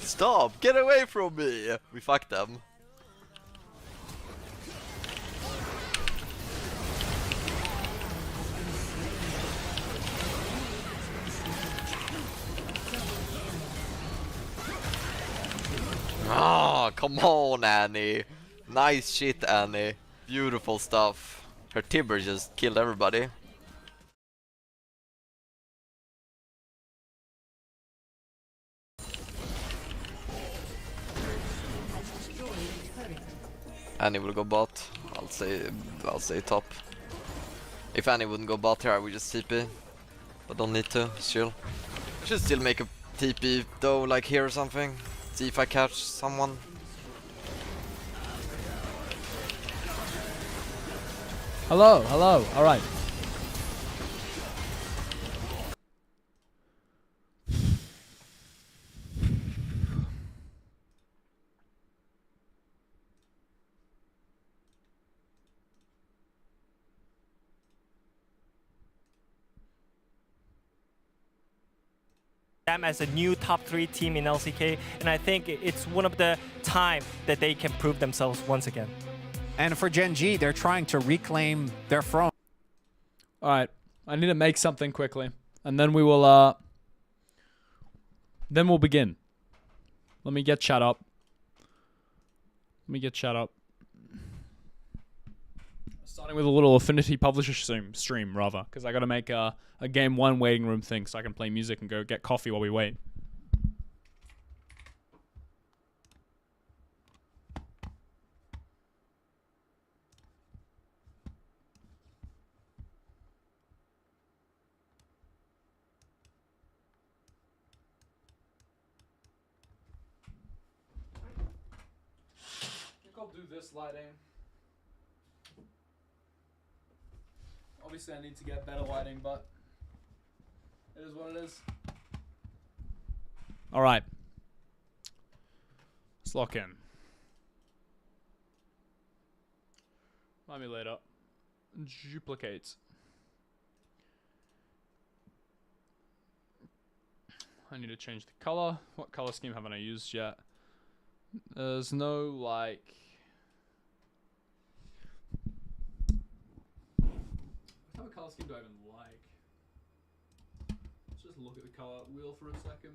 Stop! Get away from me! We fucked them. Ah, come on, Annie. Nice shit, Annie. Beautiful stuff. Her Tibber just killed everybody. Annie will go bot. I'll say top. If Annie wouldn't go bot here, I would just TP. But don't need to, it's chill. I should still make a TP though, like here or something. See if I catch someone. Hello, hello, alright. Them as a new top 3 team in LCK, and I think it's one of the time that they can prove themselves once again. And for GENG, they're trying to reclaim their throne. Alright, I need to make something quickly. And then we will, then we'll begin. Let me get chat up. Starting with a little Affinity Publisher stream rather. Because I got to make a game 1 waiting room thing so I can play music and go get coffee while we wait. I'll do this lighting. Obviously I need to get better lighting, but it is what it is. Alright. Let's lock in. Let me later. Duplicate. I need to change the color. What color scheme haven't I used yet? There's no like... What type of color scheme do I even like? Let's just look at the color wheel for a second.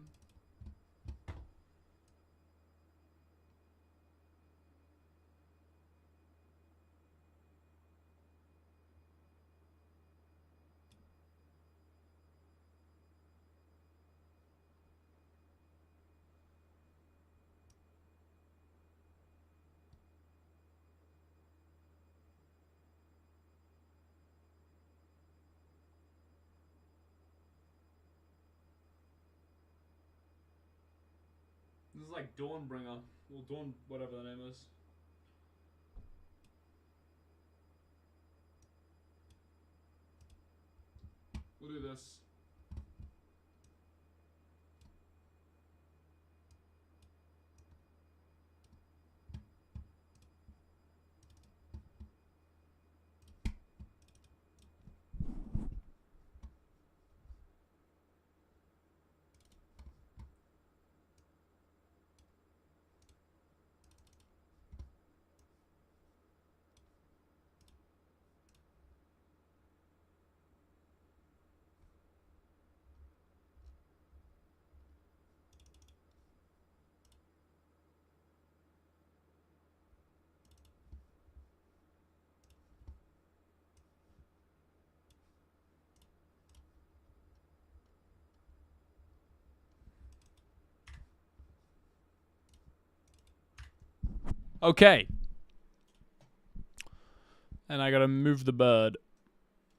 This is like Dawnbringer, or Dawn, whatever the name is. We'll do this. Okay. And I gotta move the bird.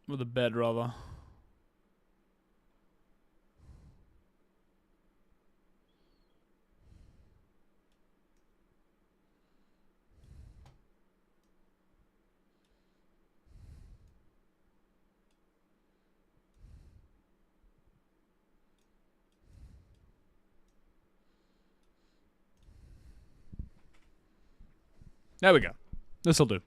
Or the bed, rather. There we go. This'll do.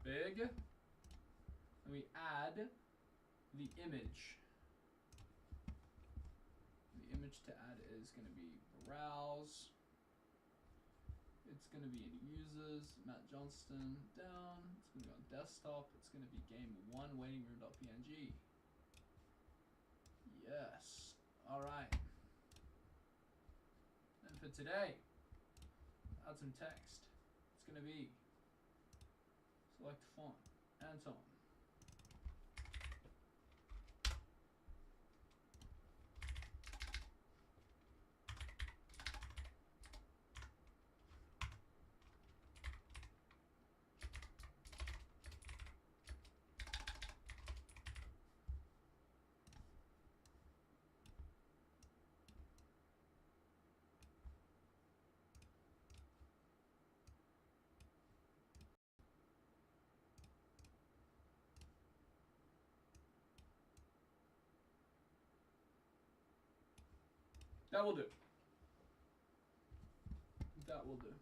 Big. And we add the image. The image to add is going to be browse. It's going to be in users, Matt Johnston down. It's going to be on desktop. It's going to be game1 waiting room.png. Yes. All right. And for today, add some text. It's going to be select font, Anton. That will do. That will do.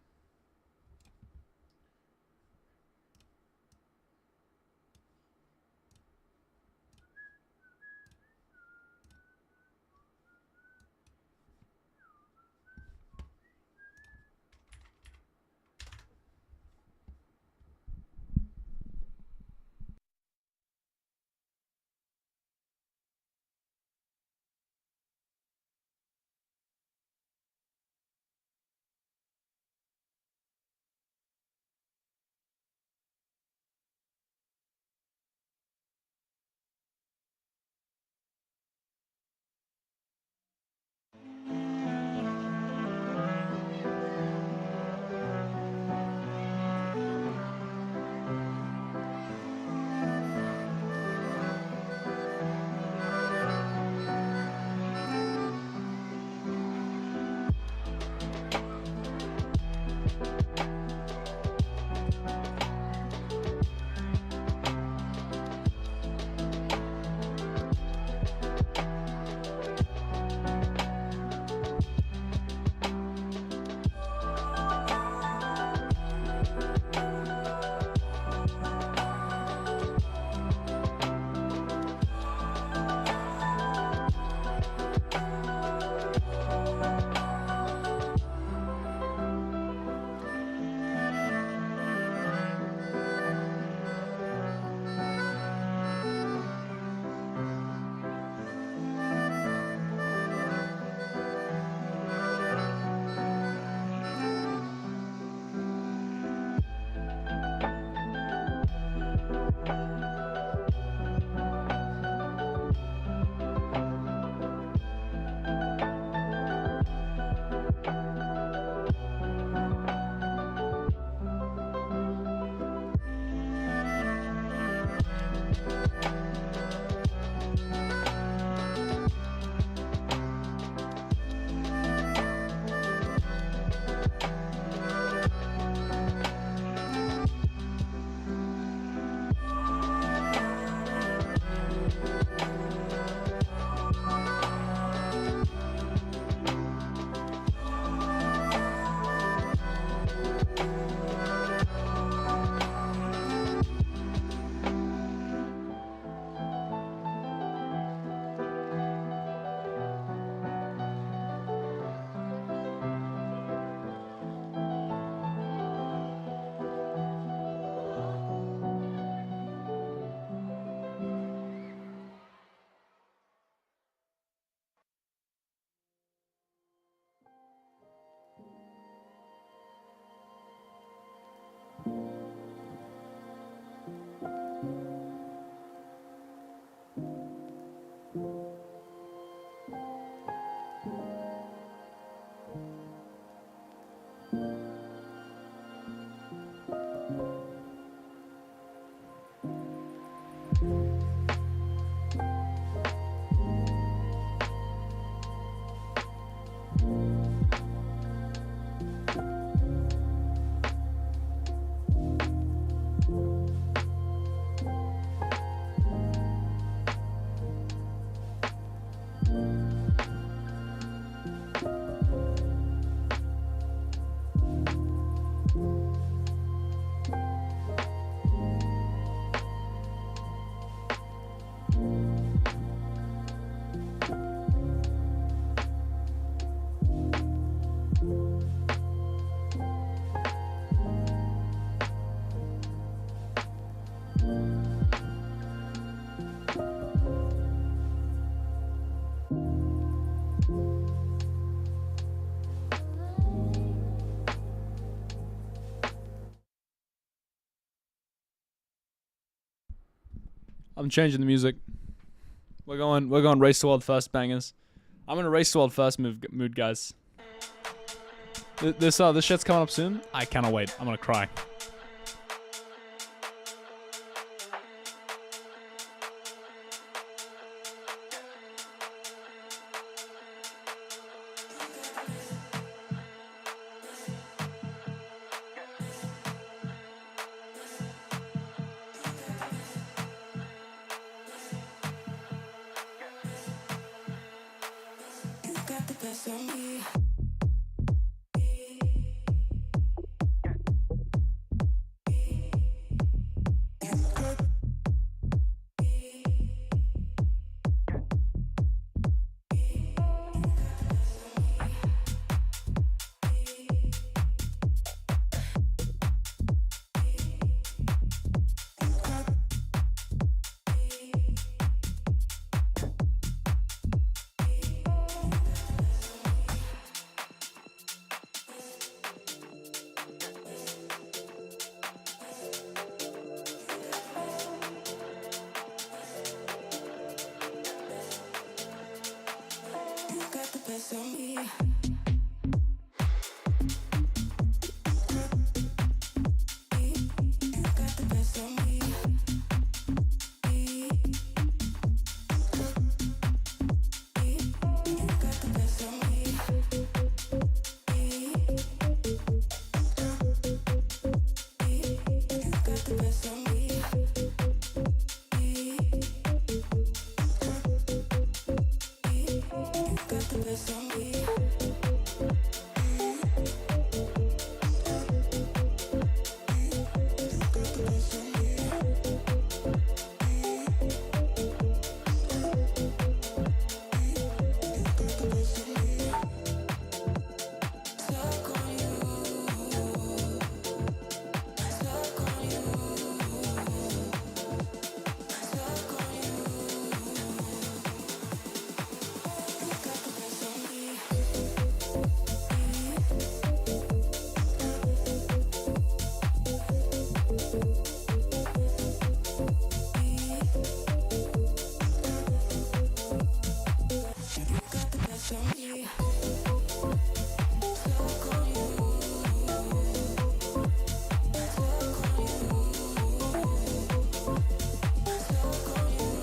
I'm changing the music. We're going race to world first bangers. I'm in a race to world first mood, guys. This shit's coming up soon. I cannot wait. I'm gonna cry. Got the best of me. Got the best of me. Got the best of me. Got the best of me. Got the best of me. Got the best of me. Stuck on you. Stuck on you. Stuck on you. Got the best of me. Got the best of me. Stuck on you. Stuck on you. Stuck on you.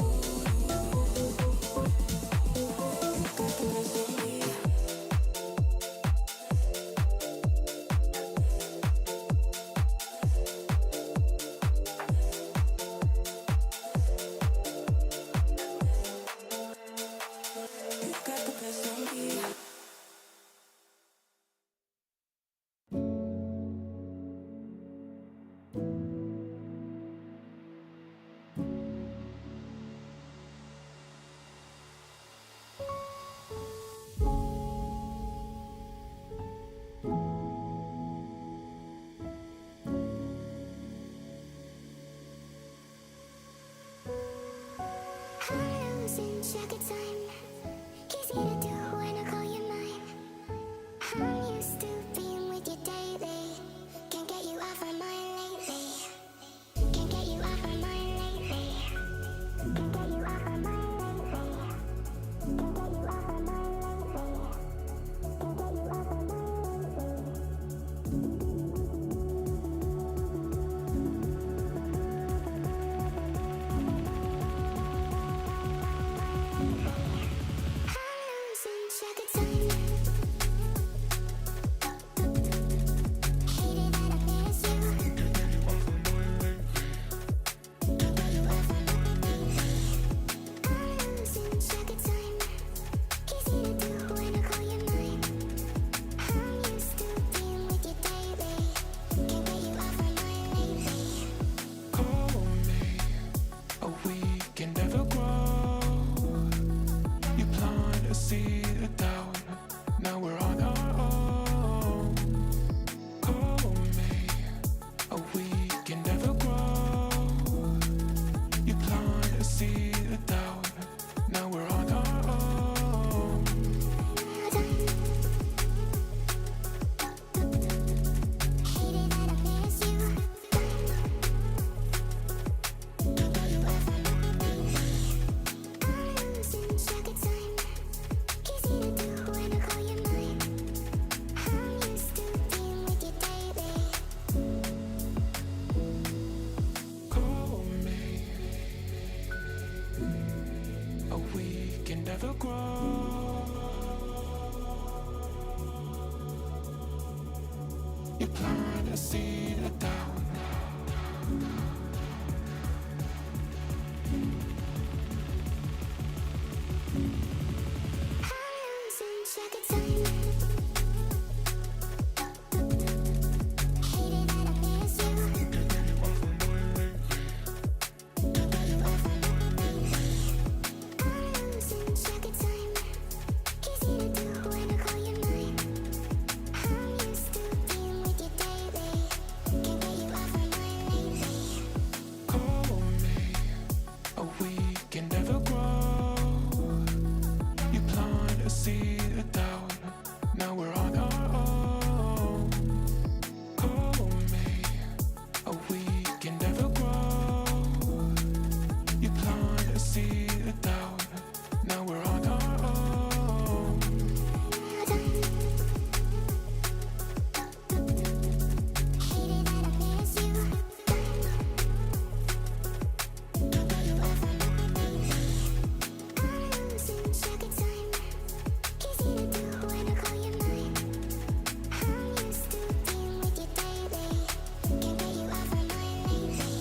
Got the best of me. Got the best of me. I'm losing track of time. Easy to do when I call you mine. I'm used to being with you daily. Can't get you off my mind lately. Can't get you off my mind lately. Can't get you off my mind lately. Can't get you off my mind lately. Can't get you off my mind lately. I'm losing track of time. Hated that I miss you. Can't get you off my mind lately. I'm losing track of time. Easy to do when I call you mine. I'm used to being with you daily. Can't get you off my mind lately. Call me a week and never grow. You plant a seed of doubt. Now we're on our own. Call me a week and never grow. You plant a seed of doubt. Now we're on our own. Hated that I miss you. Can't get you off my mind. You plant a seed of doubt. Losing track of time. Hated that I miss you. I'm losing track of time. Easy to do when I call you mine. I'm used to being with you daily. Can't get you off my mind lately. Call me a week and never grow. You plant a seed of doubt. Now we're on our own. Call me a week and never grow. You plant a seed of doubt. Now we're on our own. Hated that I miss you. Can't get you off my mind lately. I'm losing track of time. Easy to do when I call you mine. I'm used to being with you daily. Can't get you off my mind lately.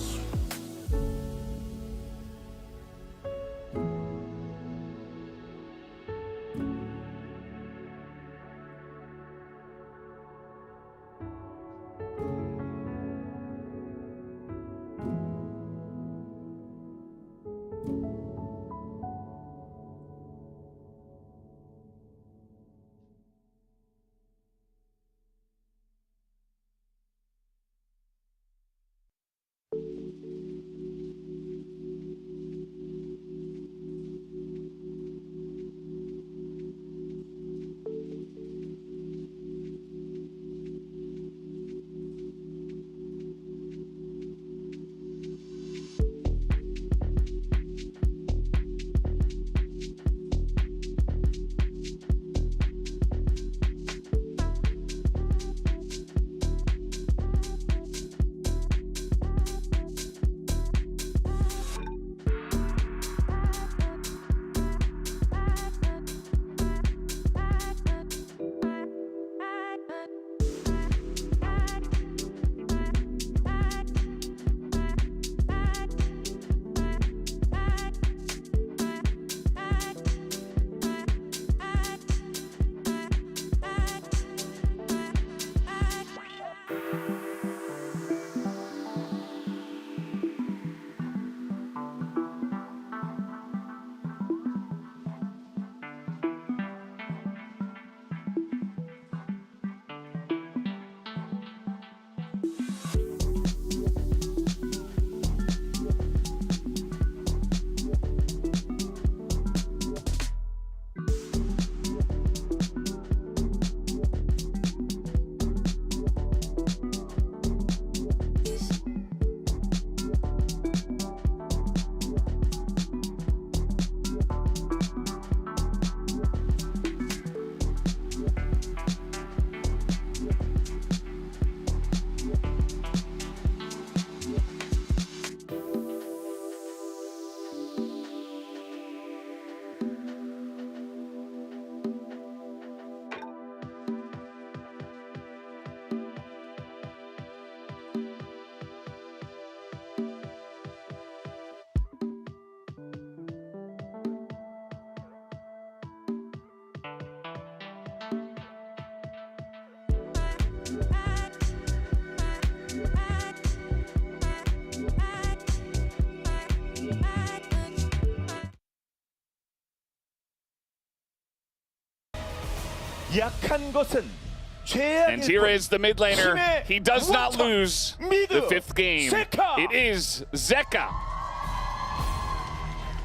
And here is the mid laner. He does not lose the fifth game. It is Zeka.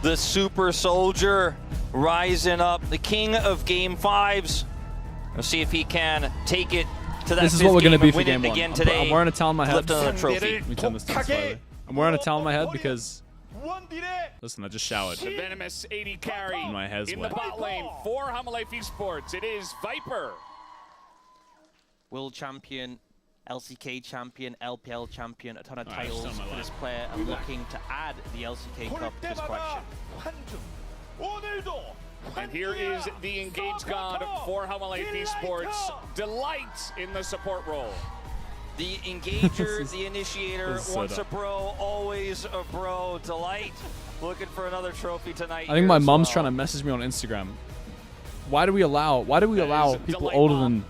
The super soldier rising up, the king of game fives. We'll see if he can take it to that. This is what we're going to be for game one. Again today. I'm wearing a towel on my head. Lift another trophy. Let me turn this down slightly. I'm wearing a towel on my head because, listen, I just showered. The venomous 80 carry My hair's in wet. the bot lane for Hamaleif Esports. It is Viper. World champion, LCK champion, LPL champion, a ton of Alright, titles just on my for this lap. player, and looking to add the LCK Cup to this collection. And here is the engaged god for Hamaleif Esports. Delight in the support role. The engager, This the initiator, this is so once a dumb. bro, always a bro. Delight, looking for another trophy tonight. I think my mom's trying to message me on Instagram. Why do we allow is people Delight older Mom. than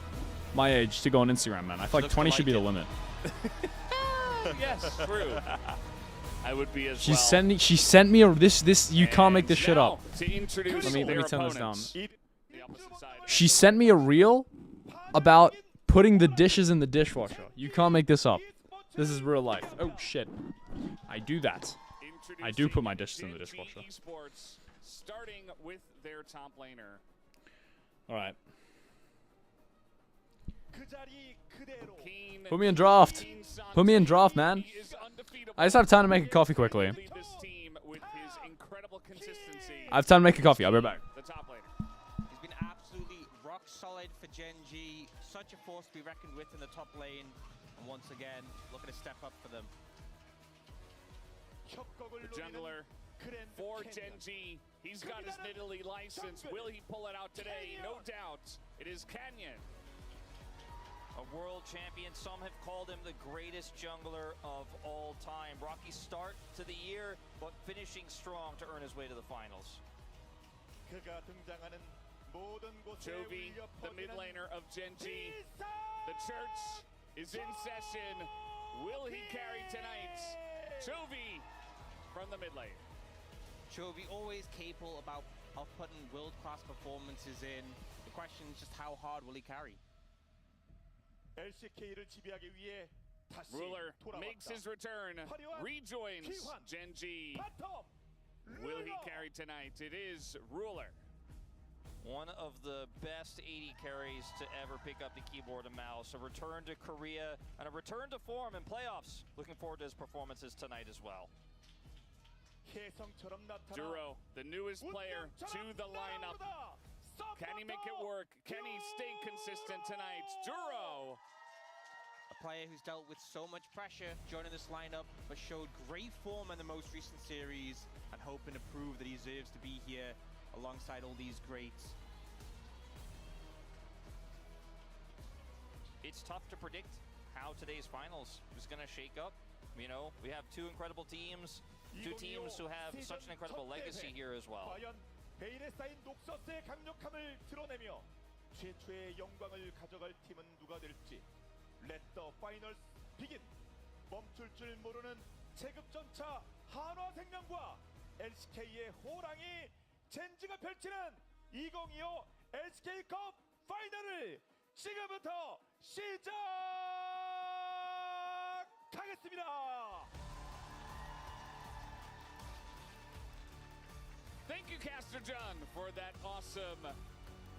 my age to go on Instagram, man? I feel like Looks 20 should be the delighted. limit. Yes, true. I would be as She well. sent me a this you can't make this And shit now, up. To introduce Let me their turn this down. opponents. The opposite side of She sent me a reel about putting the dishes in the dishwasher. You can't make this up. This is real life. Oh shit. I do that. I do put my dishes in the Introducing dishwasher. GENG Esports, starting with their top laner. All right. Keen Put me in draft. Keen-san Put me in draft, man. He is undefeatable. I just have time to make a coffee quickly. Lead this team with his incredible consistency. I have time to make a coffee. I'll be right back. The top laner. He's been absolutely rock solid for GENG. Such a force to be reckoned with in the top lane. And once again, looking to step up for them. The jungler for GENG. He's got his Nidalee license. Will he pull it out today? No doubt. It is Canyon. A world champion. Some have called him the greatest jungler of all time. Rocky start to the year, but finishing strong to earn his way to the finals. Chovy, the mid laner of GENG. The church is in session. Will he carry tonight? Chovy from the mid lane. Chovy always capable of putting world-class performances in. The question is just how hard will he carry? Ruler makes his return, rejoins GENG. Will he carry tonight? It is Ruler. One of the best 80 carries to ever pick up the keyboard and mouse. A return to Korea and a return to form in playoffs. Looking forward to his performances tonight as well. Duro, the newest player to the lineup. Can he make it work? Can he stay consistent tonight? Duro. A player who's dealt with so much pressure joining this lineup, but showed great form in the most recent series and hoping to prove that he deserves to be here alongside all these greats. It's tough to predict how today's finals is going to shake up. You know, we have two incredible teams, two teams who have such an incredible legacy here as well. 베일에 쌓인 녹서스의 강력함을 드러내며 최초의 영광을 가져갈 팀은 누가 될지. Let the finals begin. 멈출 줄 모르는 체급전차 한화생명과 LCK의 호랑이 젠지가 펼치는 2025 LCK컵 파이널을 지금부터 시작하겠습니다. Thank you, Caster John, for that awesome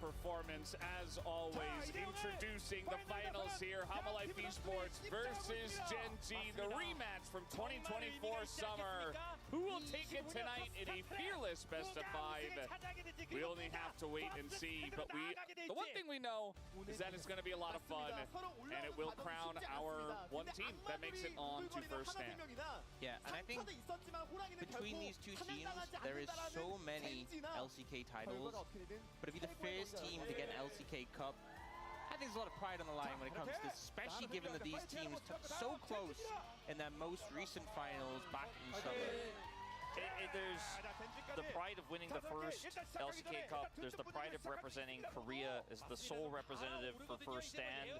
performance. As always, introducing the finals here, HLE Esports versus GENG, the rematch from 2024 summer. Who will take it tonight in a fearless best of 5? We only have to wait and see, but the one thing we know is that it's going to be a lot of fun, and it will crown our one team that makes it on to first stand. Yeah, and I think between these two teams, there is so many LCK titles, but if you're the first team to get an LCK Cup, I think there's a lot of pride on the line when it comes to this, especially given that these teams took so close in their most recent finals back in summer. There's the pride of winning the first LCK Cup. There's the pride of representing Korea as the sole representative for First Stand.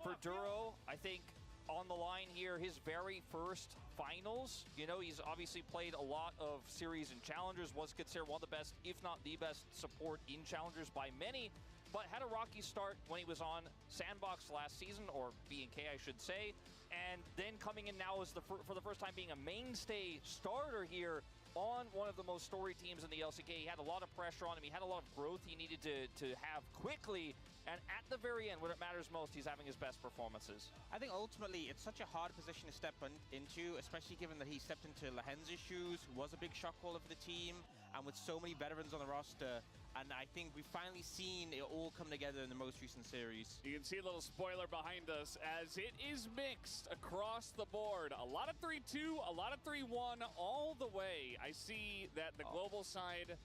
For Duro, I think on the line here, his very first finals. You know, he's obviously played a lot of series and challengers, was considered one of the best, if not the best support in challengers by many, but had a rocky start when he was on Sandbox last season, or B&K I should say, and then coming in now as for the first time being a mainstay starter here on one of the most storied teams in the LCK. He had a lot of pressure on him. He had a lot of growth he needed to have quickly. And at the very end, when it matters most, he's having his best performances. I think ultimately it's such a hard position to step into, especially given that he stepped into Lahenza's shoes, who was a big shockwaller for the team, and with so many veterans on the roster. And I think we've finally seen it all come together in the most recent series. You can see a little spoiler behind us as it is mixed across the board. A lot of 3-2, a lot of 3-1 all the way. I see that the global side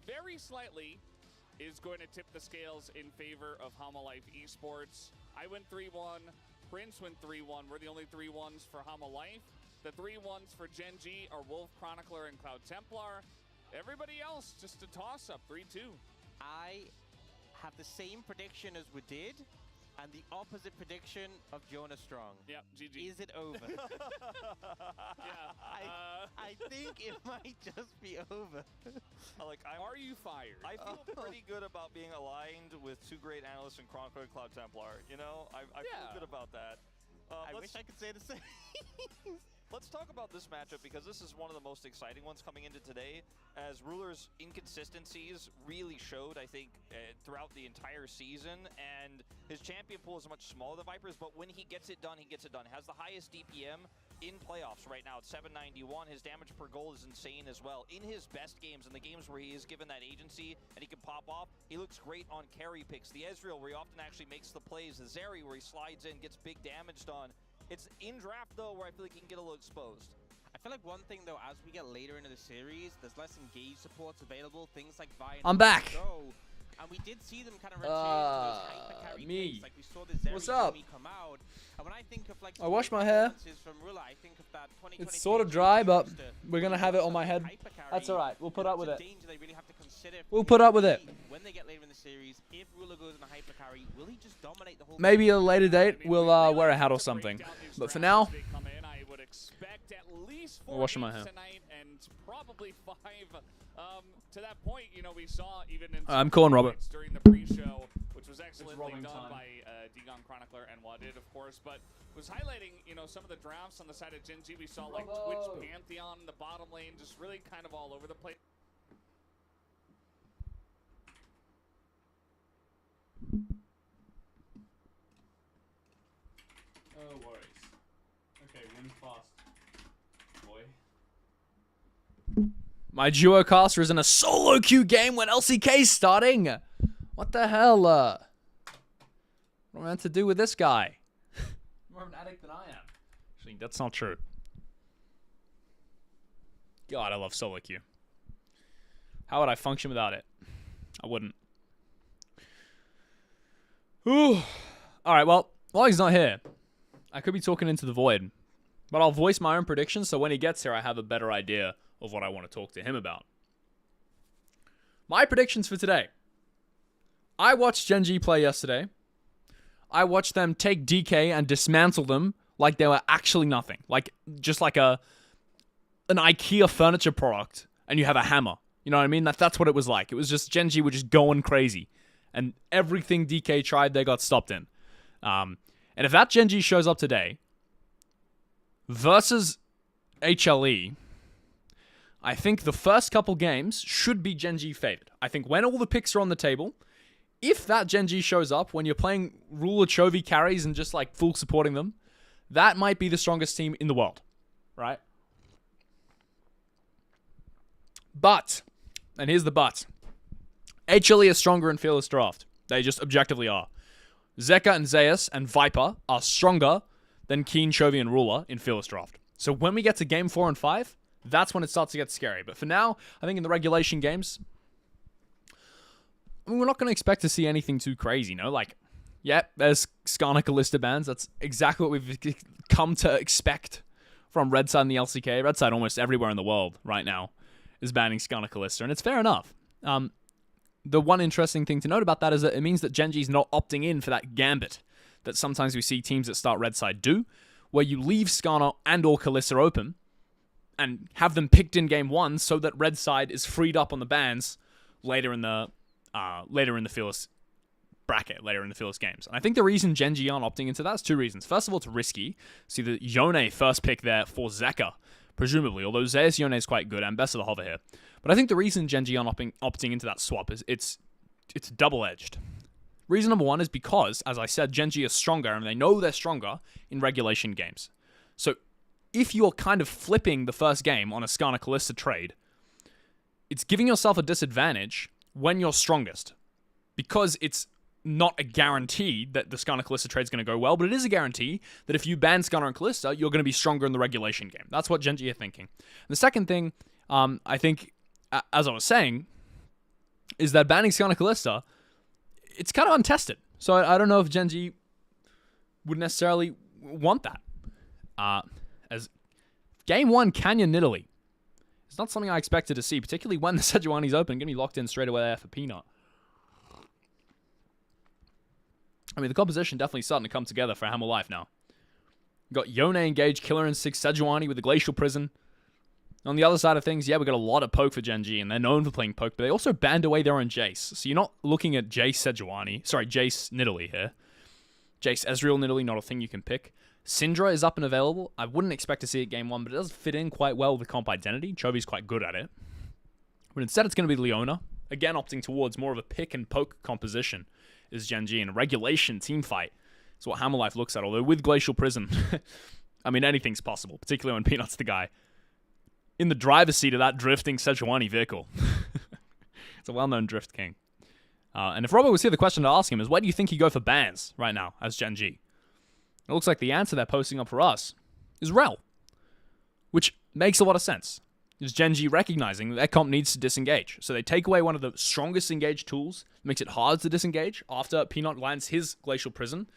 very slightly is going to tip the scales in favor of HLE Esports. I went 3-1. Prince went 3-1. We're the only 3-1s for Hama Life. The 3-1s for Gen G are Wolf, Chronicler, and Cloud Templar. Everybody else, just a toss-up, 3-2. I have the same prediction as we did, and the opposite prediction of Jonas Strong. Yep, GG. Is it over? Yeah. I think it might just be over. Are you fired? I feel pretty good about being aligned with two great analysts in Chronicler and Cloud Templar. You know, I feel good about that. I wish I could say the same. Let's talk about this matchup because this is one of the most exciting ones coming into today, as Ruler's inconsistencies really showed, I think, throughout the entire season, and his champion pool is much smaller than Vipers, but when he gets it done, he gets it done. Has the highest DPM in playoffs right now at 791. His damage per goal is insane as well. In his best games, in the games where he is given that agency and he can pop off, he looks great on carry picks. The Ezreal, where he often actually makes the plays. The Zeri, where he slides in, gets big damage done. It's in draft, though, where I feel like he can get a little exposed. I feel like one thing, though, as we get later into the series, there's less engaged supports available. Things like Vi and I'm back. Go, and we did see them kind of return to those hyper carry me. picks. Like we saw the Zeri What's up? come out. And when I think of like I washed my hair. from Rula, I think of that It's sort of dry, but we're gonna have it on my head. That's all right. We'll put up with it. They really have to consider We'll put up with it. when they get later in the series. If Rula goes in a hyper carry, will he just dominate the whole? Maybe at a later date we'll wear a hat or something. But for now, I would expect at least 4 washing my hair. tonight and probably 5 to that point. You know, we saw even in I'm calling Robert. during the pre-show, which was excellently done by Digon Chronicler and Wadid, of course, but was highlighting, you know, some of the drafts on the side of Gen G. We saw like Twitch Pantheon in the bottom lane, just really kind of all over the place. No worries. Okay, win fast, boy. My duo caster is in a solo queue game when LCK's starting. What the hell? What am I meant to do with this guy? More of an addict than I am. Actually, that's not true. God, I love solo queue. How would I function without it? I wouldn't. Ooh. Alright, well, while he's not here, I could be talking into the void. But I'll voice my own predictions, so when he gets here, I have a better idea of what I want to talk to him about. My predictions for today. I watched Gen G play yesterday. I watched them take DK and dismantle them like they were actually nothing. Like, just like an IKEA furniture product, and you have a hammer. You know what I mean? That's what it was like. It was just Gen G were just going crazy. And everything DK tried, they got stopped in. And if that Gen G shows up today versus HLE, I think the first couple games should be Gen G favored. I think when all the picks are on the table, if that Gen G shows up, when you're playing Ruler Chovy carries and just like full supporting them, that might be the strongest team in the world, right? But, and here's the but, HLE is stronger in Fearless Draft. They just objectively are. Zeka and Zeus and Viper are stronger than Keen, Chovy, and Ruler in Fearless Draft. So when we get to game 4 and 5, that's when it starts to get scary. But for now, I think in the regulation games, I mean, we're not going to expect to see anything too crazy, no? Like, yeah, there's Skarner Kalista bans. That's exactly what we've come to expect from Red Side and the LCK. Red Side almost everywhere in the world right now is banning Skarner Kalista, and it's fair enough. The one interesting thing to note about that is that it means that Gen G's not opting in for that gambit that sometimes we see teams that start Red Side do, where you leave Skarner and or Kalista open and have them picked in game 1 so that Red Side is freed up on the bans later in the Fearless bracket, later in the Fearless games. And I think the reason Gen G aren't opting into that is 2 reasons. First of all, it's risky. See the Yone first pick there for Zeka, presumably, although Zeus Yone is quite good and best of the hover here. But I think the reason Gen G aren't opting into that swap is it's double-edged. Reason number 1 is because, as I said, Gen G is stronger, and they know they're stronger in regulation games. So if you're kind of flipping the first game on a Skarner Kalista trade, it's giving yourself a disadvantage when you're strongest, because it's not a guarantee that the Skarner Kalista trade is going to go well, but it is a guarantee that if you ban Skarner and Kalista, you're going to be stronger in the regulation game. That's what Gen G are thinking. And the second thing, I think, as I was saying, is that banning Skarner Kalista, it's kind of untested. So I don't know if Gen G would necessarily want that. As game 1, Canyon Italy. It's not something I expected to see, particularly when the Sejuani's open. Going to be locked in straight away there for Peanut. I mean, the composition definitely starting to come together for Hammer Life now. We've got Yone engaged, Killer and 6, Sejuani with the Glacial Prison. On the other side of things, yeah, we got a lot of poke for GENG, and they're known for playing poke, but they also banned away their own Jace. So you're not looking at Jace Sejuani. Sorry, Jace Nidalee here. Jace Ezreal Nidalee, not a thing you can pick. Syndra is up and available. I wouldn't expect to see it game 1, but it does fit in quite well with the comp identity. Chovy's quite good at it. But instead, it's going to be Leona. Again, opting towards more of a pick and poke composition is GENG, and a regulation team fight is what Hammer Life looks at. Although with Glacial Prison, I mean, anything's possible, particularly when Peanut's the guy in the driver's seat of that drifting Sejuani vehicle. It's a well-known drift king. And if Robbo was here, the question to ask him is, where do you think he'd go for bans right now as GENG? It looks like the answer they're posting up for us is Rel, which makes a lot of sense. Is GENG recognizing that their comp needs to disengage. So they take away one of the strongest engage tools, makes it hard to disengage after Peanut lands his Glacial Prison.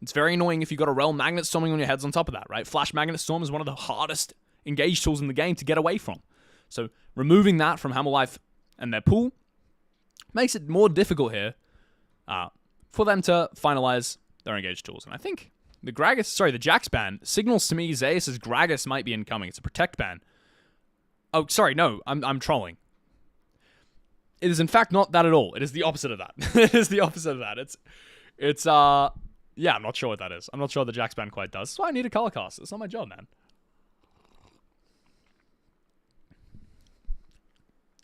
It's very annoying if you've got a Rel Magnet Storming on your heads on top of that, right? Flash Magnet Storm is one of the hardest engage tools in the game to get away from. So removing that from Hammer Life and their pool makes it more difficult here for them to finalize their engage tools. And I think the Jax ban signals to me Zeus' Gragas might be incoming. It's a protect ban. Oh, sorry, no, I'm trolling. It is in fact not that at all. It is the opposite of that. It is the opposite of that. Yeah, I'm not sure what that is. I'm not sure what the Jax ban quite does. That's why I need a color cast. It's not my job, man.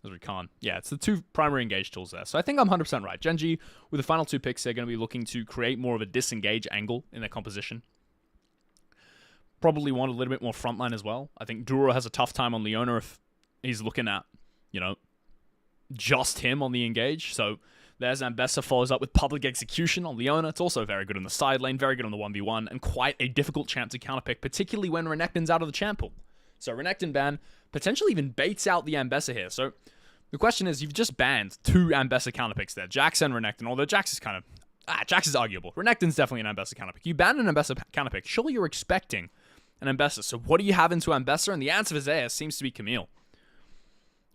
As we can't. Yeah, it's the 2 primary engage tools there. So I think I'm 100% right. GENG, with the final 2 picks, they're going to be looking to create more of a disengage angle in their composition. Probably want a little bit more frontline as well. I think Duro has a tough time on Leona if he's looking at, just him on the engage. So there's Ambessa follows up with Public Execution on Leona. It's also very good in the side lane, very good on the 1v1, and quite a difficult champ to counterpick, particularly when Renekton's out of the champ pool. So Renekton ban potentially even baits out the Ambessa here. So the question is, you've just banned 2 Ambessa counterpicks there, Jax and Renekton, although Jax is kind of... Jax is arguable. Renekton's definitely an Ambessa counterpick. You ban an Ambessa counterpick, surely you're expecting an Ambessa. So what do you have into Ambessa? And the answer for Zeus seems to be Camille.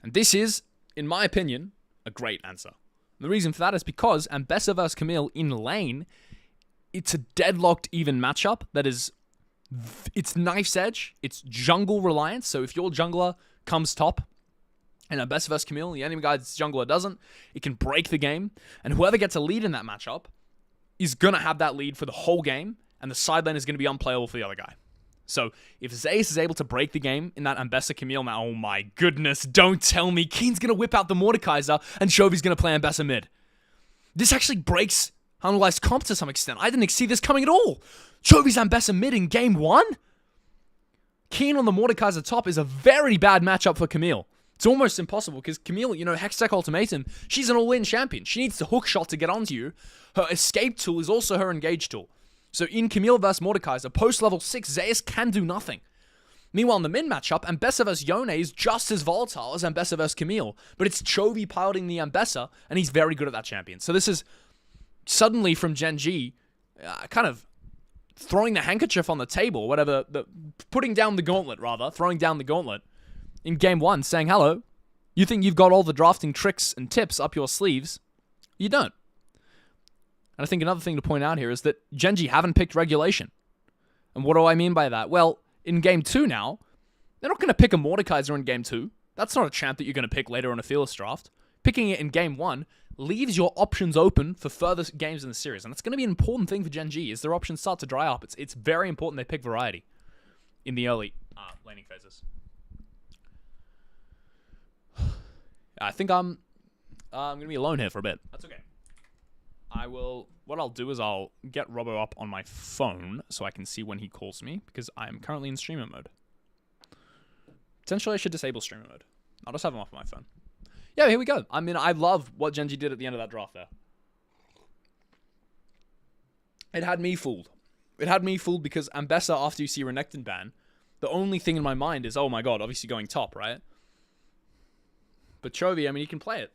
And this is, in my opinion, a great answer. And the reason for that is because Ambessa vs Camille in lane, it's a deadlocked even matchup that is... It's knife's edge, it's jungle reliance, so if your jungler comes top, and Ambessa vs Camille, the enemy guy's jungler doesn't, it can break the game, and whoever gets a lead in that matchup is going to have that lead for the whole game, and the side lane is going to be unplayable for the other guy. So if Zeus is able to break the game in that Ambessa Camille, now, oh my goodness, don't tell me Keen's going to whip out the Mordekaiser and Chovy's going to play Ambessa mid. This actually breaks Hammer Life's comp to some extent. I didn't see this coming at all. Chovy's Ambessa mid in game 1? Keen on the Mordekaiser top is a very bad matchup for Camille. It's almost impossible because Camille, Hextech Ultimatum, she's an all-in champion. She needs the hook shot to get onto you. Her escape tool is also her engage tool. So in Camille vs Mordekaiser, post-level 6, Zeus can do nothing. Meanwhile, in the mid matchup, Ambessa vs Yone is just as volatile as Ambessa vs Camille, but it's Chovy piloting the Ambessa, and he's very good at that champion. So this is suddenly from GENG, kind of throwing the handkerchief on the table, whatever, putting down the gauntlet, rather, throwing down the gauntlet in game 1, saying, hello, you think you've got all the drafting tricks and tips up your sleeves? You don't. And I think another thing to point out here is that GENG haven't picked regulation. And what do I mean by that? Well, in game 2 now, they're not going to pick a Mordekaiser in game 2. That's not a champ that you're going to pick later in a Fearless draft. Picking it in game 1 leaves your options open for further games in the series. And that's going to be an important thing for GENG as their options start to dry up. It's very important they pick variety in the early laning phases. I think I'm going to be alone here for a bit. That's okay. What I'll do is I'll get Robbo up on my phone so I can see when he calls me, because I'm currently in streamer mode. Potentially I should disable streamer mode. I'll just have him off on my phone. Yeah, here we go. I mean, I love what GENG did at the end of that draft there. It had me fooled. It had me fooled because Ambessa, after you see Renekton ban, the only thing in my mind is, oh my god, obviously going top, right? But Chovy, I mean, you can play it.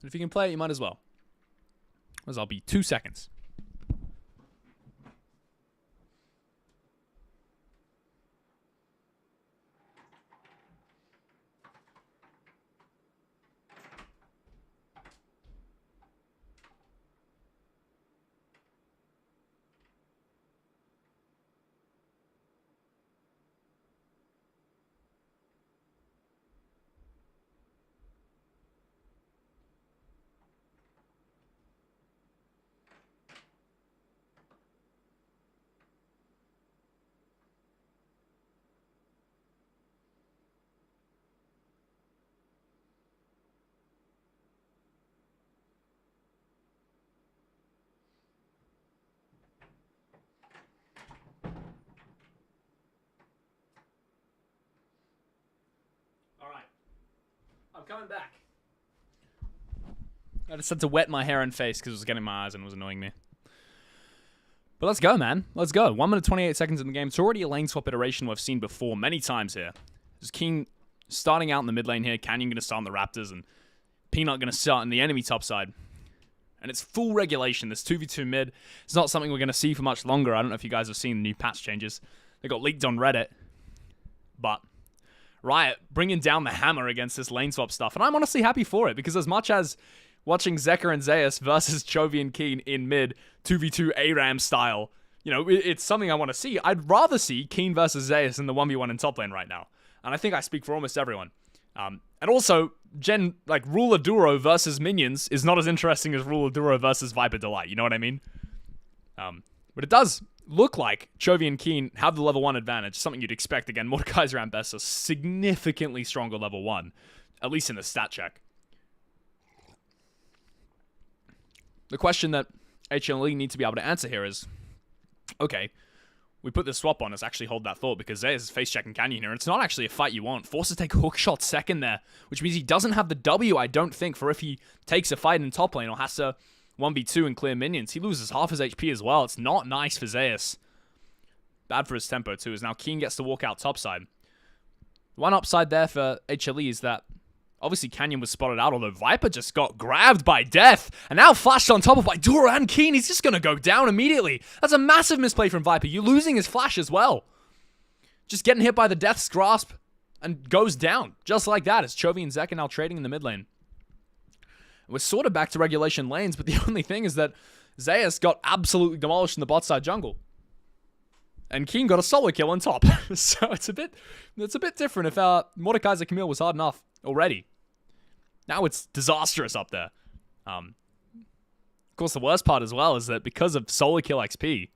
And if you can play it, you might as well. As I'll be 2 seconds. coming back. I just had to wet my hair and face because it was getting my eyes and it was annoying me. But let's go, man. Let's go. 1 minute 28 seconds in the game. It's already a lane swap iteration we've seen before many times here. There's King starting out in the mid lane here. Canyon going to start on the Raptors and Peanut going to start in the enemy top side. And it's full regulation. This 2v2 mid. It's not something we're going to see for much longer. I don't know if you guys have seen the new patch changes. They got leaked on Reddit. But Riot bringing down the hammer against this lane swap stuff. And I'm honestly happy for it because as much as watching Zeka and Zeus versus Chovy and Keen in mid 2v2 ARAM style, you know, it's something I want to see. I'd rather see Keen versus Zeus in the 1v1 in top lane right now. And I think I speak for almost everyone. And also, Ruler Duro versus Minions is not as interesting as Ruler Duro versus Viper Delight. You know what I mean? But it does look like Chovy and Keen have the level 1 advantage. Something you'd expect. Again, Mordekaiser and Best are significantly stronger level 1. At least in the stat check. The question that HLE need to be able to answer here is, okay, we put this swap on, let's actually hold that thought because Zeus is face-checking Canyon here, and it's not actually a fight you want. Forced to take hookshot second there, which means he doesn't have the W, I don't think, for if he takes a fight in top lane or has to 1v2 and clear minions. He loses half his HP as well. It's not nice for Zeus. Bad for his tempo too, as now Keen gets to walk out topside. One upside there for HLE is that obviously, Canyon was spotted out, although Viper just got grabbed by Death, and now flashed on top of by Duro and Keen. He's just going to go down immediately. That's a massive misplay from Viper. You're losing his flash as well. Just getting hit by the Death's grasp and goes down. Just like that, as Chovy and Zeka now trading in the mid lane. We're sort of back to regulation lanes, but the only thing is that Zeus got absolutely demolished in the bot side jungle. And Keen got a solo kill on top. So it's a bit different if Mordekaiser Camille was hard enough already. Now it's disastrous up there. Of course, the worst part as well is that because of solo kill XP,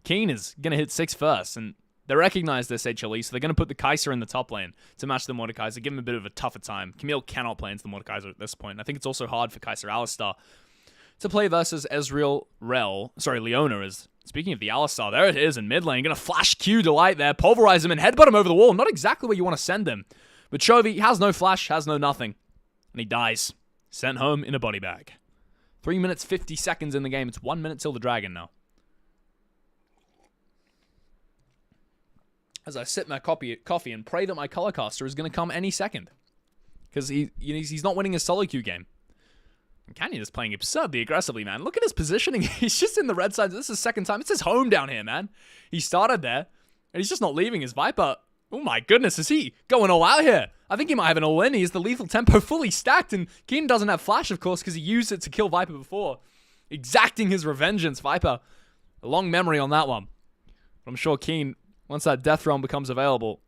Keen is going to hit 6 first, and they recognize this HLE, so they're going to put the Kaiser in the top lane to match the Mordekaiser, give him a bit of a tougher time. Camille cannot play into the Mordekaiser at this point. I think it's also hard for Kaiser Alistar to play versus Leona is. Speaking of the Alistar, there it is in mid lane. Going to flash Q Delight there, pulverize him and headbutt him over the wall. Not exactly where you want to send him. But Chovy has no flash, has no nothing. And he dies. Sent home in a body bag. 3 minutes, 50 seconds in the game. It's 1 minute till the dragon now. As I sip my coffee and pray that my color caster is going to come any second. Because he's not winning his solo queue game. And Canyon is playing absurdly aggressively, man. Look at his positioning. He's just in the red side. This is his second time. It's his home down here, man. He started there. And he's just not leaving his Viper. Oh my goodness, is he going all out here? I think he might have an all-in. He has the lethal tempo fully stacked, and Keen doesn't have flash, of course, because he used it to kill Viper before. Exacting his revengeance, Viper. A long memory on that one. But I'm sure Keen, once that death realm becomes available,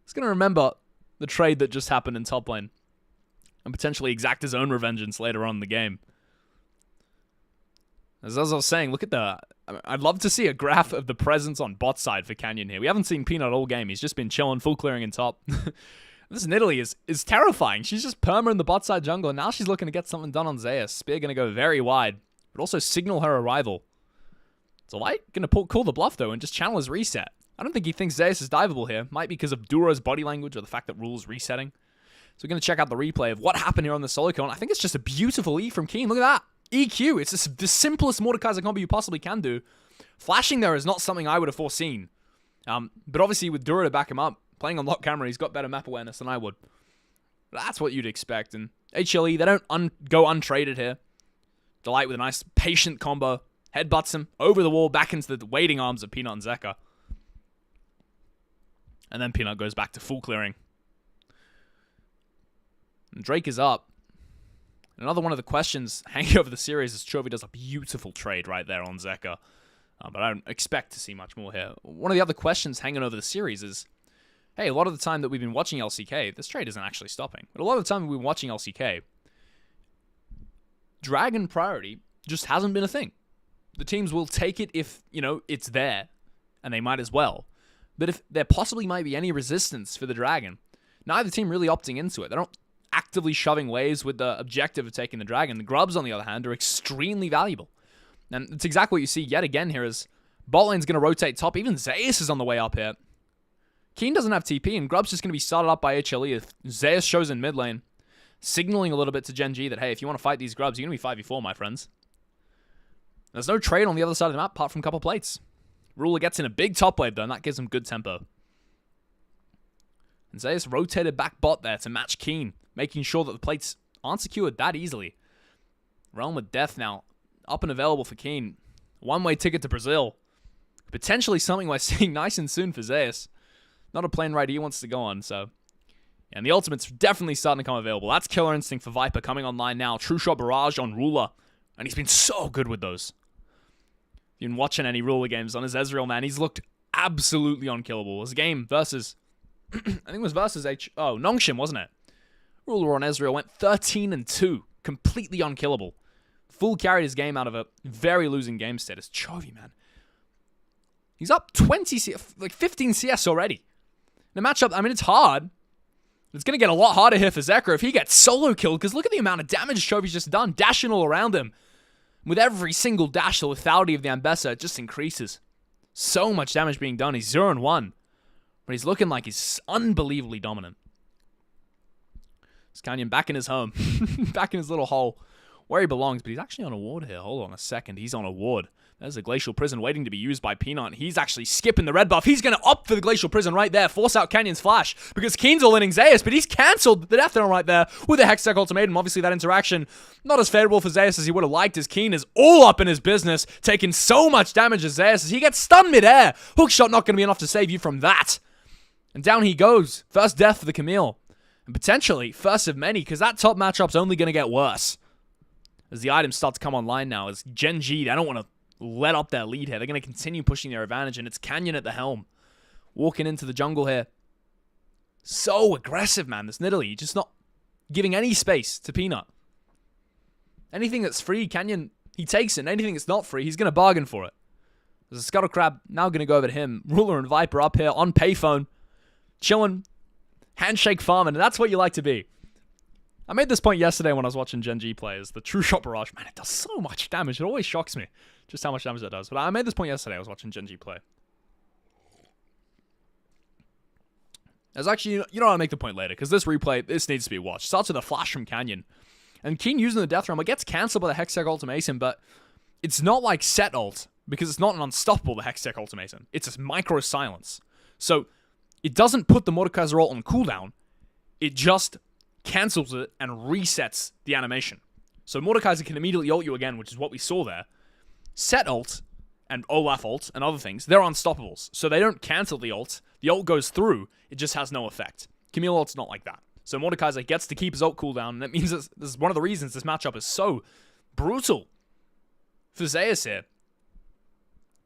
is going to remember the trade that just happened in top lane. And potentially exact his own revengeance later on in the game. As I was saying, look at I'd love to see a graph of the presence on bot side for Canyon here. We haven't seen Peanut all game. He's just been chilling, full clearing in top. This Nidalee is terrifying. She's just perma in the bot side jungle, and now she's looking to get something done on Zeus. Spear going to go very wide, but also signal her arrival. Delight going to call the bluff, though, and just channel his reset. I don't think he thinks Zeus is diveable here. Might be because of Duro's body language or the fact that Rule's resetting. So we're going to check out the replay of what happened here on the solo kill, and I think it's just a beautiful E from Keen. Look at that. EQ. It's just the simplest Mordekaiser combo you possibly can do. Flashing there is not something I would have foreseen. But obviously with Duro to back him up, playing on lock camera, he's got better map awareness than I would. That's what you'd expect. And HLE, they don't go untraded here. Delight with a nice patient combo. Headbutts him over the wall, back into the waiting arms of Peanut and Zeka. And then Peanut goes back to full clearing. And Drake is up. Another one of the questions hanging over the series is Chovy does a beautiful trade right there on Zeka. But I don't expect to see much more here. One of the other questions hanging over the series is, hey, a lot of the time that we've been watching LCK, this trade isn't actually stopping. But a lot of the time we've been watching LCK, Dragon priority just hasn't been a thing. The teams will take it if, it's there, and they might as well. But if there possibly might be any resistance for the Dragon, neither team really opting into it. They're not actively shoving waves with the objective of taking the Dragon. The Grubs, on the other hand, are extremely valuable. And it's exactly what you see yet again here is bot lane's going to rotate top. Even Zeus is on the way up here. Keen doesn't have TP, and Grub's just going to be started up by HLE. If Zeus shows in mid lane, signaling a little bit to GENG that, hey, if you want to fight these grubs, you're going to be 5v4, my friends. There's no trade on the other side of the map apart from a couple plates. Ruler gets in a big top wave, though, and that gives him good tempo. And Zeus rotated back bot there to match Keen, making sure that the plates aren't secured that easily. Realm with Death now up and available for Keen. One-way ticket to Brazil. Potentially something we're seeing nice and soon for Zeus. Not a plane ride he wants to go on, so... And the ultimate's definitely starting to come available. That's Killer Instinct for Viper coming online now. True Shot Barrage on Ruler. And he's been so good with those. If you've been watching any Ruler games on his Ezreal, man, he's looked absolutely unkillable. His game versus... I think it was versus Nongshim, wasn't it? Ruler on Ezreal went 13-2. Completely unkillable. Full carried his game out of a very losing game status. Chovy, man. He's up 15 CS already. In a matchup, I mean, it's hard. It's going to get a lot harder here for Zekra if he gets solo killed, because look at the amount of damage Chovy's just done, dashing all around him. With every single dash, the lethality of the Ambessa just increases. So much damage being done. He's 0-1. But he's looking like he's unbelievably dominant. Canyon back in his home. Back in his little hole where he belongs, but he's actually on a ward here. Hold on a second. He's on a ward. There's a Glacial Prison waiting to be used by Peanut. He's actually skipping the red buff. He's going to opt for the Glacial Prison right there. Force out Canyon's flash because Keen's all-inning Zeus, but he's cancelled the Death Realm right there with a Hextech Ultimatum. Obviously, that interaction not as favorable for Zeus as he would have liked, as Keen is all up in his business, taking so much damage as Zeus as he gets stunned mid-air. Hookshot not going to be enough to save you from that. And down he goes. First death for the Camille. And potentially first of many, because that top matchup's only going to get worse. As the items start to come online now, as GENG, they don't want to let up their lead here. They're going to continue pushing their advantage, and it's Canyon at the helm. Walking into the jungle here. So aggressive, man, this Nidalee. Just not giving any space to Peanut. Anything that's free, Canyon, he takes it. And anything that's not free, he's going to bargain for it. There's a Scuttle Crab now going to go over to him. Ruler and Viper up here on payphone. Chilling. Handshake farming, and that's what you like to be. I made this point yesterday when I was watching GENG play, is the True Shot Barrage. Man, it does so much damage. It always shocks me just how much damage that does. But I made this point yesterday. I was watching GENG play. As actually, you know what, I'll make the point later, because this replay, this needs to be watched. Starts with a flash from Canyon. And Keen using the Death Realm, it gets cancelled by the Hextech Ultimatum, but it's not like set ult, because it's not an unstoppable, the Hextech Ultimatum. It's a micro silence. So, it doesn't put the Mordekaiser ult on cooldown. It just cancels it and resets the animation. So Mordekaiser can immediately ult you again, which is what we saw there. Set ult and Olaf ult and other things, they're unstoppables. So they don't cancel the ult. The ult goes through. It just has no effect. Camille ult's not like that. So Mordekaiser gets to keep his ult cooldown, and that means this is one of the reasons this matchup is so brutal for Zeus here.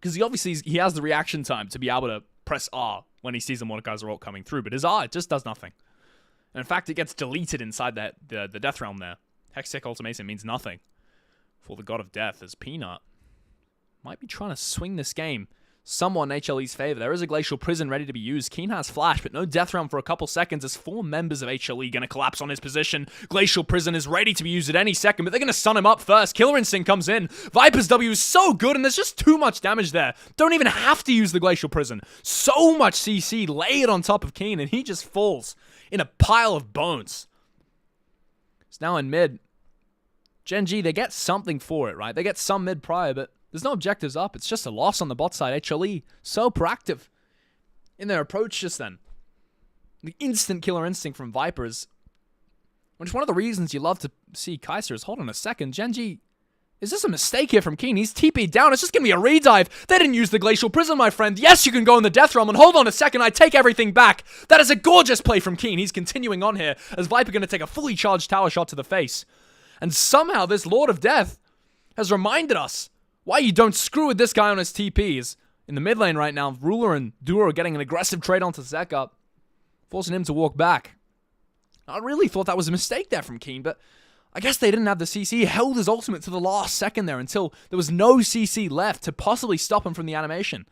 Because he has the reaction time to be able to press R when he sees the Mordekaiser ult coming through, but his R, it just does nothing. And in fact, it gets deleted inside the Death Realm there. Hextech Ultimatum means nothing for the God of Death, as Peanut might be trying to swing this game somewhat in HLE's favor. There is a Glacial Prison ready to be used. Keen has flash, but no Death Realm for a couple seconds as 4 members of HLE going to collapse on his position. Glacial Prison is ready to be used at any second, but they're going to stun him up first. Killer Instinct comes in. Viper's W is so good, and there's just too much damage there. Don't even have to use the Glacial Prison. So much CC laid on top of Keen, and he just falls in a pile of bones. It's now in mid. GENG, they get something for it, right? They get some mid prior, but there's no objectives up. It's just a loss on the bot side. HLE, so proactive in their approach just then. The instant Killer Instinct from Vipers, which is one of the reasons you love to see Kaiser is, hold on a second, GENG, is this a mistake here from Keen? He's TP'd down. It's just going to be a redive. They didn't use the Glacial Prison, my friend. Yes, you can go in the Death Realm, and hold on a second, I take everything back. That is a gorgeous play from Keen. He's continuing on here as Viper going to take a fully charged tower shot to the face. And somehow this Lord of Death has reminded us why you don't screw with this guy on his TPs. In the mid lane right now, Ruler and Duro are getting an aggressive trade onto Zeka, forcing him to walk back. I really thought that was a mistake there from Keen, but I guess they didn't have the CC. He held his ultimate to the last second there until there was no CC left to possibly stop him from the animation.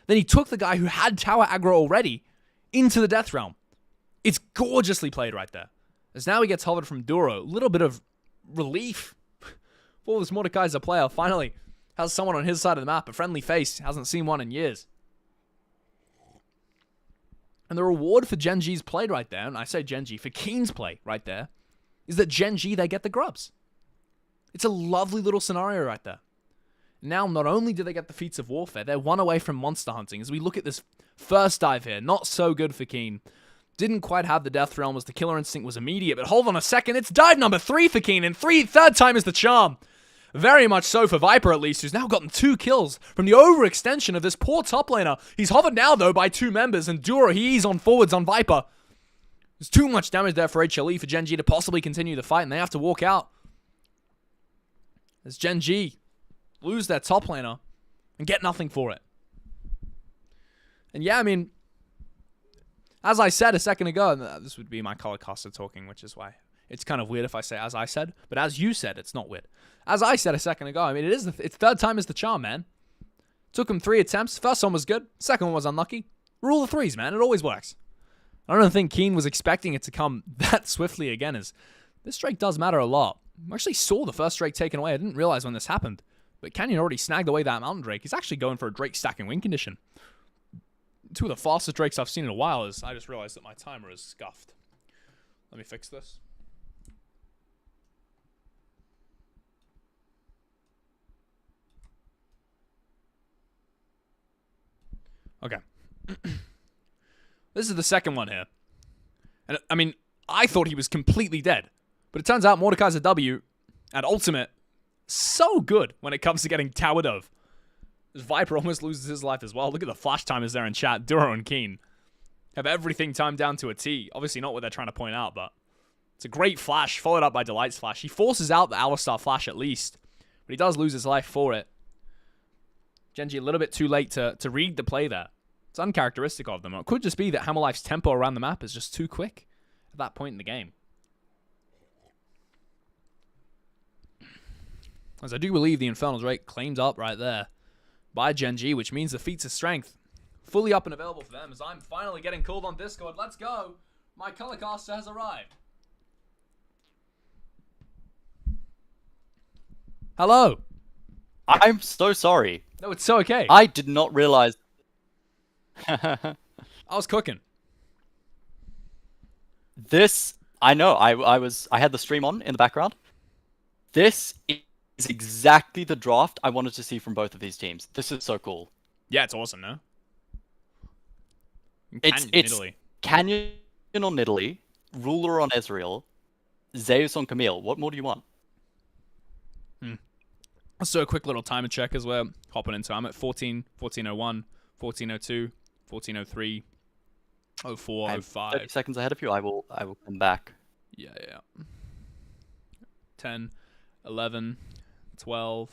Then he took the guy who had tower aggro already into the Death Realm. It's gorgeously played right there. As now he gets hovered from Duro. A little bit of relief for this Mordekaiser player. Finally has someone on his side of the map, a friendly face. Hasn't seen one in years. And the reward for GENG's play right there, and I say GENG, for Keen's play right there, is that Gen G, they get the grubs. It's a lovely little scenario right there. Now, not only do they get the feats of warfare, they're one away from monster hunting. As we look at this first dive here, not so good for Keen. Didn't quite have the death realm as the killer instinct was immediate, but hold on a second, it's dive number 3 for Keen, and third time is the charm. Very much so for Viper, at least, who's now gotten 2 kills from the overextension of this poor top laner. He's hovered now, though, by 2 members, and Duro, he's on forwards on Viper. There's too much damage there for HLE for Gen G to possibly continue the fight, and they have to walk out. As Gen G lose their top laner and get nothing for it. And yeah, I mean, as I said a second ago, and this would be my color caster talking, which is why it's kind of weird if I say as I said, but as you said, it's not weird. As I said a second ago, I mean, it's third time is the charm, man. Took him 3 attempts. First one was good. Second one was unlucky. Rule of threes, man. It always works. I don't think Keen was expecting it to come that swiftly again, as this Drake does matter a lot. I actually saw the first Drake taken away. I didn't realize when this happened. But Canyon already snagged away that Mountain Drake. He's actually going for a Drake stacking win condition. 2 of the fastest Drakes I've seen in a while, as I just realized that my timer is scuffed. Let me fix this. Okay. This is the second one here. And I mean, I thought he was completely dead. But it turns out Mordekaiser W at Ultimate, so good when it comes to getting towered of. This Viper almost loses his life as well. Look at the flash timers there in chat. Duro and Keen have everything timed down to a T. Obviously not what they're trying to point out, but it's a great flash, followed up by Delight's flash. He forces out the Alistar flash at least, but he does lose his life for it. Gen G a little bit too late to read the play there. It's uncharacteristic of them. It could just be that Hammerlife's tempo around the map is just too quick at that point in the game. As I do believe the Infernal Drake claimed up right there by Gen G, which means the feats of strength fully up and available for them, as I'm finally getting called on Discord. Let's go. My color caster has arrived. Hello. I'm so sorry. No, it's so okay. I did not realize. I was cooking. This, I know, I had the stream on in the background. This is exactly the draft I wanted to see from both of these teams. This is so cool. Yeah, it's awesome, no? It's Canyon on Nidalee, Ruler on Ezreal, Zeus on Camille. What more do you want? So a quick little timer check as we're hopping into. I'm at 14, 1401, 1402, 1403, 04, 05. 30 seconds ahead of you. I will come back. Yeah. 10, 11, 12,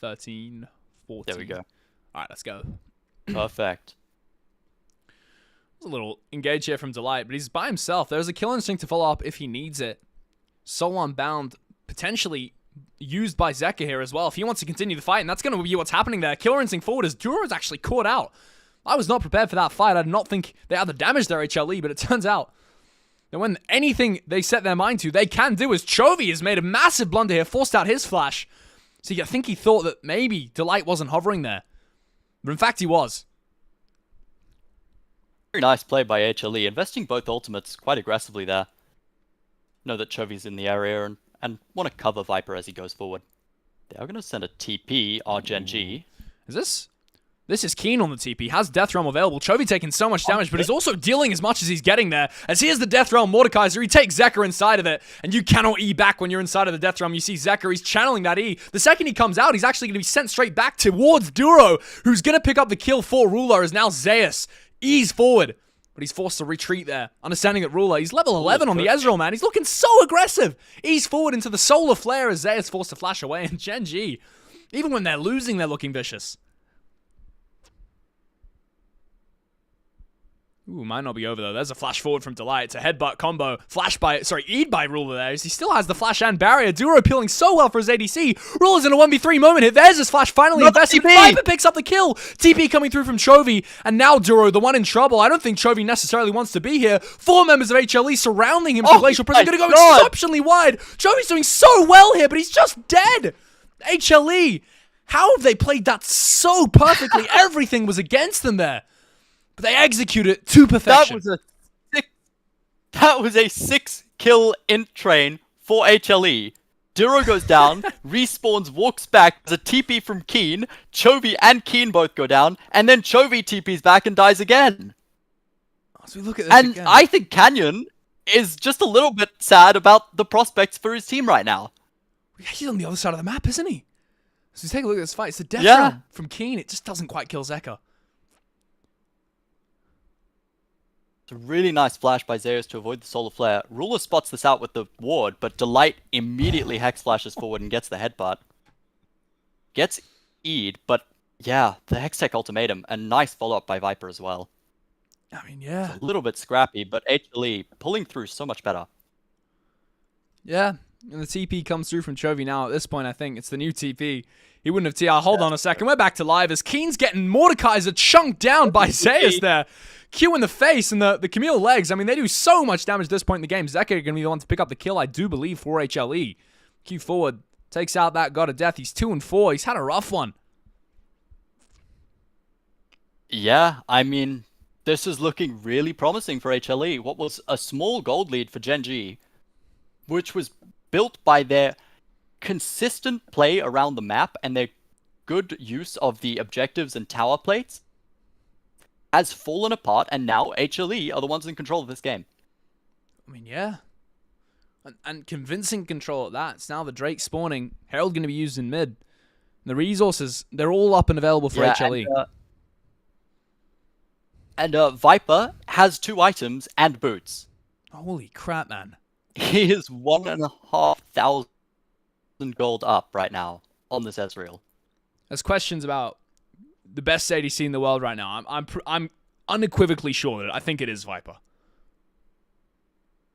13, 14. There we go. Alright, let's go. Perfect. There's a little engage here from Delight, but he's by himself. There's a kill instinct to follow up if he needs it. Soul Unbound, potentially used by Zeka here as well, if he wants to continue the fight, and that's going to be what's happening there. Killer instinct forward as Duro is actually caught out. I was not prepared for that fight. I did not think they had the damage there, HLE, but it turns out that when anything they set their mind to, they can do, as Chovy has made a massive blunder here, forced out his flash. So I think he thought that maybe Delight wasn't hovering there. But in fact, he was. Very nice play by HLE, investing both ultimates quite aggressively there. Know that Chovy's in the area and want to cover Viper as he goes forward. They are going to send a TP, Gen G. Is this? This is Keen on the TP. Has Death Realm available. Chovy taking so much damage, but he's also dealing as much as he's getting there. As here's the Death Realm Mordekaiser. He takes Zeka inside of it, and you cannot E back when you're inside of the Death Realm. You see Zeka, he's channeling that E. The second he comes out, he's actually going to be sent straight back towards Duro, who's going to pick up the kill for Ruler, as now Zeus E's forward. But he's forced to retreat there, understanding that Ruler, he's level 11 on the Ezreal, man. He's looking so aggressive. He's forward into the Solar Flare as Zeus forced to flash away. And Gen G, even when they're losing, they're looking vicious. Ooh, might not be over though. There's a flash forward from Delight. It's a headbutt combo. E'd by Ruler there. As he still has the flash and barrier. Duro appealing so well for his ADC. Ruler's in a 1v3 moment here. There's his flash finally invested. Viper picks up the kill. TP coming through from Chovy. And now Duro, the one in trouble. I don't think Chovy necessarily wants to be here. 4 members of HLE surrounding him. Glacial Prison going to go exceptionally wide. Chovy's doing so well here, but he's just dead. HLE. How have they played that so perfectly? Everything was against them there. But they execute it to perfection. That was a 6-kill int train for HLE. Duro goes down, respawns, walks back, there's a TP from Keen, Chovy and Keen both go down, and then Chovy TP's back and dies again. As we look at this And again. I think Canyon is just a little bit sad about the prospects for his team right now. He's on the other side of the map, isn't he? So take a look at this fight. It's the death Yeah. round from Keen. It just doesn't quite kill Zeka. It's a really nice flash by Zeus to avoid the solar flare. Ruler spots this out with the ward, but Delight immediately hex flashes forward and gets the headbutt. Gets E'd, but yeah, the Hextech ultimatum, and nice follow-up by Viper as well. I mean, yeah. It's a little bit scrappy, but HLE pulling through so much better. Yeah, and the TP comes through from Chovy now. At this point, I think it's the new TP. He wouldn't have TR. Hold on a second. We're back to live as Keen's getting Mordekaiser chunked down by Zeus there. Q in the face and the Camille legs. I mean, they do so much damage at this point in the game. Zeka are going to be the one to pick up the kill, I do believe, for HLE. Q forward. Takes out that God of Death. He's 2 and 4. He's had a rough one. Yeah, I mean, this is looking really promising for HLE. What was a small gold lead for GENG, which was built by their consistent play around the map and their good use of the objectives and tower plates, has fallen apart, and now HLE are the ones in control of this game. I mean, yeah. And convincing control at that. It's now the Drake spawning. Herald going to be used in mid. The resources, they're all up and available for HLE. And Viper has 2 items and boots. Holy crap, man. He is 1,500 gold up right now on this Ezreal. There's questions about the best ADC in the world right now. I'm unequivocally sure that I think it is Viper.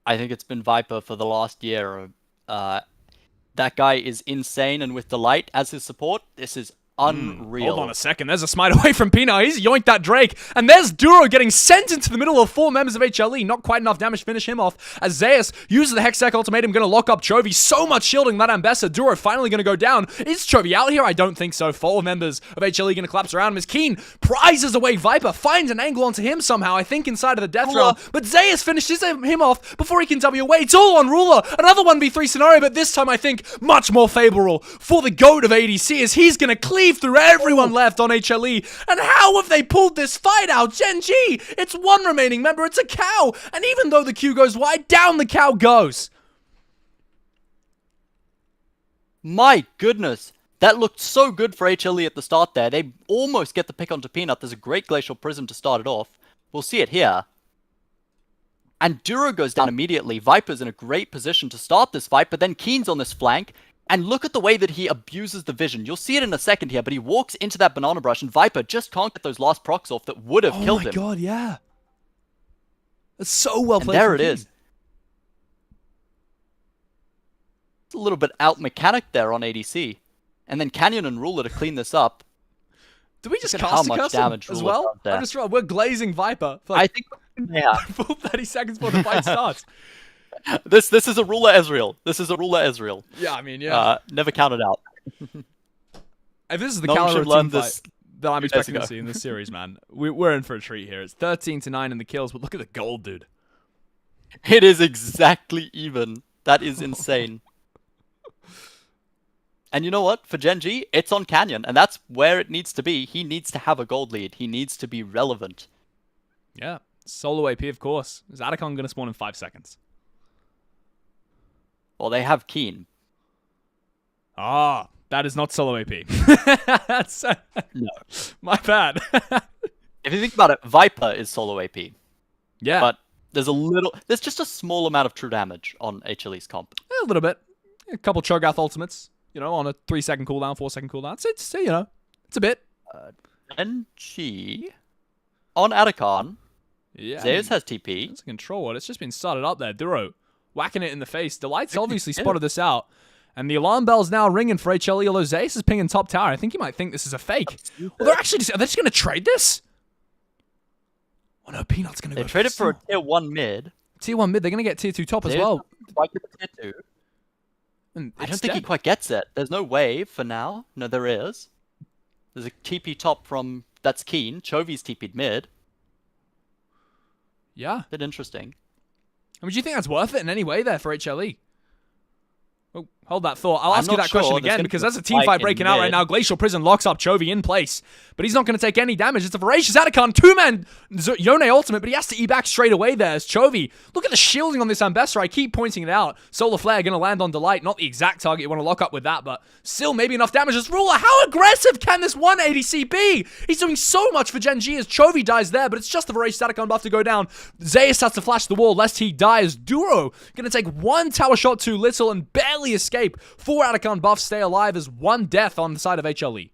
I think it's been Viper for the last year. That guy is insane, and with Delight as his support, this is unreal. Hold on a second. There's a smite away from Pina. He's yoinked that Drake. And there's Duro getting sent into the middle of 4 members of HLE. Not quite enough damage to finish him off. As Zeus uses the Hextech ultimatum, going to lock up Chovy. So much shielding that Ambessa. Duro finally going to go down. Is Chovy out here? I don't think so. 4 members of HLE going to collapse around him as Keen prizes away Viper. Finds an angle onto him somehow, I think inside of the death realm. But Zeus finishes him off before he can W away. It's all on Ruler. Another 1v3 scenario, but this time I think much more favorable for the GOAT of ADC as he's going to cleave through everyone left on HLE. And how have they pulled this fight out? GENG, it's 1 remaining member. It's a cow. And even though the Q goes wide, down the cow goes. My goodness. That looked so good for HLE at the start there. They almost get the pick onto Peanut. There's a great Glacial Prism to start it off. We'll see it here. And Duro goes down immediately. Viper's in a great position to start this fight, but then Keen's on this flank. And look at the way that he abuses the vision. You'll see it in a second here, but he walks into that banana brush, and Viper just can't get those last procs off that would have killed him. Oh my god, yeah. That's so well played. And there it is. It's a little bit out mechanic there on ADC. And then Canyon and Ruler to clean this up. Do we just Look at cast how a much custom damage as Ruler well? does there. I'm just right. We're glazing Viper. For I think, yeah. full 30 seconds before the fight starts. This is a Ruler Ezreal. This is a Ruler Ezreal. Yeah, I mean, yeah. Never counted out. If this is the No one caliber should of learn team this fight that I'm 2 days expecting to ago. see in this series, man, we're in for a treat here. It's 13-9 in the kills, but look at the gold, dude. It is exactly even. That is insane. And you know what? For GENG, it's on Canyon, and that's where it needs to be. He needs to have a gold lead. He needs to be relevant. Yeah. Solo AP, of course. Is Atacon going to spawn in 5 seconds? Well, they have Keen. Ah, that is not solo AP. That's No. my bad. If you think about it, Viper is solo AP. Yeah. But there's just a small amount of true damage on HLE's comp. A little bit. A couple Cho'Gath ultimates, on a 3-second cooldown, 4-second cooldown. It's it's a bit. GENG on Atacon. Yeah. Zeus has TP. It's a control ward. It's just been started up there. Duro whacking it in the face. Delight's obviously spotted this out. And the alarm bell's now ringing for HLE, although Zeus is pinging top tower. I think you might think this is a fake. Well, are they just going to trade this? Oh no, Peanut's going to go. They traded for a tier 1 mid. Tier 1 mid, they're going to get tier 2 top as well. Quite get the tier 2. And I don't think he quite gets it. There's no wave for now. No, there is. There's a TP top from... That's Keen. Chovy's TP'd mid. Yeah. Bit interesting. I mean, do you think that's worth it in any way there for HLE? Oh, hold that thought. I'll I'm ask you not that question sure. There's again gonna because be a there's a team fight fight in breaking out right mid. now. Glacial Prison locks up Chovy in place, but he's not going to take any damage. It's a voracious Atacon, two-man Yone ultimate, but he has to E back straight away there as Chovy. Look at the shielding on this Ambassador. I keep pointing it out. Solar Flare going to land on Delight. Not the exact target you want to lock up with that, but still maybe enough damage as Ruler. How aggressive can this 180 be? He's doing so much for Gen G as Chovy dies there, but it's just the voracious Atacon buff to go down. Zeus has to flash the wall lest he dies. Duro going to take one tower shot too little and barely escape. 4 Atacon buffs stay alive as 1 death on the side of HLE.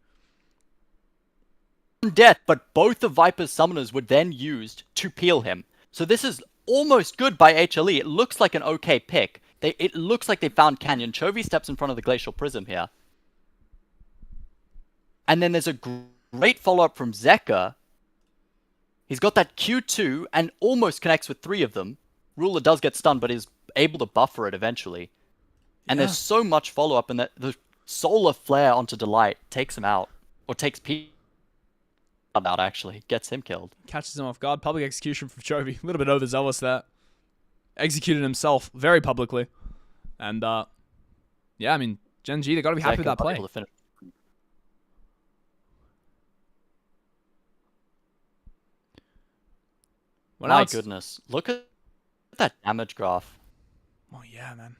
Death, but both of Viper's summoners were then used to peel him. So this is almost good by HLE. It looks like an okay pick. It looks like they found Canyon. Chovy steps in front of the Glacial Prism here. And then there's a great follow-up from Zeka. He's got that Q2 and almost connects with 3 of them. Ruler does get stunned, but is able to buffer it eventually. And there's so much follow-up, and the Solar Flare onto Delight takes him out. Or takes P out, actually. Gets him killed. Catches him off guard. Public execution from Chovy. A little bit overzealous there. Executed himself very publicly. And, yeah, I mean, Gen G, they got to be happy with that play. My goodness. Look at that damage graph. Oh, yeah, man.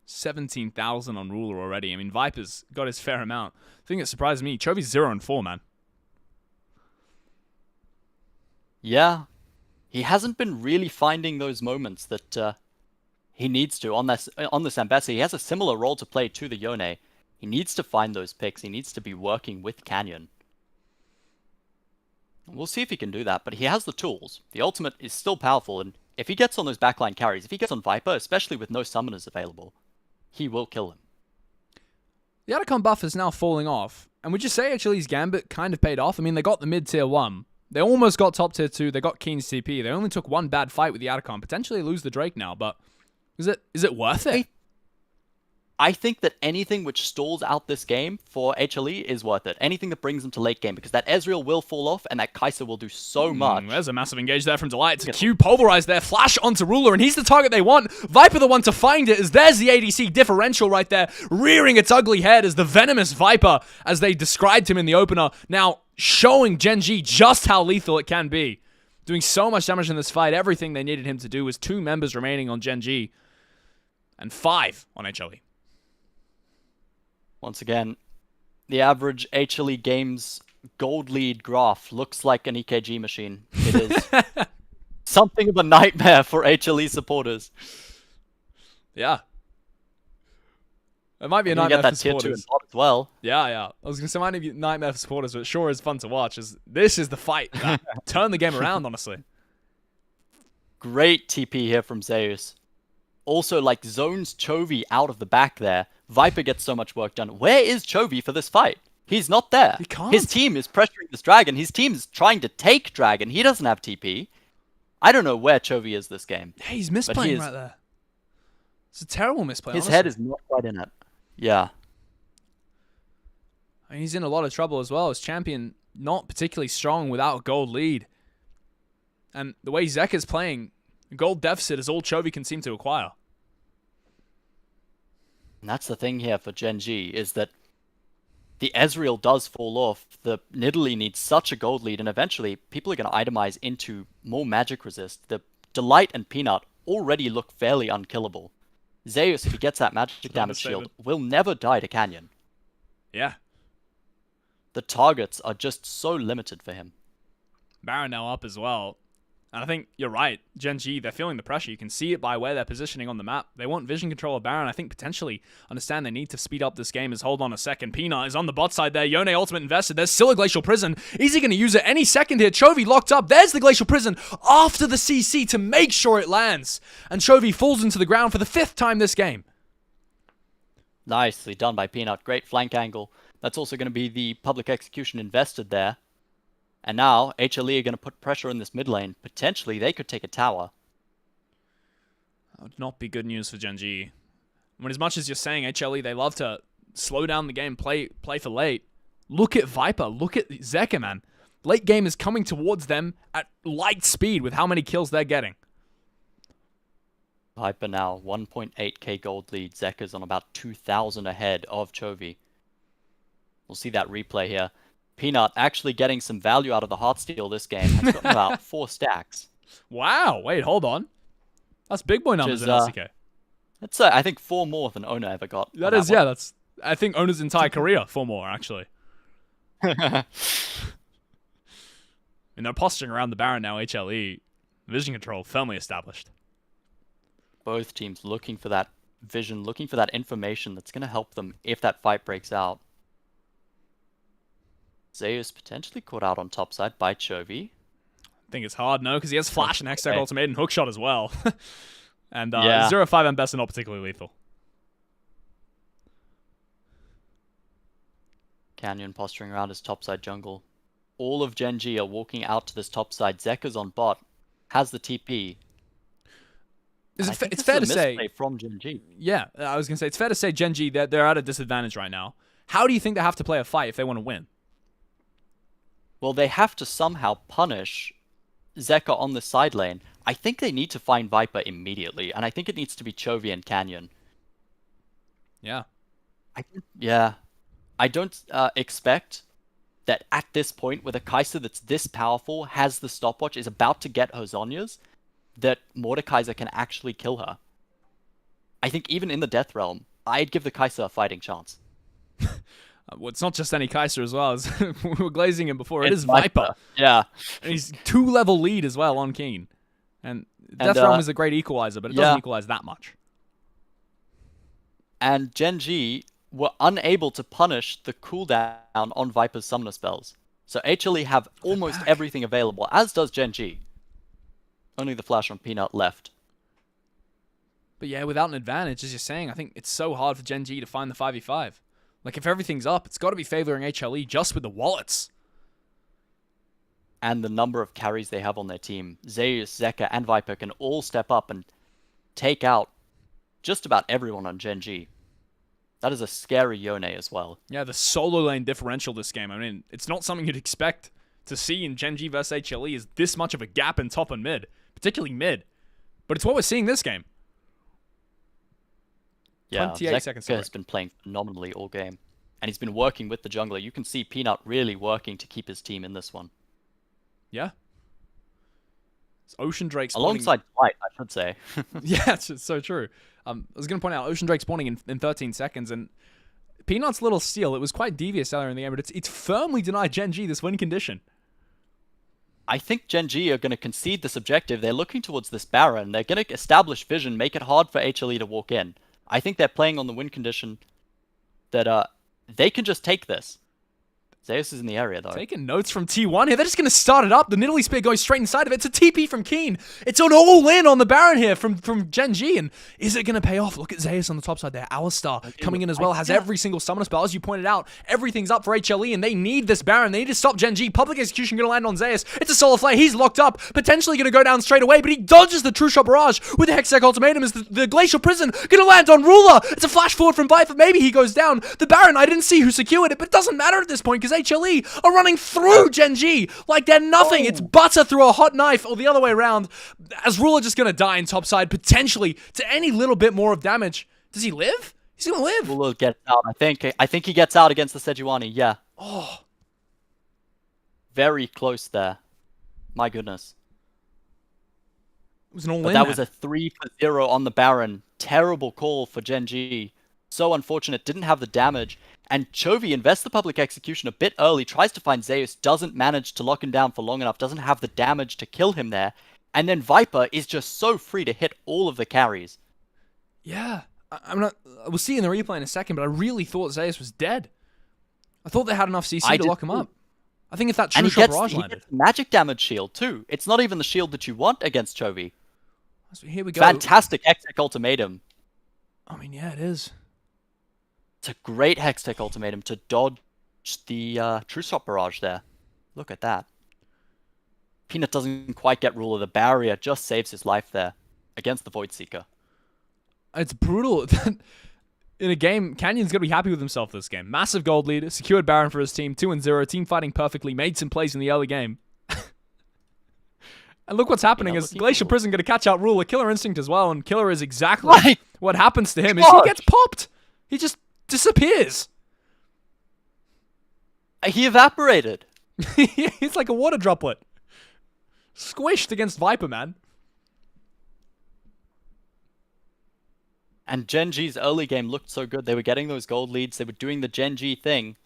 17,000 on Ruler already. I mean, Viper's got his fair amount. The thing that surprised me, Chovy's 0-4, man. Yeah. He hasn't been really finding those moments that he needs to on this Ambassador. He has a similar role to play to the Yone. He needs to find those picks. He needs to be working with Canyon. We'll see if he can do that, but he has the tools. The ultimate is still powerful, and if he gets on those backline carries, if he gets on Viper, especially with no summoners available, he will kill him. The Atacon buff is now falling off, and would you say HLE's Gambit kind of paid off? I mean, they got the mid-tier 1. They almost got top tier 2. They got Keen's TP. They only took 1 bad fight with the Atacon. Potentially lose the Drake now, but is it worth it? I think that anything which stalls out this game for HLE is worth it. Anything that brings them to late game, because that Ezreal will fall off and that Kai'Sa will do so much. There's a massive engage there from Delight. It's a Q pulverized there. Flash onto Ruler, and he's the target they want. Viper the one to find it, as there's the ADC differential right there, rearing its ugly head as the venomous Viper, as they described him in the opener, now showing Gen G just how lethal it can be. Doing so much damage in this fight. Everything they needed him to do was 2 members remaining on Gen G and 5 on HLE. Once again, the average HLE games gold lead graph looks like an EKG machine. It is something of a nightmare for HLE supporters. Yeah. It might be a nightmare for supporters. Tier 2 as well. Yeah. I was going to say it might be a nightmare for supporters, but it sure is fun to watch. As this is the fight that turned the game around, honestly. Great TP here from Zeus. Also, like, zones Chovy out of the back there. Viper gets so much work done. Where is Chovy for this fight? He's not there. He can't. His team is pressuring this Dragon. His team is trying to take Dragon. He doesn't have TP. I don't know where Chovy is this game. Yeah, he's misplaying right there. It's a terrible misplay, His honestly. head is not quite in it. Yeah. I mean, he's in a lot of trouble as well. His champion not particularly strong without a gold lead. And the way Zeka's playing, a gold deficit is all Chovy can seem to acquire. And that's the thing here for Gen G, is that the Ezreal does fall off. The Nidalee needs such a gold lead, and eventually people are going to itemize into more magic resist. The Delight and Peanut already look fairly unkillable. Zeus, if he gets that magic damage shield, will never die to Canyon. Yeah. The targets are just so limited for him. Baron now up as well. And I think you're right. Gen G, they're feeling the pressure. You can see it by where they're positioning on the map. They want vision control of Baron. I think potentially understand they need to speed up this game. As hold on a second. Peanut is on the bot side there. Yone ultimate invested. There's still a Glacial Prison. Is he going to use it any second here? Chovy locked up. There's the Glacial Prison after the CC to make sure it lands. And Chovy falls into the ground for the 5th time this game. Nicely done by Peanut. Great flank angle. That's also going to be the public execution invested there. And now, HLE are going to put pressure in this mid lane. Potentially, they could take a tower. That would not be good news for Gen G. When as much as you're saying HLE, they love to slow down the game, play for late. Look at Viper. Look at Zeka, man. Late game is coming towards them at light speed with how many kills they're getting. Viper now 1.8k gold lead. Zeka's on about 2,000 ahead of Chovy. We'll see that replay here. Peanut actually getting some value out of the Heartsteel this game. Has gotten about 4 stacks. Wow, wait, hold on. That's big boy numbers in LCK. That's I think 4 more than Ona ever got. That is, yeah, that's, I think Ona's entire career, 4 more, actually. And they're posturing around the Baron now, HLE. Vision control firmly established. Both teams looking for that vision, looking for that information that's going to help them if that fight breaks out. Zeus potentially caught out on top side by Chovy. I think it's hard, no, because he has Flash and Hextech Ultimate and Hookshot as well. And Yeah. 0-5 and best are not particularly lethal. Canyon posturing around his topside jungle. All of GenG are walking out to this topside. Zeka's on bot, has the TP. It's fair to say from GenG. Yeah, I was gonna say it's fair to say GenG that they're at a disadvantage right now. How do you think they have to play a fight if they want to win? Well, they have to somehow punish Zeka on the side lane. I think they need to find Viper immediately, and I think it needs to be Chovy and Canyon. Yeah. I don't expect that at this point, with a Kai'Sa that's this powerful, has the stopwatch, is about to get her Zhonya's, that Mordekaiser can actually kill her. I think even in the Death Realm, I'd give the Kai'Sa a fighting chance. Well, it's not just any Kai'Sa as well. As we were glazing him before. It is Viper. Yeah. And he's 2-level lead as well on Keen. And Death Realm is a great equalizer, but it doesn't equalize that much. And GenG were unable to punish the cooldown on Viper's summoner spells. So HLE have almost everything available, as does GenG. Only the flash on Peanut left. But yeah, without an advantage, as you're saying, I think it's so hard for GenG to find the 5v5. Like, if everything's up, it's got to be favoring HLE just with the wallets. And the number of carries they have on their team. Zeus, Zeka, and Viper can all step up and take out just about everyone on GenG. That is a scary Yone as well. Yeah, the solo lane differential this game. I mean, it's not something you'd expect to see in GenG versus HLE is this much of a gap in top and mid. Particularly mid. But it's what we're seeing this game. Yeah, 28 seconds. Zeka has been playing phenomenally all game. And he's been working with the jungler. You can see Peanut really working to keep his team in this one. Yeah. It's Ocean Drake spawning... Alongside Flight, I should say. Yeah, it's so true. I was going to point out Ocean Drake spawning in 13 seconds, and Peanut's little steal, it was quite devious earlier in the game, but it's firmly denied GenG this win condition. I think GenG are going to concede this objective. They're looking towards this Baron. They're going to establish vision, make it hard for HLE to walk in. I think they're playing on the win condition that they can just take this. Zeus is in the area, though. Taking notes from T1 here. They're just going to start it up. The Nidalee Spear goes straight inside of it. It's a TP from Keen. It's an all-in on the Baron here from GenG. And is it going to pay off? Look at Zeus on the top side there. Alistar coming in as well. Has every single summoner spell. As you pointed out, everything's up for HLE, and they need this Baron. They need to stop GenG. Public Execution going to land on Zeus. It's a Solar Flare. He's locked up. Potentially going to go down straight away, but he dodges the True Shot Barrage with the Hextech Ultimatum as the Glacial Prison going to land on Ruler. It's a flash forward from Viper. Maybe he goes down. The Baron, I didn't see who secured it, but it doesn't matter at this point because HLE are running through GenG like they're nothing. It's butter through a hot knife, or the other way around. As Ruler just going to die in topside, potentially to any little bit more of damage. Does he live? He's going to live. Ruler gets out, I think. I think he gets out against the Sejuani, yeah. Oh. Very close there. My goodness. It was an all-in. But that was a 3-0 on the Baron. Terrible call for GenG. So unfortunate. Didn't have the damage. And Chovy invests the public execution a bit early, tries to find Zeus, doesn't manage to lock him down for long enough, doesn't have the damage to kill him there. And then Viper is just so free to hit all of the carries. Yeah. We'll see in the replay in a second, but I really thought Zeus was dead. I thought they had enough CC to lock him up. I think if that True Shot Barrage landed. He gets magic damage shield too. It's not even the shield that you want against Chovy. So here we go. Fantastic Hextech Ultimatum. I mean, yeah, it is. It's a great Hextech Ultimatum to dodge the True Shot Barrage there. Look at that. Peanut doesn't quite get Ruler. The barrier just saves his life there against the Void Seeker. It's brutal. In a game, Canyon's going to be happy with himself this game. Massive gold lead, secured Baron for his team, 2-0, team fighting perfectly, made some plays in the early game. And look what's happening is looking Glacial cool. Prison going to catch out Ruler, Killer Instinct as well, and Killer is exactly My what happens to him is he gosh. gets popped. He just disappears. He evaporated. He's like a water droplet. Squished against Viper, man. And Gen G's early game looked so good. They were getting those gold leads. They were doing the Gen G thing.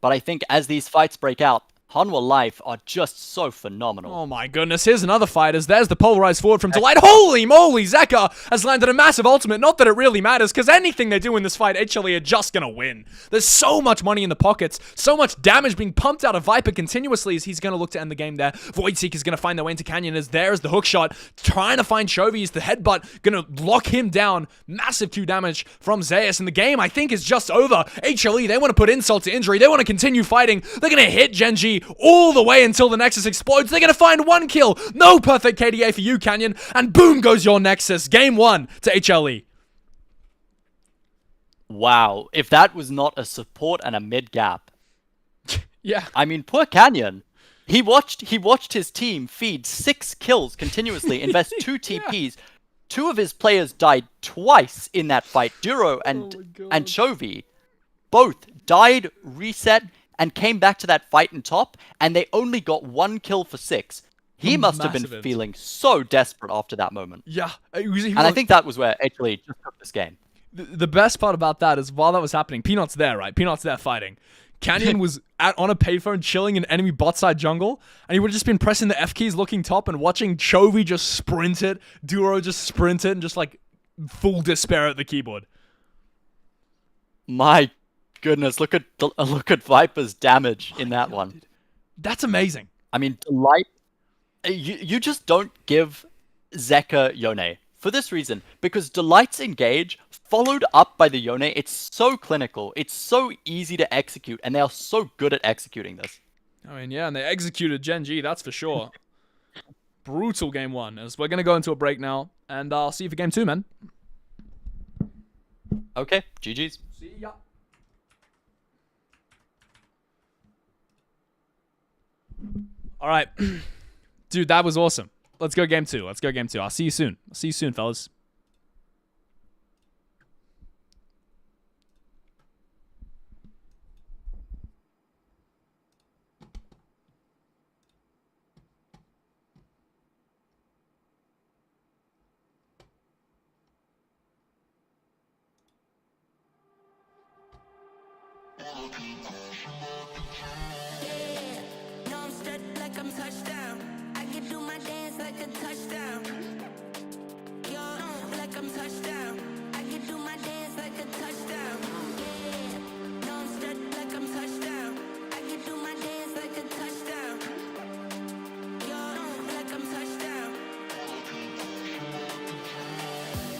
But I think as these fights break out, Hanwha Life are just so phenomenal. Oh my goodness, here's another fight as there's the polarized forward from Delight. Holy moly, Zeka has landed a massive ultimate. Not that it really matters, because anything they do in this fight, HLE are just going to win. There's so much money in the pockets, so much damage being pumped out of Viper continuously as he's going to look to end the game there. Voidseek is going to find their way into Canyon as there's the hook shot. Trying to find Chovy as the headbutt, going to lock him down. Massive Q damage from Zeus, and the game, I think, is just over. HLE, they want to put insult to injury. They want to continue fighting. They're going to hit Gen G all the way until the Nexus explodes. They're going to find one kill. No perfect KDA for you, Canyon. And boom goes your Nexus. Game 1 to HLE. Wow, if that was not a support and a mid gap. Yeah. I mean, poor Canyon. He watched his team feed 6 kills continuously, invest 2 TPs. 2 of his players died twice in that fight. Duro and Chovy both died, reset, and came back to that fight in top, and they only got 1 kill for 6. He must have been Massive. feeling so desperate after that moment. Yeah. And I think that was where HLE just took this game. The best part about that is while that was happening, Peanut's there, right? Peanut's there fighting. Canyon was on a payphone chilling in enemy bot side jungle, and he would have just been pressing the F keys looking top and watching Chovy just sprint it, Duro just sprint it, and just like full despair at the keyboard. My goodness, look at Viper's damage in that one. Dude. That's amazing. I mean, Delight, you just don't give Zeka Yone for this reason, because Delight's engage followed up by the Yone, it's so clinical, it's so easy to execute, and they are so good at executing this. I mean, yeah, and they executed Gen G, that's for sure. Brutal game 1, as we're going to go into a break now, and I'll see you for game 2, man. Okay, GG's. See ya. All right. Dude, that was awesome. Let's go game 2. Let's go game 2. I'll see you soon. I'll see you soon, fellas. No, I'm straight like I'm touchdown. I can do my dance like a touchdown. Yo, like I'm touchdown. I can do my dance like a touchdown. Yeah. No, I'm straight like I'm touchdown. I can do my dance like a touchdown. Yo, like I'm touchdown. No, I'm straight like I'm touchdown. I can do my dance like a touchdown. Yo,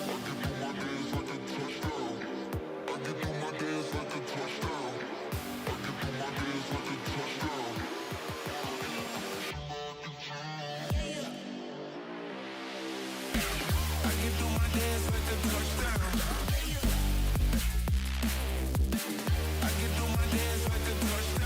like I'm touchdown. I can do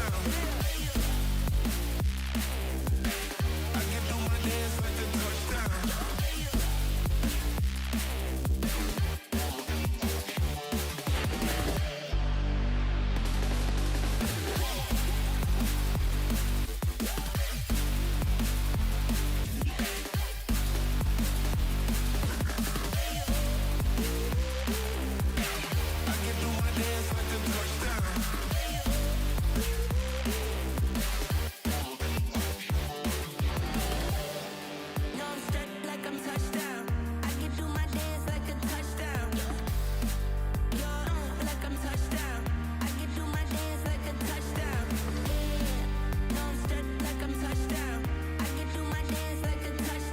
my dance like a touchdown. Yeah. No, I'm straight like I'm touchdown. I can do my dance like a touchdown. Yo, like I'm touchdown. I can do my dance like a touchdown. I can do my dance like a touchdown.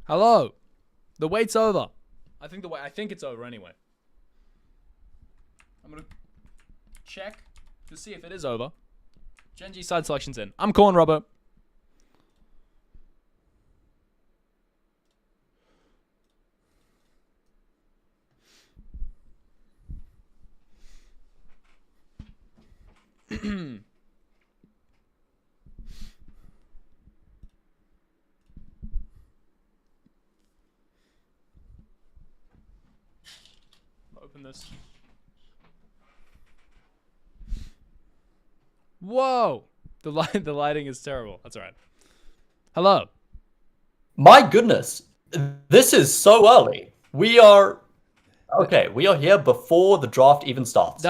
Hello. The wait's over. I think it's over anyway. I'm gonna check to see if it is over. GENG side selection's in. I'm calling Robbo. Open this. Whoa! The lighting is terrible. That's alright. Hello. My goodness, this is so early. We are here before the draft even starts.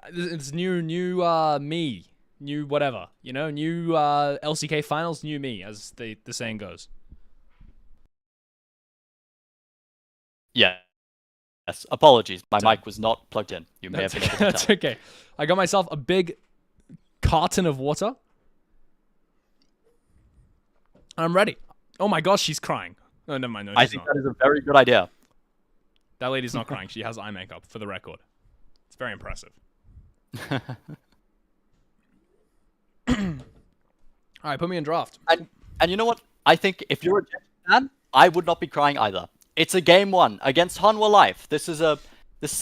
It's new me. New whatever. You know, new LCK finals, new me, as the saying goes. Yeah. Yes, apologies. My mic was not plugged in. You may have been able to That's tell. okay. I got myself a big carton of water. I'm ready. Oh my gosh, she's crying. Oh, never mind. No, I she's think not. that is a very good idea. That lady's not crying. She has eye makeup, for the record. It's very impressive. All right, put me in draft. And you know what? I think if you're a Gen fan, I would not be crying either. It's a game 1 against Hanwha Life. This is a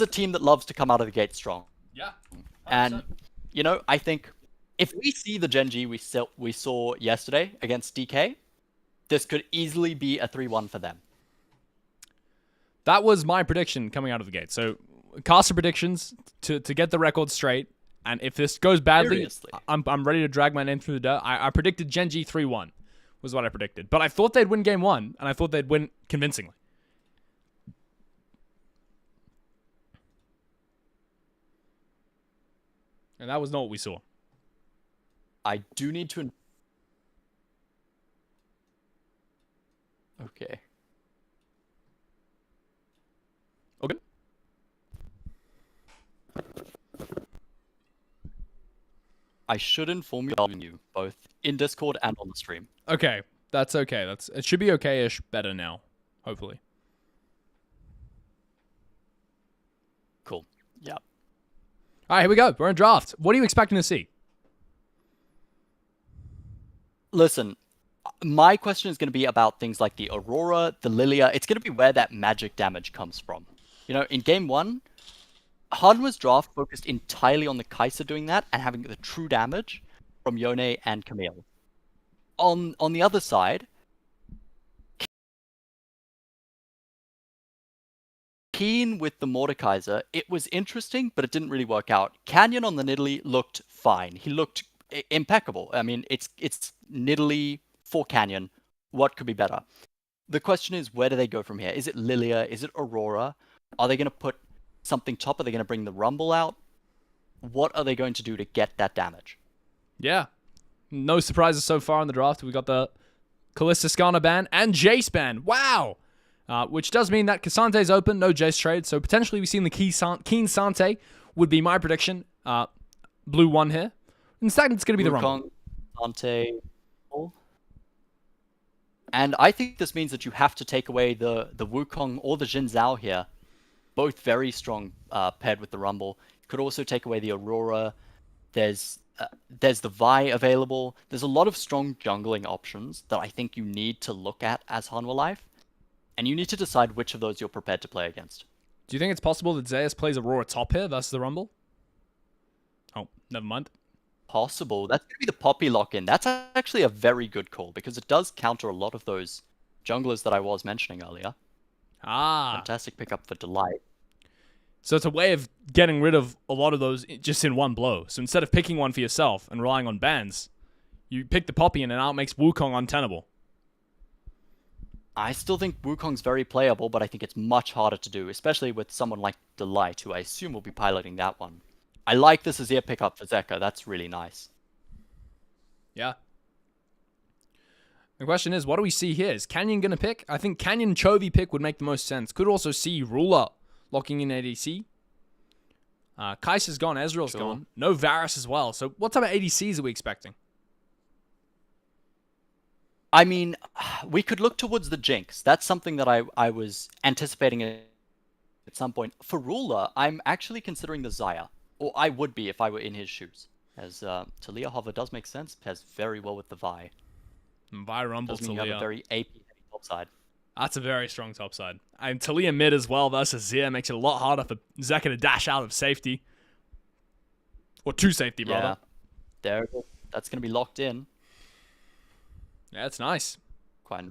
team that loves to come out of the gate strong. Yeah. 100%. And you know, I think if we see the GENG we saw yesterday against DK, this could easily be a 3-1 for them. That was my prediction coming out of the gate. So, caster predictions to get the record straight. And if this goes badly, Seriously. I'm ready to drag my name through the dirt. I predicted GENG 3-1 was what I predicted. But I thought they'd win game 1, and I thought they'd win convincingly. And that was not what we saw. I do need to... Okay. Okay. I should inform you both in Discord and on the stream. Okay. That's okay. It should be okay-ish better now. Hopefully. Cool. Yeah. All right, here we go. We're in draft. What are you expecting to see? Listen, my question is going to be about things like the Aurora, the Lilia. It's going to be where that magic damage comes from. You know, in game 1, Hanwha's draft focused entirely on the Kai'Sa doing that and having the true damage from Yone and Camille. On the other side, Keen with the Mordekaiser, it was interesting, but it didn't really work out. Canyon on the Nidalee looked fine. He looked impeccable. I mean, it's Nidalee for Canyon. What could be better? The question is, where do they go from here? Is it Lilia? Is it Aurora? Are they going to put something top? Are they going to bring the Rumble out? What are they going to do to get that damage? Yeah. No surprises so far in the draft. We got the Kalista Skarner ban and Jace ban. Wow! Which does mean that Kasante's open, no Jace trade. So potentially we've seen the Keen Sante would be my prediction. Blue 1 here. Instead, it's going to be the Rumble. Sante. And I think this means that you have to take away the Wukong or the Jin Zhao here. Both very strong paired with the Rumble. You could also take away the Aurora. There's the Vi available. There's a lot of strong jungling options that I think you need to look at as Hanwha Life. And you need to decide which of those you're prepared to play against. Do you think it's possible that Zeus plays Aurora top here versus the Rumble? Oh, never mind. Possible. That's going to be the Poppy lock-in. That's actually a very good call because it does counter a lot of those junglers that I was mentioning earlier. Ah. Fantastic pickup for Delight. So it's a way of getting rid of a lot of those just in one blow. So instead of picking one for yourself and relying on bans, you pick the Poppy and it now makes Wukong untenable. I still think Wukong's very playable, but I think it's much harder to do, especially with someone like Delight, who I assume will be piloting that one. I like this Azir pickup for Zeka. That's really nice. Yeah. The question is, what do we see here? Is Canyon going to pick? I think Canyon Chovy pick would make the most sense. Could also see Ruler locking in ADC. Kai'Sa's gone. Ezreal's gone. No Varus as well. So what type of ADCs are we expecting? I mean, we could look towards the Jinx. That's something that I was anticipating at some point. For Ruler, I'm actually considering the Xayah. Or I would be if I were in his shoes. As Talia Hover does make sense, pairs very well with the Vi. Vi Rumble Does mean you have a Talia. very AP heavy top side. That's a very strong top side. And Talia mid as well versus Zia makes it a lot harder for Zeka to dash out of safety. Or to safety, rather. Yeah. There, that's going to be locked in. Yeah, it's nice. Quite.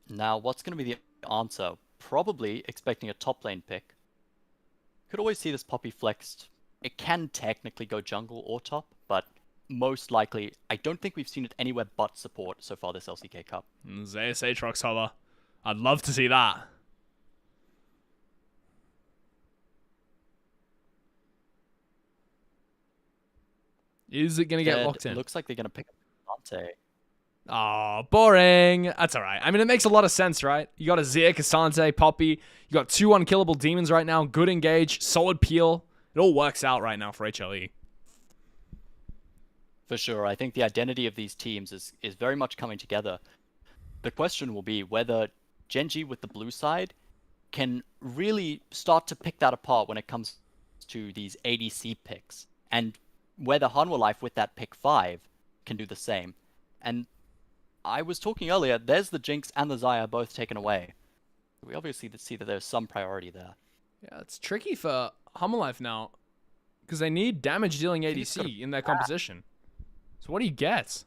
Now, what's going to be the answer? Probably expecting a top lane pick. Could always see this Poppy flexed. It can technically go jungle or top, but most likely, I don't think we've seen it anywhere but support so far this LCK Cup. Zeus Aatrox hover. I'd love to see that. Is it going to get locked in? It looks like they're going to pick up Dante. Oh, boring. That's all right. I mean, it makes a lot of sense, right? You got a Zia, Cassante, Poppy. You got 2 unkillable demons right now. Good engage, solid peel. It all works out right now for HLE. For sure. I think the identity of these teams is very much coming together. The question will be whether GENG with the blue side can really start to pick that apart when it comes to these ADC picks. And whether Hanwha Life with that pick 5 can do the same. And I was talking earlier, there's the Jinx and the Xayah both taken away. We obviously see that there's some priority there. Yeah, it's tricky for Hanwha Life now because they need damage-dealing ADC in their composition. So what do you get?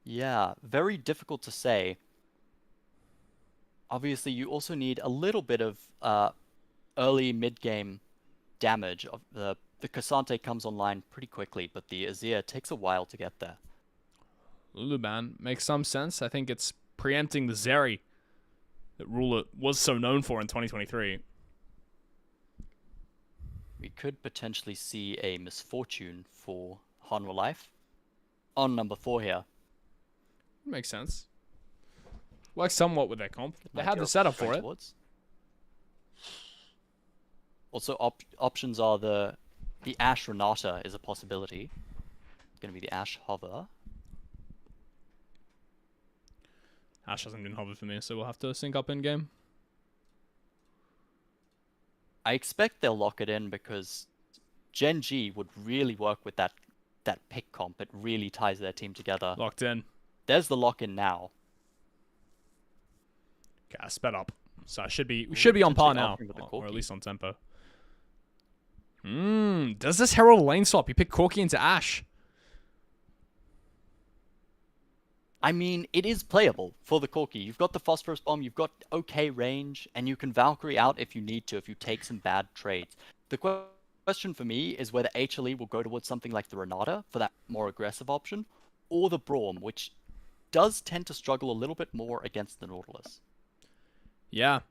Yeah, very difficult to say. Obviously, you also need a little bit of early mid-game damage. The Cassante comes online pretty quickly, but the Azir takes a while to get there. Luluban makes some sense. I think it's preempting the Zeri that Ruler was so known for in 2023. We could potentially see a misfortune for Hanwha Life on number 4 here. Makes sense. Works somewhat with their comp. They have the setup for it. Also, options are the Ashe Renata is a possibility. It's going to be the Ashe Hover. Ashe hasn't been hovered for me, so we'll have to sync up in game. I expect they'll lock it in because GENG would really work with that pick comp. It really ties their team together. Locked in. There's the lock in now. Okay, I sped up. So we should be on par now, or at least on tempo. Does this herald lane swap? You pick Corki into Ashe. I mean, it is playable for the Corki. You've got the Phosphorus Bomb, you've got okay range, and you can Valkyrie out if you need to, if you take some bad trades. The question for me is whether HLE will go towards something like the Renata for that more aggressive option, or the Braum, which does tend to struggle a little bit more against the Nautilus. Yeah.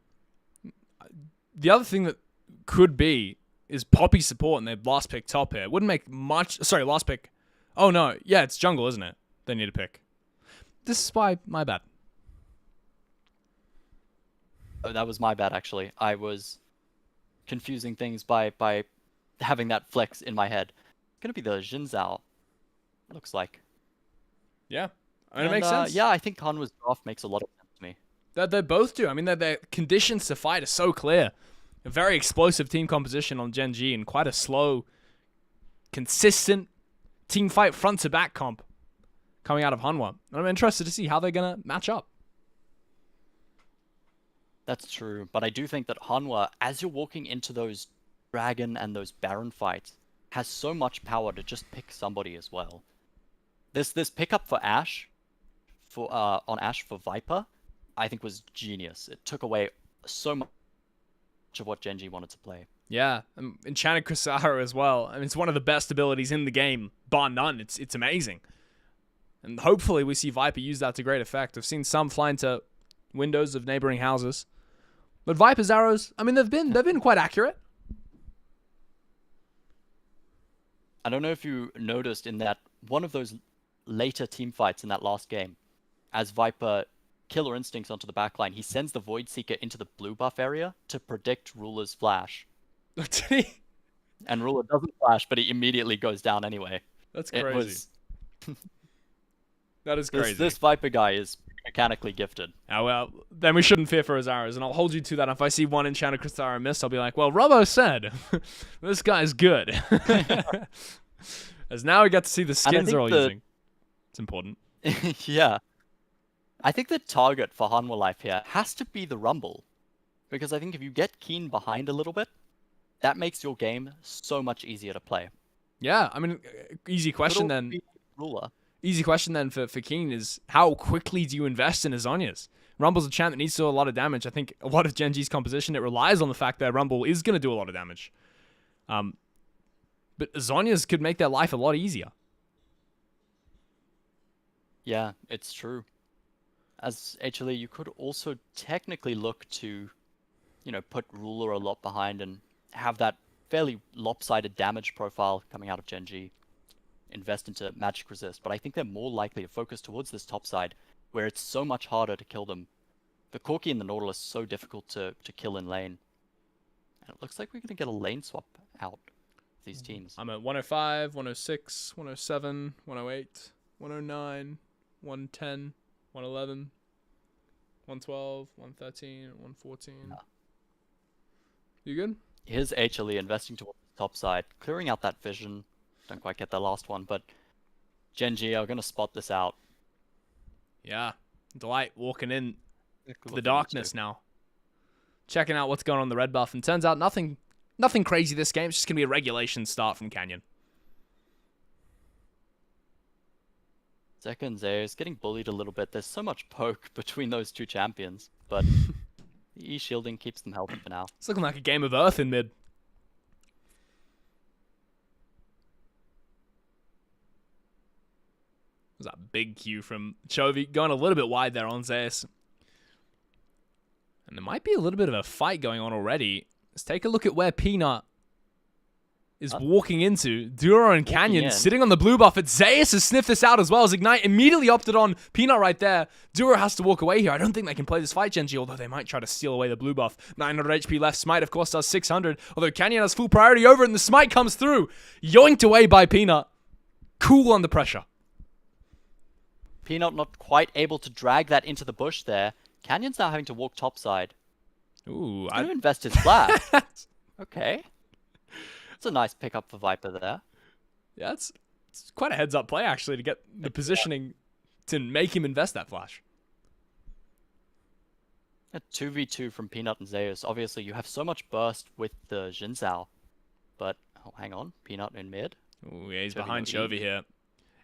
The other thing that could be is Poppy support and their last pick top here. Wouldn't make much... Sorry, last pick. Oh, no. Yeah, it's jungle, isn't it? They need a pick. This is why... My bad. Oh, that was my bad, actually. I was confusing things by having that flex in my head. It's going to be the Xin Zhao, looks like. Yeah. I mean, it makes sense. Yeah, I think Hanwha's draft makes a lot of sense to me. They both do. I mean, their conditions to fight are so clear. A very explosive team composition on GENG and quite a slow, consistent team fight front to back comp coming out of Hanwha. And I'm interested to see how they're going to match up. That's true, but I do think that Hanwha, as you're walking into those Dragon and those Baron fights, has so much power to just pick somebody as well. This pickup for Ashe, on Ashe for Viper, I think was genius. It took away so much of what GENG wanted to play. Yeah, Enchanted Crisara as well. I mean, it's one of the best abilities in the game, bar none. It's amazing. And hopefully we see Viper use that to great effect. I've seen some fly into windows of neighboring houses. But Viper's arrows, I mean, they've been quite accurate. I don't know if you noticed in that one of those later team fights in that last game, as Viper Killer Instincts onto the backline, he sends the Void Seeker into the blue buff area to predict Ruler's flash. Did he? And Ruler doesn't flash, but he immediately goes down anyway. That's It crazy. was... That is crazy. This Viper guy is mechanically gifted. Oh, well, then we shouldn't fear for his arrows, and I'll hold you to that. If I see one Enchanted Crystara miss, I'll be like, well, Robbo said, this guy's good. As now we get to see the skins they're all using. It's important. Yeah. I think the target for Hanwha Life here has to be the Rumble. Because I think if you get Keen behind a little bit, that makes your game so much easier to play. Yeah, I mean, easy question then. Ruler. Easy question then for Keen is, how quickly do you invest in Azonias? Rumble's a champ that needs to do a lot of damage. I think a lot of Gen G's composition, it relies on the fact that Rumble is going to do a lot of damage. But Azonias could make their life a lot easier. Yeah, it's true. As HLE, you could also technically look to, you know, put Ruler a lot behind and have that fairly lopsided damage profile coming out of Gen G. Invest into Magic Resist, but I think they're more likely to focus towards this top side, where it's so much harder to kill them. The Corki and the Nautilus so difficult to kill in lane. And it looks like we're going to get a lane swap out of these teams. I'm at 105, 106, 107, 108, 109, 110, 111, 112, 113, 114. You good? Here's HLE investing towards the top side, clearing out that vision. Don't quite get the last one, but Gen G are going to spot this out. Yeah. Delight walking in to the darkness now. Checking out what's going on in the red buff, and turns out nothing crazy this game. It's just going to be a regulation start from Canyon. Zeka and Zeus getting bullied a little bit. There's so much poke between those two champions, but the E-shielding keeps them healthy for now. It's looking like a game of Earth in mid. Was that big Q from Chovy, going a little bit wide there on Zeus. And there might be a little bit of a fight going on already. Let's take a look at where Peanut is walking into. Duro and Canyon sitting on the blue buff. But Zeus has sniffed this out as well as Ignite immediately opted on Peanut right there. Duro has to walk away here. I don't think they can play this fight, Gen G, although they might try to steal away the blue buff. 900 HP left. Smite, of course, does 600. Although Canyon has full priority over it, and the Smite comes through. Yoinked away by Peanut. Cool under pressure. Peanut not quite able to drag that into the bush there. Canyon's now having to walk topside. Ooh, He's going to invest his flash. Okay. It's a nice pickup for Viper there. Yeah, it's quite a heads-up play, actually, to get the positioning to make him invest that flash. A 2v2 from Peanut and Zeus. Obviously, you have so much burst with the Xin Zhao. But, oh, hang on. Peanut in mid. Ooh, yeah, he's behind Chovy here.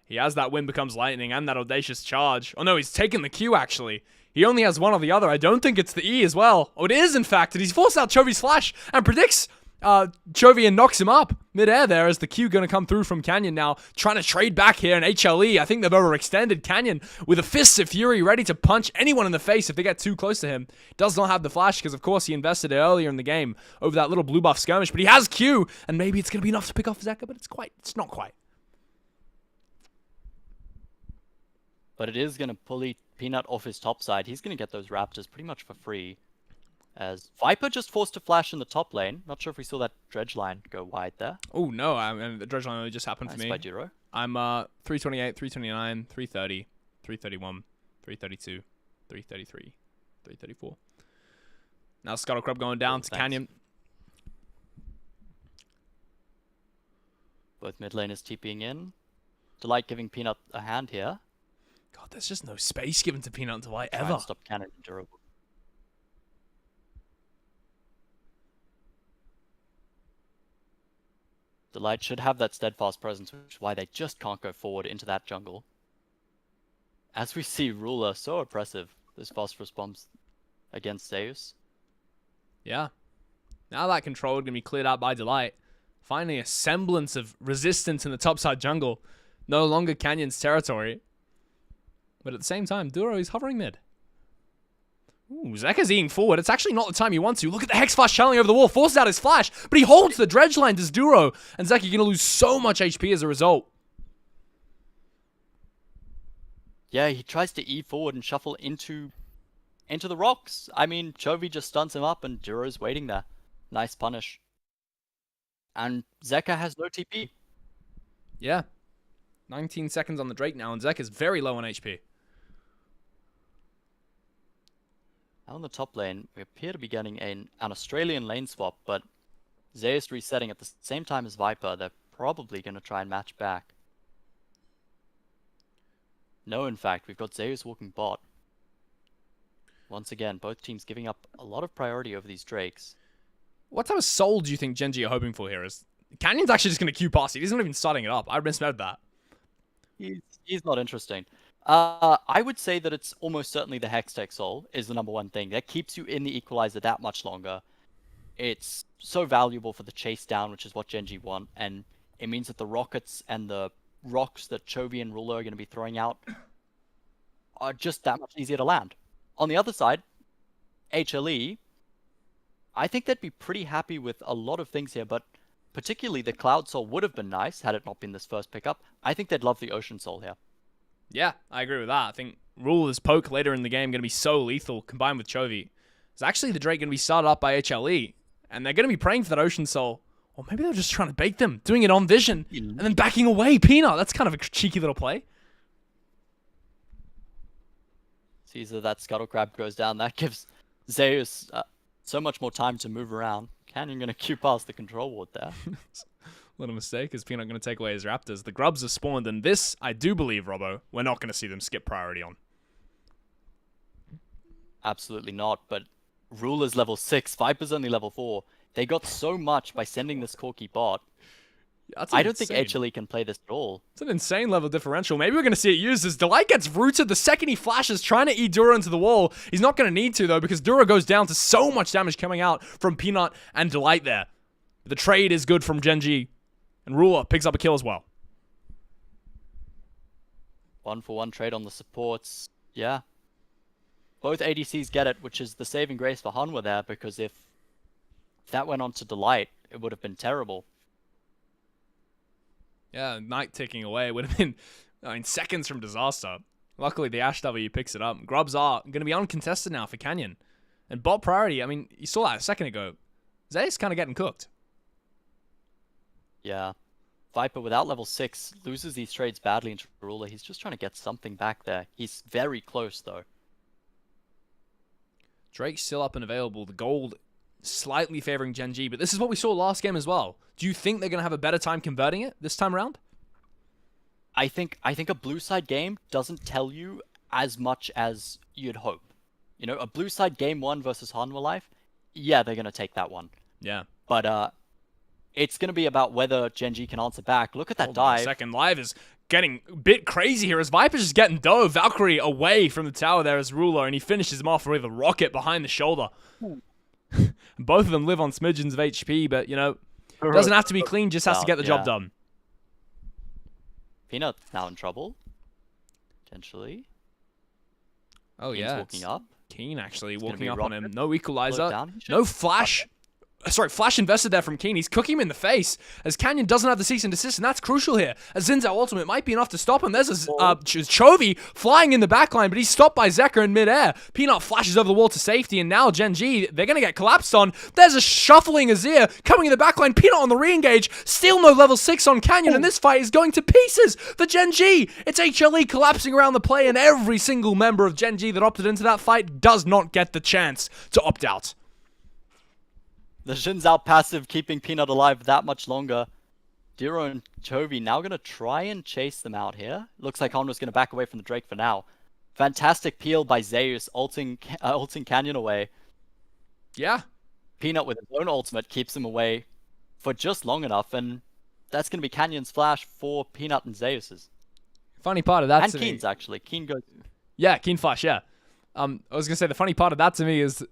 He has that Wind Becomes Lightning and that Audacious Charge. Oh no, he's taken the Q actually. He only has one or the other. I don't think it's the E as well. Oh, it is in fact. And he's forced out Chovy's flash and predicts Chovy and knocks him up mid-air there as the Q going to come through from Canyon now. Trying to trade back here in HLE. I think they've overextended Canyon with a Fists of Fury ready to punch anyone in the face if they get too close to him. Does not have the flash because of course he invested it earlier in the game over that little blue buff skirmish. But he has Q and maybe it's going to be enough to pick off Zeka, but it's not quite. But it is going to pulley Peanut off his top side. He's going to get those Raptors pretty much for free. As Viper just forced to flash in the top lane. Not sure if we saw that dredge line go wide there. Oh, no. The dredge line only just happened nice to me. By Duro. I'm 328, 329, 330, 331, 332, 333, 334. Now Scuttle Crab going down to Canyon. Both mid laners TPing in. Delight giving Peanut a hand here. God, there's just no space given to Peanut and Delight ever. Try and stop Cannon and Durable. Delight should have that steadfast presence, which is why they just can't go forward into that jungle. As we see Ruler so oppressive, this phosphorus bombs against Zeus. Yeah. Now that control is going to be cleared out by Delight. Finally a semblance of resistance in the topside jungle. No longer Canyon's territory. But at the same time, Duro is hovering mid. Ooh, Zeka's eating forward. It's actually not the time you want to. Look at the Hex Flash channeling over the wall. Forces out his flash. But he holds the dredge line, does Duro. And Zeka going to lose so much HP as a result. Yeah, he tries to E forward and shuffle into the rocks. I mean, Chovy just stuns him up and Duro's waiting there. Nice punish. And Zeka has no TP. Yeah. 19 seconds on the Drake now, and Zek is very low on HP. Now in the top lane, we appear to be getting an Australian lane swap, but Zeus resetting at the same time as Viper. They're probably going to try and match back. No, in fact, we've got Zeus walking bot. Once again, both teams giving up a lot of priority over these Drakes. What type of soul do you think Genji are hoping for here? Is Canyon's actually just going to queue past it. He's not even starting it up. I misread that. He's not interesting. I would say that it's almost certainly the Hextech Soul is the number one thing. That keeps you in the Equalizer that much longer. It's so valuable for the chase down, which is what Genji want, and it means that the rockets and the rocks that Chovy and Ruler are going to be throwing out are just that much easier to land. On the other side, HLE, I think they'd be pretty happy with a lot of things here, but particularly the Cloud Soul would have been nice had it not been this first pickup. I think they'd love the Ocean Soul here. Yeah, I agree with that. I think Ruler's poke later in the game going to be so lethal combined with Chovy. It's actually the Drake going to be started up by HLE, and they're going to be praying for that Ocean Soul. Or maybe they're just trying to bait them, doing it on Vision, and then backing away. Peanut, that's kind of a cheeky little play. Caesar, that Scuttle Crab goes down. That gives Zeus so much more time to move around. Canyon going to queue past the control ward there. Little mistake. Is Peanut going to take away his Raptors? The Grubs have spawned, and this, I do believe, Robbo, we're not going to see them skip priority on. Absolutely not, but Ruler's level 6, Viper's only level 4. They got so much by sending this Corki bot. I don't think HLE can play this at all. It's an insane level differential. Maybe we're going to see it used as Delight gets rooted the second he flashes, trying to eat Dura into the wall. He's not going to need to, though, because Dura goes down to so much damage coming out from Peanut and Delight there. The trade is good from Genji, and Ruler picks up a kill as well. 1-for-1 trade on the supports. Yeah. Both ADCs get it, which is the saving grace for Hanwha there, because if that went on to Delight, it would have been terrible. Yeah, Knight ticking away would have been, seconds from disaster. Luckily, the Ash W picks it up. Grubs are going to be uncontested now for Canyon. And bot priority, you saw that a second ago. Zeus kind of getting cooked. Yeah. Viper, without level 6, loses these trades badly into Ruler. He's just trying to get something back there. He's very close, though. Drake's still up and available. The gold slightly favoring Genji, but this is what we saw last game as well. Do you think they're going to have a better time converting it this time around? I think a blue side game doesn't tell you as much as you'd hope. You know, a blue side game 1 versus Hanwha Life, yeah, they're going to take that one. Yeah. But it's going to be about whether Genji can answer back. Look at that dive. Second Live is getting a bit crazy here as Viper's just getting dove. Valkyrie away from the tower there as Ruler, and he finishes him off with a rocket behind the shoulder. Both of them live on smidgens of HP, but, doesn't have to be clean, just has to get the job done. Peanut now in trouble. Potentially. Oh, Keen's yeah. walking up. Keen, actually, It's walking gonna up be on him. rocket. No equalizer. Down. No flash. Sorry, flash invested there from Keen. He's cooking him in the face as Canyon doesn't have the cease and desist, and that's crucial here. A Xin Zhao ultimate might be enough to stop him. There's a Chovy flying in the backline, but he's stopped by Zeka in midair. Peanut flashes over the wall to safety, and now Genji, they're going to get collapsed on. There's a shuffling Azir coming in the backline. Peanut on the re-engage. Still no level 6 on Canyon, and this fight is going to pieces for Genji. It's HLE collapsing around the play, and every single member of Genji that opted into that fight does not get the chance to opt out. The Xin Zhao passive keeping Peanut alive that much longer. Diro and Chovy now going to try and chase them out here. Looks like Honda's going to back away from the Drake for now. Fantastic peel by Zeus, ulting Canyon away. Yeah. Peanut with his own ultimate keeps him away for just long enough, and that's going to be Canyon's flash for Peanut and Zeus's. Funny part of that and to Keen's me. actually. Keen goes... Yeah, Keen flash, yeah. I was going to say, the funny part of that to me is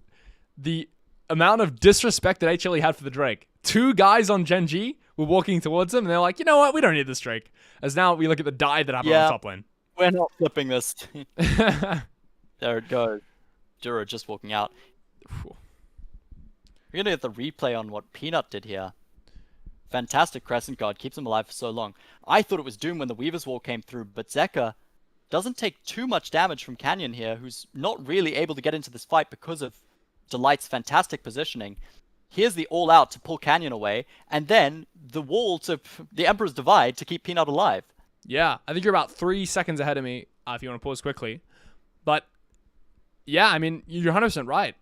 the amount of disrespect that HLE had for the Drake. 2 guys on Genji were walking towards him, and they're like, you know what, we don't need this Drake. As now we look at the dive that happened on top lane. We're not flipping this. There it goes. Duro just walking out. We're going to get the replay on what Peanut did here. Fantastic Crescent Guard, keeps him alive for so long. I thought it was Doom when the Weaver's Wall came through, but Zeka doesn't take too much damage from Canyon here, who's not really able to get into this fight because of Delight's fantastic positioning. Here's the all-out to pull Canyon away, and then the wall to the Emperor's Divide to keep Peanut alive. Yeah, I think you're about 3 seconds ahead of me, if you want to pause quickly. But, yeah, I mean, you're 100% right.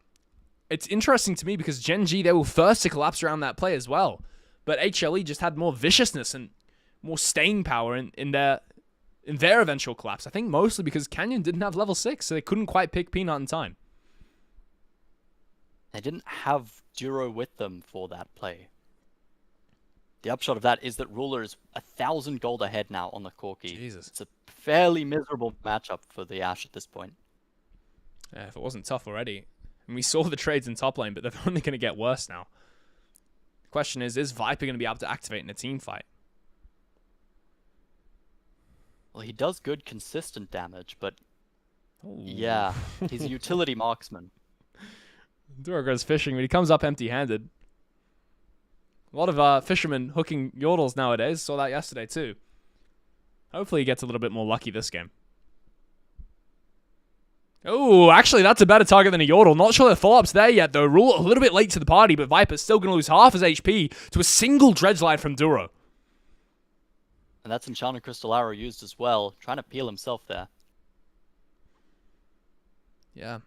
It's interesting to me because Gen G, they were first to collapse around that play as well. But HLE just had more viciousness and more staying power in their eventual collapse. I think mostly because Canyon didn't have level 6, so they couldn't quite pick Peanut in time. They didn't have Duro with them for that play. The upshot of that is that Ruler is 1,000 gold ahead now on the Corki. Jesus. It's a fairly miserable matchup for the Ashe at this point. Yeah, if it wasn't tough already. And we saw the trades in top lane, but they're only going to get worse now. The question is Viper going to be able to activate in a team fight? Well, he does good consistent damage, but Ooh. yeah, he's a utility marksman. Duro goes fishing, but he comes up empty-handed. A lot of fishermen hooking yordles nowadays. Saw that yesterday too. Hopefully he gets a little bit more lucky this game. Oh, actually, that's a better target than a Yordle. Not sure the follow-up's there yet, though. Rule a little bit late to the party, but Viper's still going to lose half his HP to a single Dredge Line from Duro. And that's Enchanted Crystal Arrow used as well, trying to peel himself there. Yeah,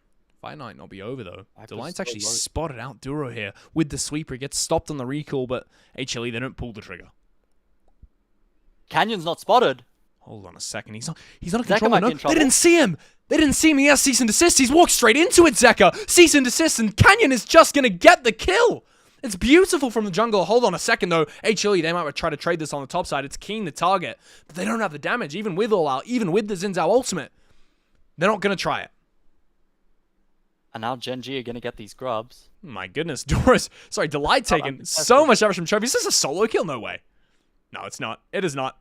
fight might not be over, though. Viper's Delight's so actually low. spotted out Duro here with the sweeper. He gets stopped on the recall, but HLE, they don't pull the trigger. Canyon's not spotted. Hold on a second. He's not a Zeka controller. might be No, in trouble. they didn't see him. They didn't see him. He has cease and desist. He's walked straight into it, Zeka. Cease and desist, and Canyon is just going to get the kill. It's beautiful from the jungle. Hold on a second, though. HLE, they might try to trade this on the top side. It's keen to target, but they don't have the damage, even with All Out, even with the Xin Zhao ultimate. They're not going to try it. And now Gen G are going to get these grubs. My goodness. Delight taking so much damage from Trophy. Is this a solo kill? No way. No, it's not. It is not.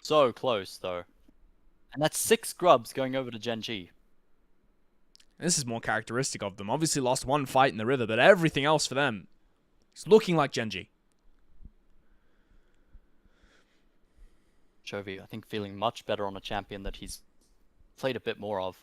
So close, though. And that's 6 grubs going over to Gen G. This is more characteristic of them. Obviously lost one fight in the river, but everything else for them is looking like Gen G. Chovy, I think, feeling much better on a champion that he's played a bit more of.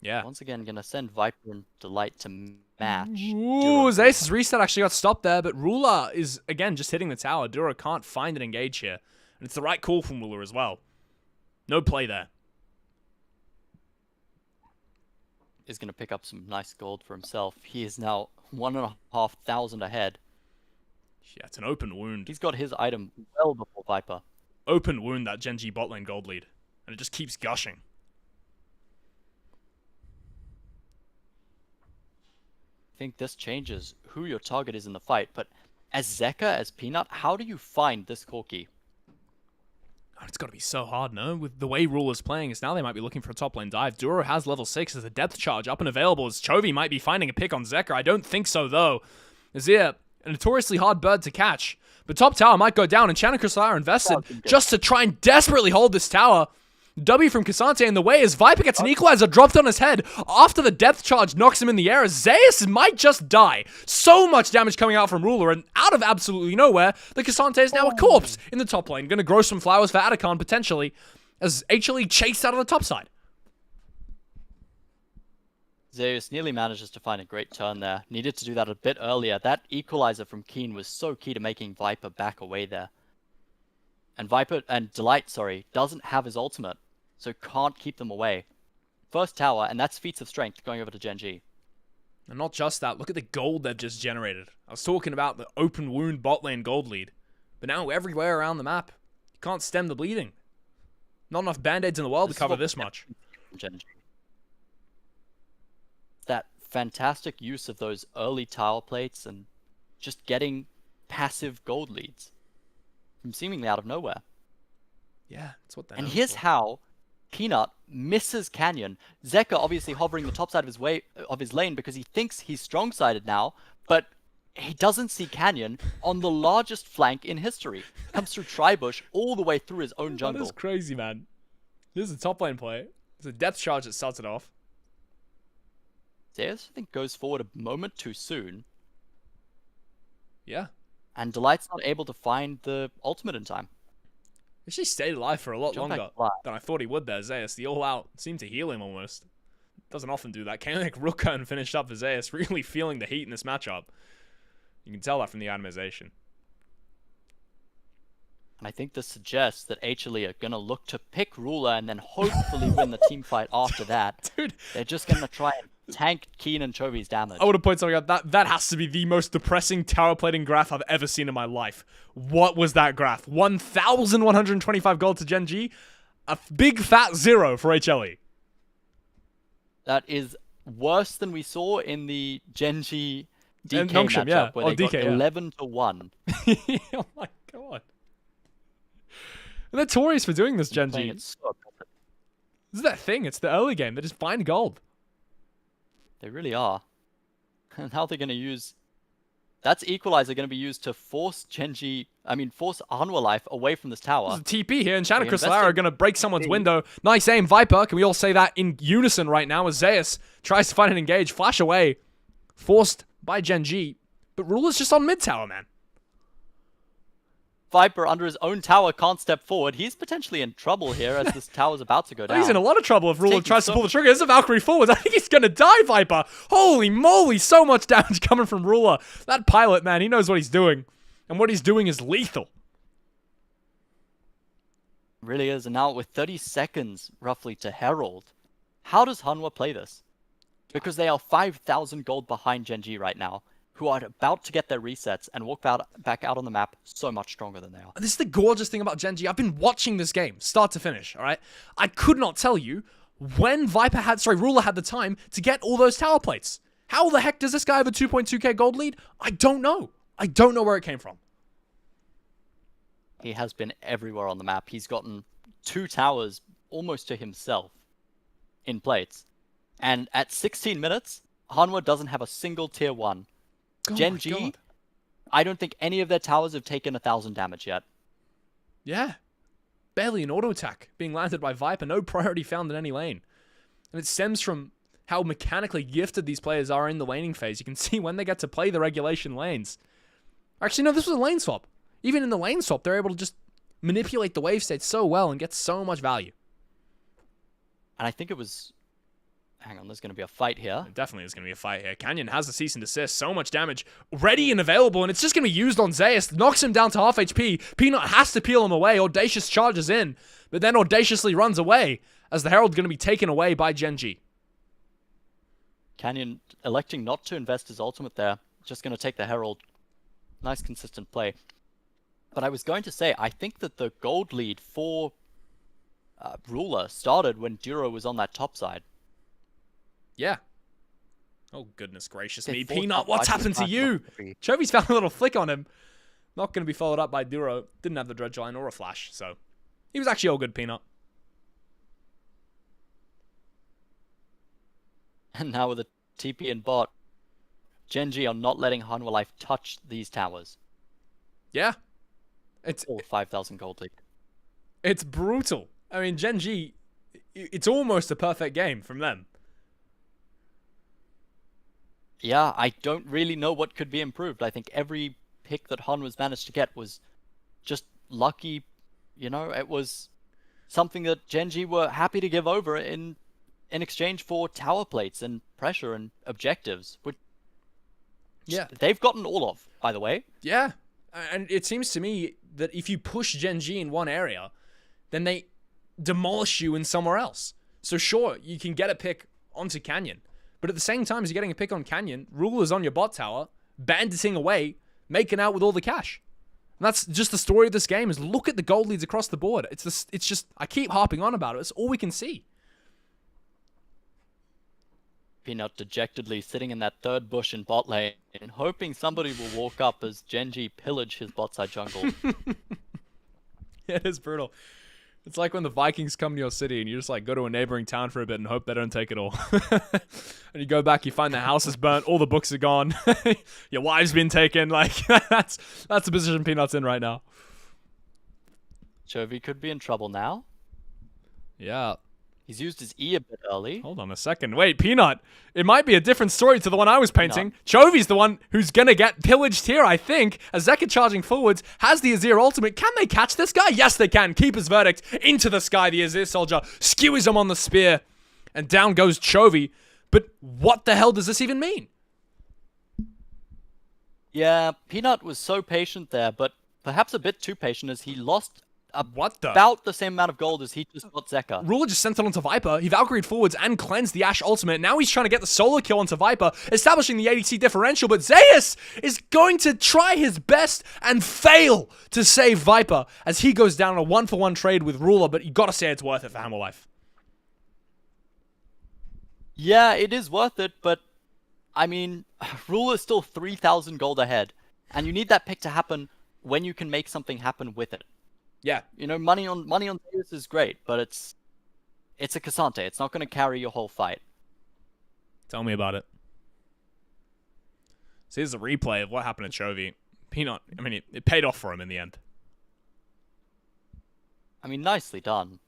Yeah. Once again, going to send Viper and Delight to match. Ooh, Zeus' reset actually got stopped there, but Ruler is, again, just hitting the tower. Duro can't find an engage here. And it's the right call from Ruler as well. No play there. Is going to pick up some nice gold for himself. He is now 1,500 ahead. Yeah, it's an open wound. He's got his item well before Viper. Open wound, that Gen G bot lane gold lead. And it just keeps gushing. I think this changes who your target is in the fight, but as Zeka, as Peanut, how do you find this Corki? Oh, it's got to be so hard, no? With the way Ruler's playing, is now they might be looking for a top lane dive. Duro has level 6 as a depth charge up and available, as Chovy might be finding a pick on Zeka. I don't think so, though. Azir, a notoriously hard bird to catch. But top tower might go down, and Enchanted Crystal Arrow invested just to try and desperately hold this tower. W from Cassante in the way as Viper gets an equalizer dropped on his head after the depth charge knocks him in the air as Zeus might just die. So much damage coming out from Ruler, and out of absolutely nowhere, the Cassante is now a corpse in the top lane. Gonna grow some flowers for Atacon potentially as HLE chased out on the top side. Zeus nearly manages to find a great turn there. Needed to do that a bit earlier. That equalizer from Keen was so key to making Viper back away there. And Delight, doesn't have his ultimate, so can't keep them away. First tower, and that's feats of strength going over to Gen G. And not just that, look at the gold they've just generated. I was talking about the open wound bot lane gold lead, but now everywhere around the map, you can't stem the bleeding. Not enough band-aids in the world to cover this much. Gen G. That fantastic use of those early tower plates and just getting passive gold leads from seemingly out of nowhere. Yeah, that's what that And here's how Peanut misses Canyon. Zeka obviously hovering the top side of his lane because he thinks he's strong-sided now, but he doesn't see Canyon on the largest flank in history. Comes through Tribush all the way through his own jungle. That is crazy, man. This is a top lane play. It's a depth charge that starts it off. Zeus, I think, goes forward a moment too soon. Yeah. And Delight's not able to find the ultimate in time. He stayed alive for a lot Jump back longer alive. than I thought he would there, Zeus. The all-out seemed to heal him almost. doesn't often do that. Came like Rooker and finished up for Zeus, really feeling the heat in this matchup. You can tell that from the itemization. And I think this suggests that HLE are going to look to pick Ruler and then hopefully win the team fight after that. Dude. They're just going to try and tank Keen and Chovy's damage. I would have pointed something out. That has to be the most depressing tower plating graph I've ever seen in my life. What was that graph? 1,125 gold to GENG. A big fat 0 for HLE. That is worse than we saw in the GENG DK Nongshim, matchup yeah. where they DK, got yeah. 11 to 1. Oh my god. And they're notorious for doing this, GENG. Playing it so aggressive. This is their thing. It's the early game. They just find gold. They really are. And how they're going to use... That's Equalizer going to be used to force force Hanwha Life away from this tower. There's a TP here, and Shanna They Crystal are invested- going to break someone's window. Nice aim, Viper. Can we all say that in unison right now as Zeus tries to find an engage, flash away, forced by GENG. But Ruler's just on mid tower, man. Viper under his own tower can't step forward. He's potentially in trouble here as this tower's about to go down. He's in a lot of trouble if Ruler taking tries to so pull the trigger. There's a Valkyrie forward. I think he's going to die, Viper. Holy moly, so much damage coming from Ruler. That pilot, man, he knows what he's doing. And what he's doing is lethal. Really is. And now with 30 seconds roughly to Herald, how does Hanwha play this? Because they are 5,000 gold behind GENG right now, who are about to get their resets and walk back out on the map so much stronger than they are. This is the gorgeous thing about GENG. I've been watching this game, start to finish, all right? I could not tell you when Ruler had the time to get all those tower plates. How the heck does this guy have a 2.2k gold lead? I don't know. I don't know where it came from. He has been everywhere on the map. He's gotten 2 towers almost to himself in plates. And at 16 minutes, Hanwha doesn't have a single tier 1. Oh GENG, I don't think any of their towers have taken 1,000 damage yet. Yeah. Barely an auto attack being landed by Viper. No priority found in any lane. And it stems from how mechanically gifted these players are in the laning phase. You can see when they get to play the regulation lanes. Actually, no, this was a lane swap. Even in the lane swap, they're able to just manipulate the wave state so well and get so much value. And I think it was... Hang on, there's going to be a fight here. There definitely is going to be a fight here. Canyon has the cease and desist. So much damage ready and available, and it's just going to be used on Zeus. Knocks him down to half HP. Peanut has to peel him away. Audacious charges in, but then audaciously runs away as the Herald's going to be taken away by GENG. Canyon electing not to invest his ultimate there. Just going to take the Herald. Nice consistent play. But I was going to say, I think that the gold lead for Ruler started when Duro was on that top side. Yeah. Oh, goodness gracious me. forced Peanut, up what's by happened to you? Valkyrie. Chovy's found a little flick on him. Not going to be followed up by Duro. Didn't have the dredge line or a flash, so he was actually all good, Peanut. And now with a TP and bot, GENG are not letting Hanwha Life touch these towers. Yeah. It's All 5,000 gold lead. It's brutal. I mean, GENG, it's almost a perfect game from them. Yeah, I don't really know what could be improved. I think every pick that Hanwha's managed to get was just lucky. You know, it was something that GENG were happy to give over in exchange for tower plates and pressure and objectives, which Yeah. they've gotten all of, by the way. Yeah. And it seems to me that if you push GENG in one area, then they demolish you in somewhere else. So sure, you can get a pick onto Canyon, but at the same time as you're getting a pick on Canyon, Ruler's on your bot tower, banditing away, making out with all the cash. And that's just the story of this game, is look at the gold leads across the board. It's just, I keep harping on about it. It's all we can see. Peanut dejectedly sitting in that third bush in bot lane and hoping somebody will walk up as GENG pillage his bot side jungle. Yeah, it is brutal. It's like when the Vikings come to your city and you just like go to a neighboring town for a bit and hope they don't take it all. And you go back, you find the house is burnt, all the books are gone, your wife's been taken. Like that's the position Peanut's in right now. Chovy could be in trouble now. Yeah. He's used his E a bit early. Hold on a second. Wait, Peanut. It might be a different story to the one I was painting. Chovy's the one who's going to get pillaged here, I think. Azeka charging forwards, has the Azir ultimate. Can they catch this guy? Yes, they can. Keeper's verdict into the sky. The Azir soldier skewers him on the spear. And down goes Chovy. But what the hell does this even mean? Yeah, Peanut was so patient there, but perhaps a bit too patient as he lost What the? about the same amount of gold as he just got Zeka. Ruler just sent it onto Viper. He Valkyried forwards and cleansed the Ashe ultimate. Now he's trying to get the solo kill onto Viper, establishing the ADC differential. But Zeus is going to try his best and fail to save Viper as he goes down a 1-for-1 trade with Ruler. But you gotta say it's worth it for Hammer Life. Yeah, it is worth it, but I mean, Ruler's still 3,000 gold ahead, and you need that pick to happen when you can make something happen with it. Yeah. You know, money on Zeus is great, but it's a Cassante. It's not going to carry your whole fight. Tell me about it. So here's a replay of what happened to Chovy. Peanut, I mean, it paid off for him in the end. I mean, nicely done.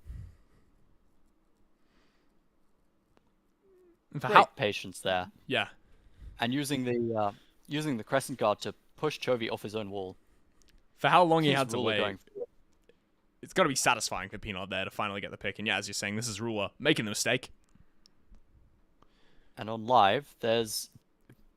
For Great patience there. Yeah. And using the Crescent Guard to push Chovy off his own wall. For how long he Here's had to Ruler wait. going It's got to be satisfying for Peanut there to finally get the pick. And yeah, as you're saying, this is Ruler making the mistake. And on live, there's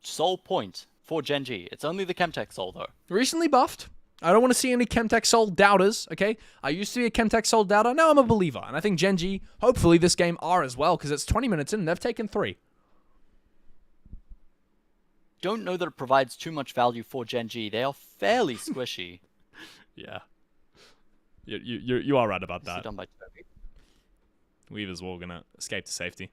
Soul Point for GENG. It's only the Chemtech Soul, though. Recently buffed. I don't want to see any Chemtech Soul doubters, okay? I used to be a Chemtech Soul doubter. Now I'm a believer. And I think GENG, hopefully this game are as well, because it's 20 minutes in and they've taken 3. Don't know that it provides too much value for GENG. They are fairly squishy. Yeah. You are right about that. Done by Chovy. Weaver's Wall gonna escape to safety.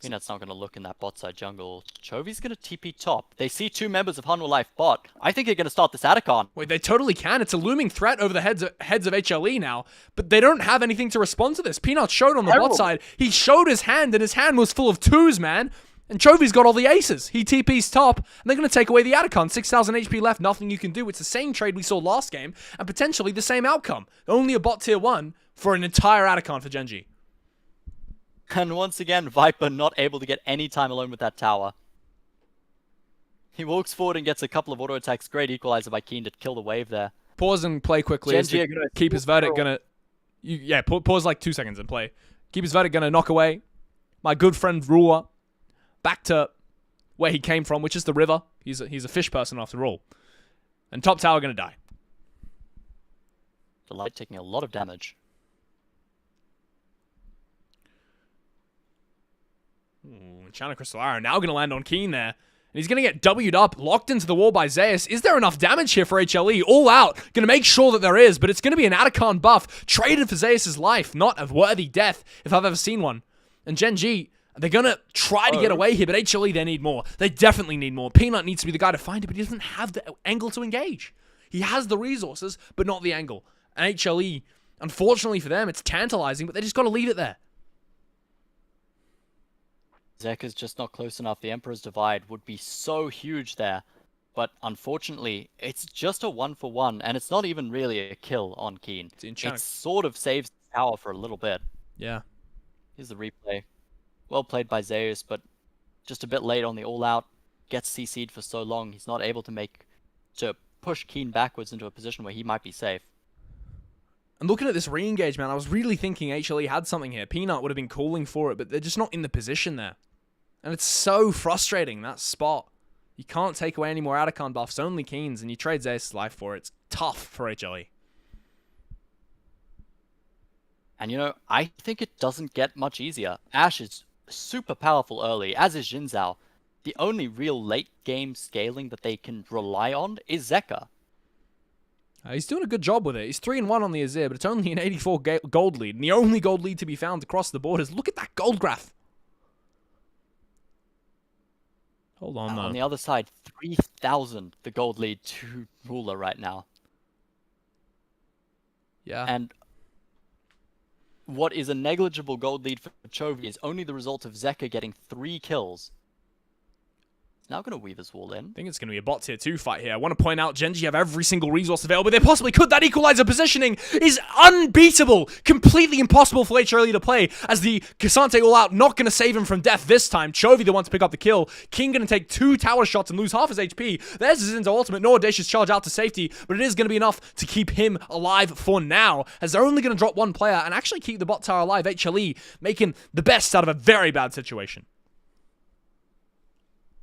Peanut's not going to look in that bot side jungle. Chovy's going to TP top. They see 2 members of Hanwha Life bot. I think they're going to start this Atacon. Wait, they totally can. It's a looming threat over the heads of HLE now, but they don't have anything to respond to this. Peanut showed on the bot side. He showed his hand, and his hand was full of 2s, man. And Chovy's got all the aces. He TP's top, and they're going to take away the Atacon. 6,000 HP left, nothing you can do. It's the same trade we saw last game, and potentially the same outcome. Only a bot tier 1 for an entire Atacon for GENG. And once again, Viper not able to get any time alone with that tower. He walks forward and gets a couple of auto attacks. Great equalizer by Keen to kill the wave there. Pause and play quickly. GENG are gonna keep his verdict gonna... pause like 2 seconds and play. Keep his verdict gonna knock away my good friend Ruler back to where he came from, which is the river. He's a fish person after all. And top tower gonna die. The light taking a lot of damage. Ooh, China Crystal Arrow now going to land on Keen there. And he's going to get W'd up, locked into the wall by Zeus. Is there enough damage here for HLE? All out. Going to make sure that there is, but it's going to be an Atacon buff traded for Zeus' life. Not a worthy death, if I've ever seen one. And GENG, they're going to try to get away here, but HLE, they need more. They definitely need more. Peanut needs to be the guy to find it, but he doesn't have the angle to engage. He has the resources, but not the angle. And HLE, unfortunately for them, it's tantalizing, but they just got to leave it there. Zeka's just not close enough. The Emperor's Divide would be so huge there. But unfortunately, it's just a 1-for-1, and it's not even really a kill on Keen. It sort of saves the tower for a little bit. Yeah. Here's the replay. Well played by Zeus, but just a bit late on the all-out. Gets CC'd for so long, he's not able to push Keen backwards into a position where he might be safe. And looking at this re-engage, man, I was really thinking HLE had something here. Peanut would have been calling for it, but they're just not in the position there. And it's so frustrating, that spot. You can't take away any more Atacon buffs, only Keens, and you trade Zeus' life for it. It's tough for HLE. And you know, I think it doesn't get much easier. Ashe is super powerful early, as is Xin Zhao. The only real late game scaling that they can rely on is Zeka. He's doing a good job with it. He's 3-1 on the Azir, but it's only an 84 gold lead. And the only gold lead to be found across the board is, look at that gold graph. Hold on, though. On the other side, 3,000 the gold lead to Ruler right now. Yeah. And what is a negligible gold lead for Chovy is only the result of Zeka getting 3 kills. now going to weave his wall in. I think it's going to be a bot tier 2 fight here. I want to point out, Gen G have every single resource available they possibly could. That equalizer positioning is unbeatable. Completely impossible for HLE to play, as the Cassante all-out not going to save him from death this time. Chovy the one to pick up the kill. King going to take 2 tower shots and lose half his HP. There's his into ultimate. No audacious charge out to safety, but it is going to be enough to keep him alive for now, as they're only going to drop 1 player and actually keep the bot tower alive. HLE making the best out of a very bad situation.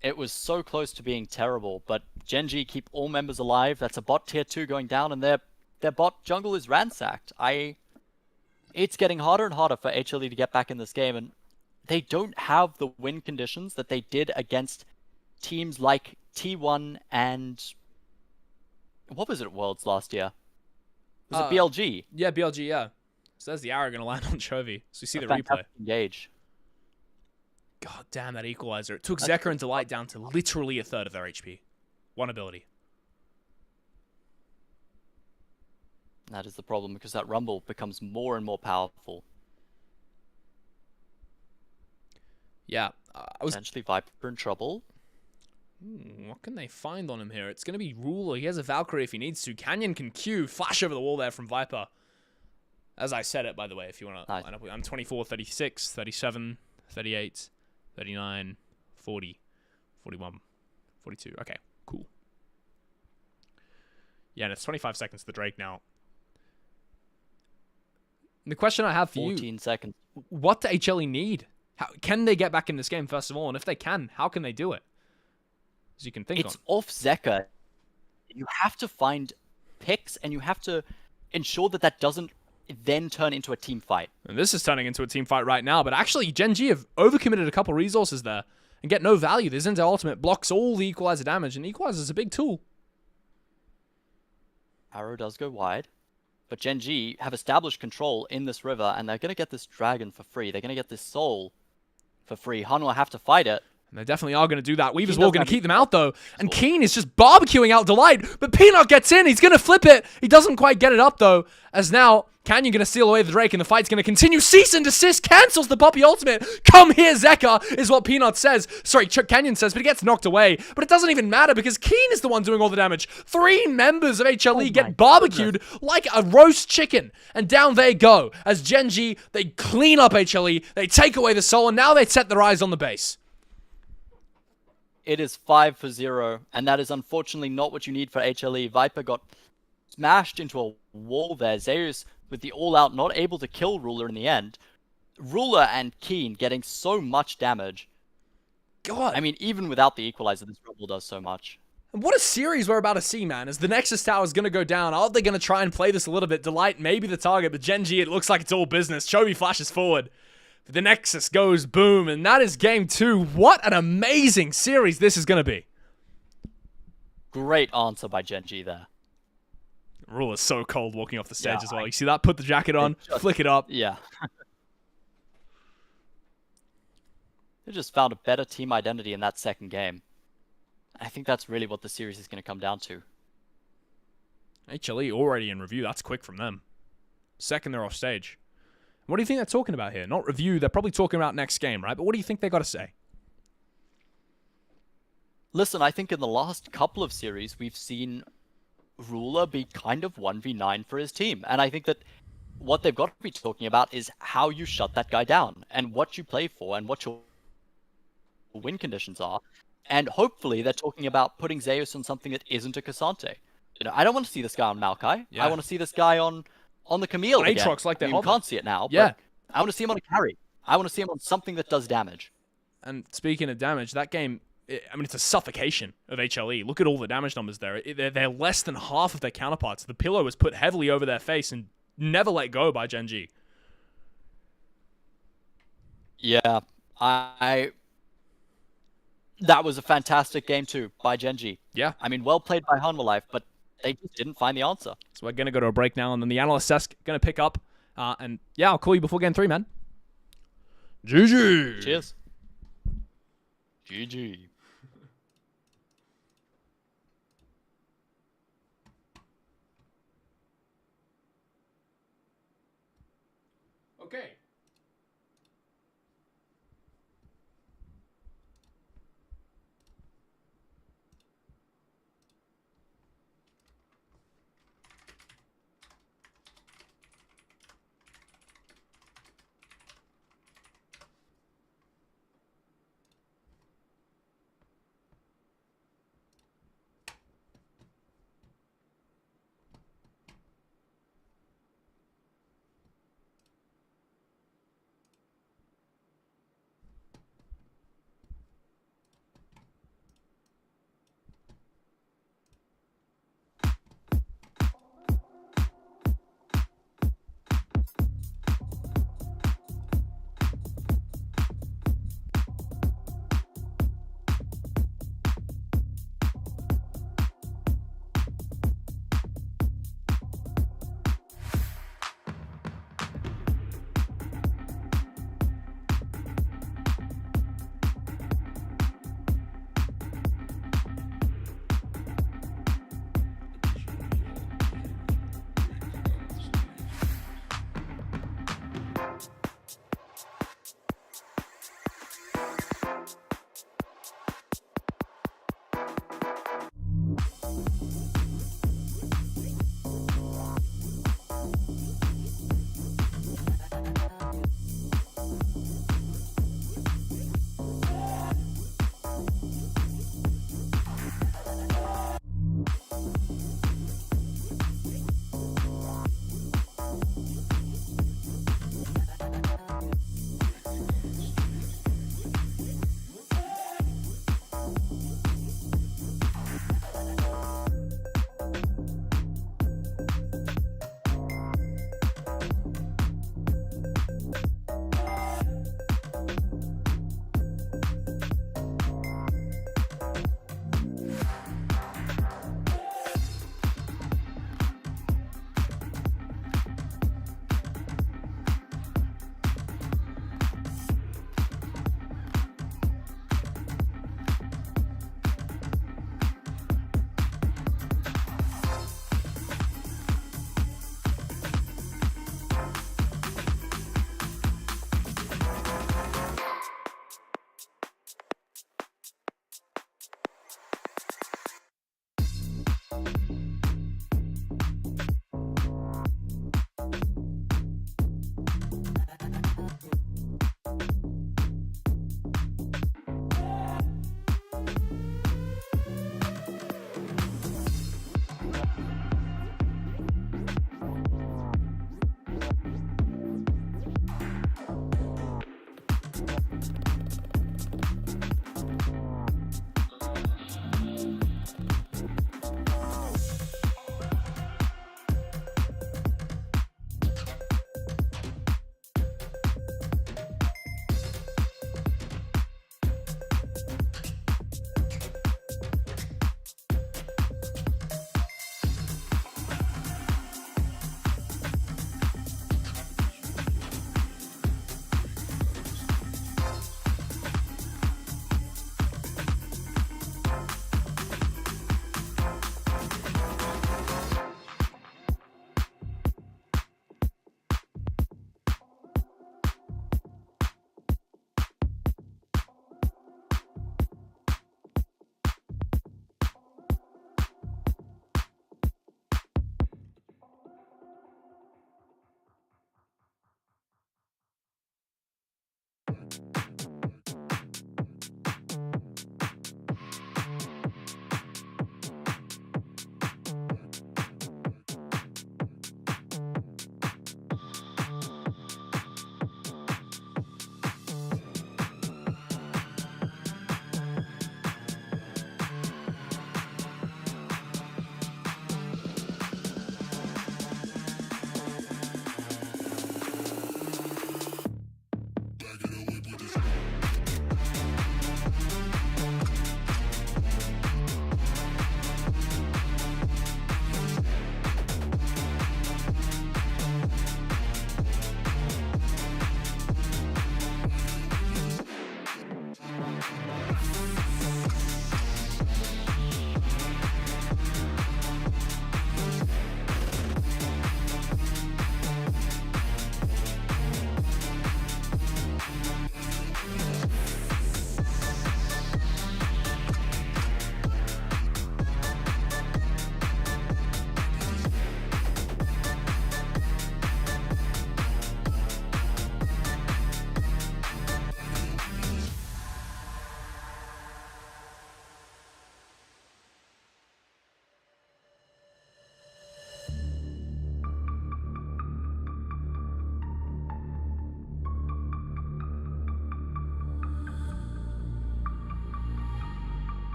It was so close to being terrible, but Gen G keep all members alive. That's a bot tier 2 going down, and their bot jungle is ransacked. It's getting harder and harder for HLE to get back in this game, and they don't have the win conditions that they did against teams like T1 and... What was it at Worlds last year? Was it BLG? Yeah, BLG, yeah. So there's the arrow going to land on Chovy. So you see the replay. Engage. God damn, that equalizer. It took Zeka and Delight down to literally a third of their HP. 1 ability. That is the problem, because that Rumble becomes more and more powerful. Yeah. I was... Potentially Viper in trouble. What can they find on him here? It's going to be Ruler. He has a Valkyrie if he needs to. Canyon can Q. Flash over the wall there from Viper. As I said it, by the way, if you want to line up with... I'm 24, 36, 37, 38... 39, 40, 41, 42. Okay, cool. Yeah, and it's 25 seconds to the Drake now. The question I have for 14 seconds. What do HLE need? How can they get back in this game, first of all? And if they can, how can they do it? As you can think It's off Zeka. You have to find picks, and you have to ensure that that doesn't then turn into a team fight. And this is turning into a team fight right now, but actually Gen G have overcommitted a couple resources there and get no value. This Zinza ultimate blocks all the equalizer damage, and equalizer is a big tool. Arrow does go wide, but Gen G have established control in this river, and they're going to get this dragon for free. They're going to get this soul for free. Hanwha have to fight it. And they definitely are going to do that. Weaver's Wall going to keep them out, though. And Keen is just barbecuing out Delight. But Peanut gets in. He's going to flip it. He doesn't quite get it up, though. As now, Canyon going to steal away the Drake, and the fight's going to continue. Cease and desist. Cancels the Poppy ultimate. Come here, Zeka, is what Peanut says. Sorry, Canyon says, but he gets knocked away. But it doesn't even matter, because Keen is the one doing all the damage. 3 members of HLE get barbecued like a roast chicken. And down they go. As Gen G, they clean up HLE. They take away the soul, and now they set their eyes on the base. It is 5-0, and that is unfortunately not what you need for HLE. Viper got smashed into a wall there. Zeus, with the all-out, not able to kill Ruler in the end. Ruler and Keen getting so much damage. God. I mean, even without the equalizer, this Rumble does so much. And what a series we're about to see, man. As the Nexus Tower is going to go down, are they going to try and play this a little bit? Delight may be the target, but Gen G, it looks like it's all business. Chovy flashes forward. The Nexus goes boom, and that is game 2. What an amazing series this is going to be. Great answer by Gen G there. Ruler's so cold walking off the stage as well. You see that? Put the jacket on, flick it up. Yeah. They just found a better team identity in that second game. I think that's really what the series is going to come down to. HLE already in review. That's quick from them. Second, they're off stage. What do you think they're talking about here? Not review. They're probably talking about next game, right? But what do you think they got to say? Listen, I think in the last couple of series, we've seen Ruler be kind of 1v9 for his team. And I think that what they've got to be talking about is how you shut that guy down, and what you play for, and what your win conditions are. And hopefully they're talking about putting Zeus on something that isn't a Cassante. You know, I don't want to see this guy on Maokai. Yeah. I want to see this guy on the Camille again. Aatrox, like you can't see it now, yeah. But I want to see him on a carry. I want to see him on something that does damage. And speaking of damage, that game, I mean, it's a suffocation of HLE. Look at all the damage numbers there. They're less than half of their counterparts. The pillow was put heavily over their face and never let go by Gen G. Yeah, that was a fantastic game too by Gen G. Yeah. I mean, well played by Hanwha Life, but they just didn't find the answer. So we're going to go to a break now, and then the analyst desk going to pick up. And yeah, I'll call you before game 3, man. GG. Cheers. GG. Okay.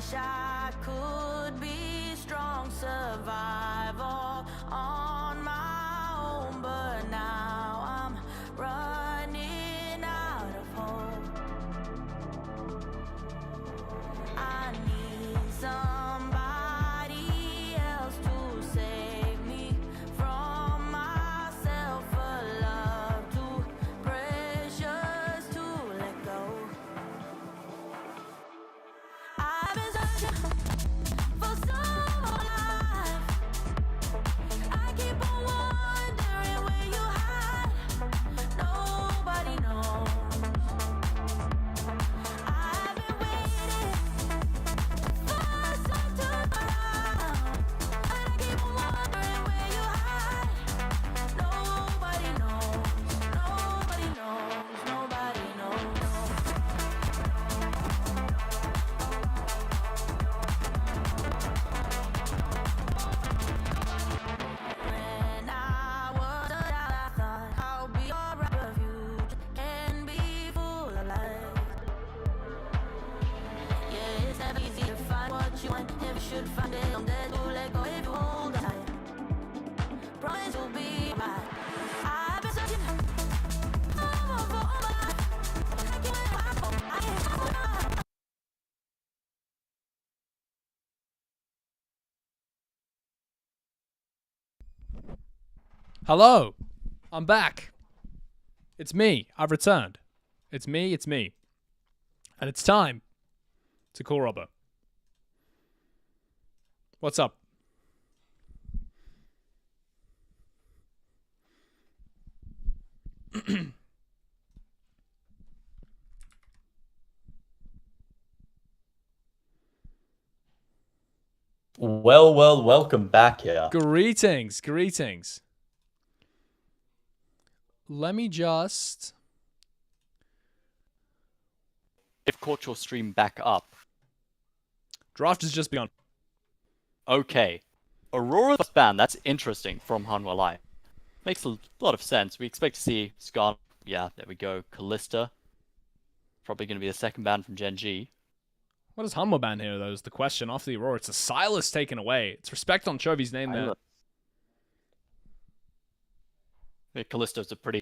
wish I could be strong, survival on my own, but now I'm running out of hope. I need somebody else to save me from myself, a love too precious to let go. I've been searching Hello. I'm back. It's me. I've returned. It's me. It's me. And it's time to call Robbo. What's up? Well, welcome back here. Greetings. Greetings. Let me just... If caught your stream back up. Draft has just begun. Okay. Aurora's ban, that's interesting from Hanwha Live. Makes a lot of sense. We expect to see Skarn. Yeah, there we go. Callista. Probably going to be the second ban from GenG. What does Hanwha ban here, though, is the question. After the Aurora, it's a Silas taken away. It's respect on Chovy's name there. Yeah, Callisto's a pretty...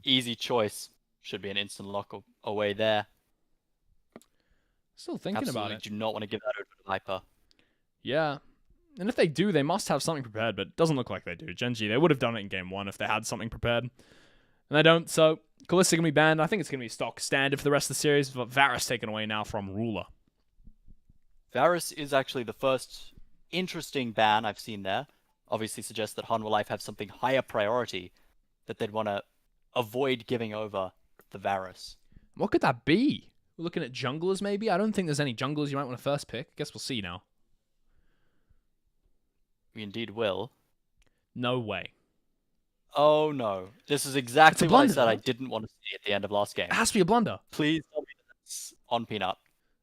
easy choice. Should be an instant lock away there. Still thinking about it. Do not want to give that over to Viper. Yeah. And if they do, they must have something prepared, but it doesn't look like they do. GenG, they would have done it in game 1 if they had something prepared. And they don't, so Callista going to be banned. I think it's going to be stock standard for the rest of the series, but Varus taken away now from Ruler. Varus is actually the first interesting ban I've seen there. Obviously suggests that Hanwha Life have something higher priority that they'd want to avoid giving over the Varus. What could that be? We're looking at junglers, maybe? I don't think there's any junglers you might want to first pick. Guess we'll see now. We indeed will. No way. Oh no. This is exactly what I said I didn't want to see at the end of last game. It has to be a blunder. Please tell me that's on Peanut.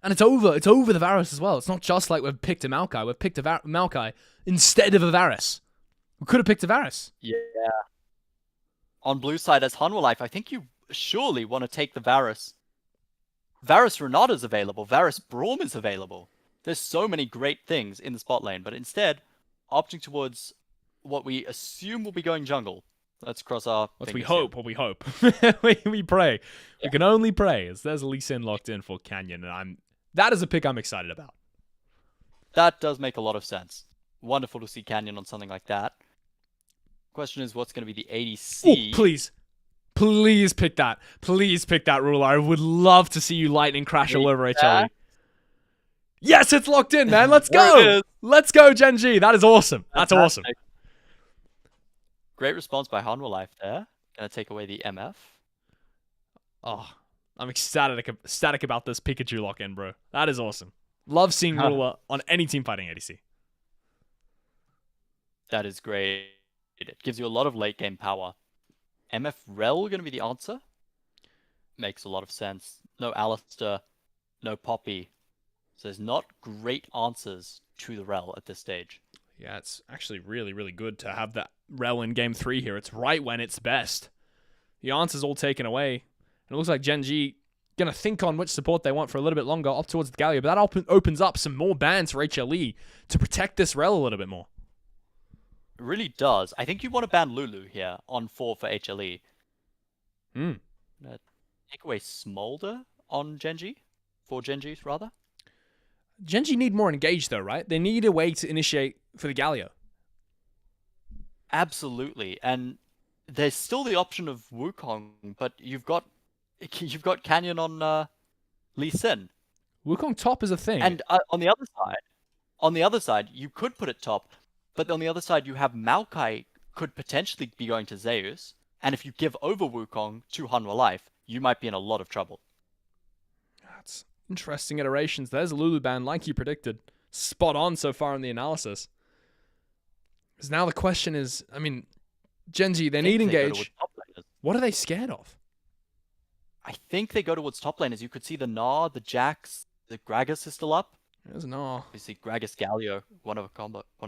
And it's over. It's over the Varus as well. It's not just like we've picked a Maokai. We've picked a Maokai instead of a Varus. We could have picked a Varus. Yeah. On blue side as Hanwha Life, I think you surely want to take the Varus. Varus Renata's available. Varus Braum is available. There's so many great things in the spot lane, but instead, opting towards what we assume will be going jungle. Let's cross our What we hope. We pray. Yeah. We can only pray, as there's Lee Sin locked in for Canyon, and that is a pick I'm excited about. That does make a lot of sense. Wonderful to see Canyon on something like that. Question is, what's going to be the ADC? Ooh, please. Please pick that. Please pick that, Ruler. I would love to see you lightning crash all over HLE. Yes, it's locked in, man. Let's go. Let's go, GenG. That is awesome. That's awesome. Great response by Hanwha Life there. Gonna take away the MF. Oh, I'm ecstatic about this Pikachu lock-in, bro. That is awesome. Love seeing Ruler on any team fighting ADC. That is great. It gives you a lot of late game power. MF Rel going to be the answer? Makes a lot of sense. No Alistair, no Poppy. So there's not great answers to the Rel at this stage. Yeah, it's actually really, really good to have that Rel in Game 3 here. It's right when it's best. The answer's all taken away. And it looks like GenG going to think on which support they want for a little bit longer up towards the Galio. But that opens up some more bans for HLE to protect this Rel a little bit more. It really does. I think you want to ban Lulu here on 4 for HLE. Take away Smolder on GenG? For GenG, rather? GenG need more engaged, though, right? They need a way to initiate for the Galio. Absolutely. And there's still the option of Wukong, but you've got Canyon on Lee Sin. Wukong top is a thing. And on the other side, you could put it top, but on the other side, you have Maokai could potentially be going to Zeus, and if you give over Wukong to Hanwha Life, you might be in a lot of trouble. That's interesting iterations. There's a Lulu ban, like you predicted. Spot on so far in the analysis. Because now the question is, I mean, GenG, they need engage. What are they scared of? I think they go towards top lane. As you could see, the Gnar, the Jax, the Gragas is still up. There's Gnar. You see Gragas Galio, one of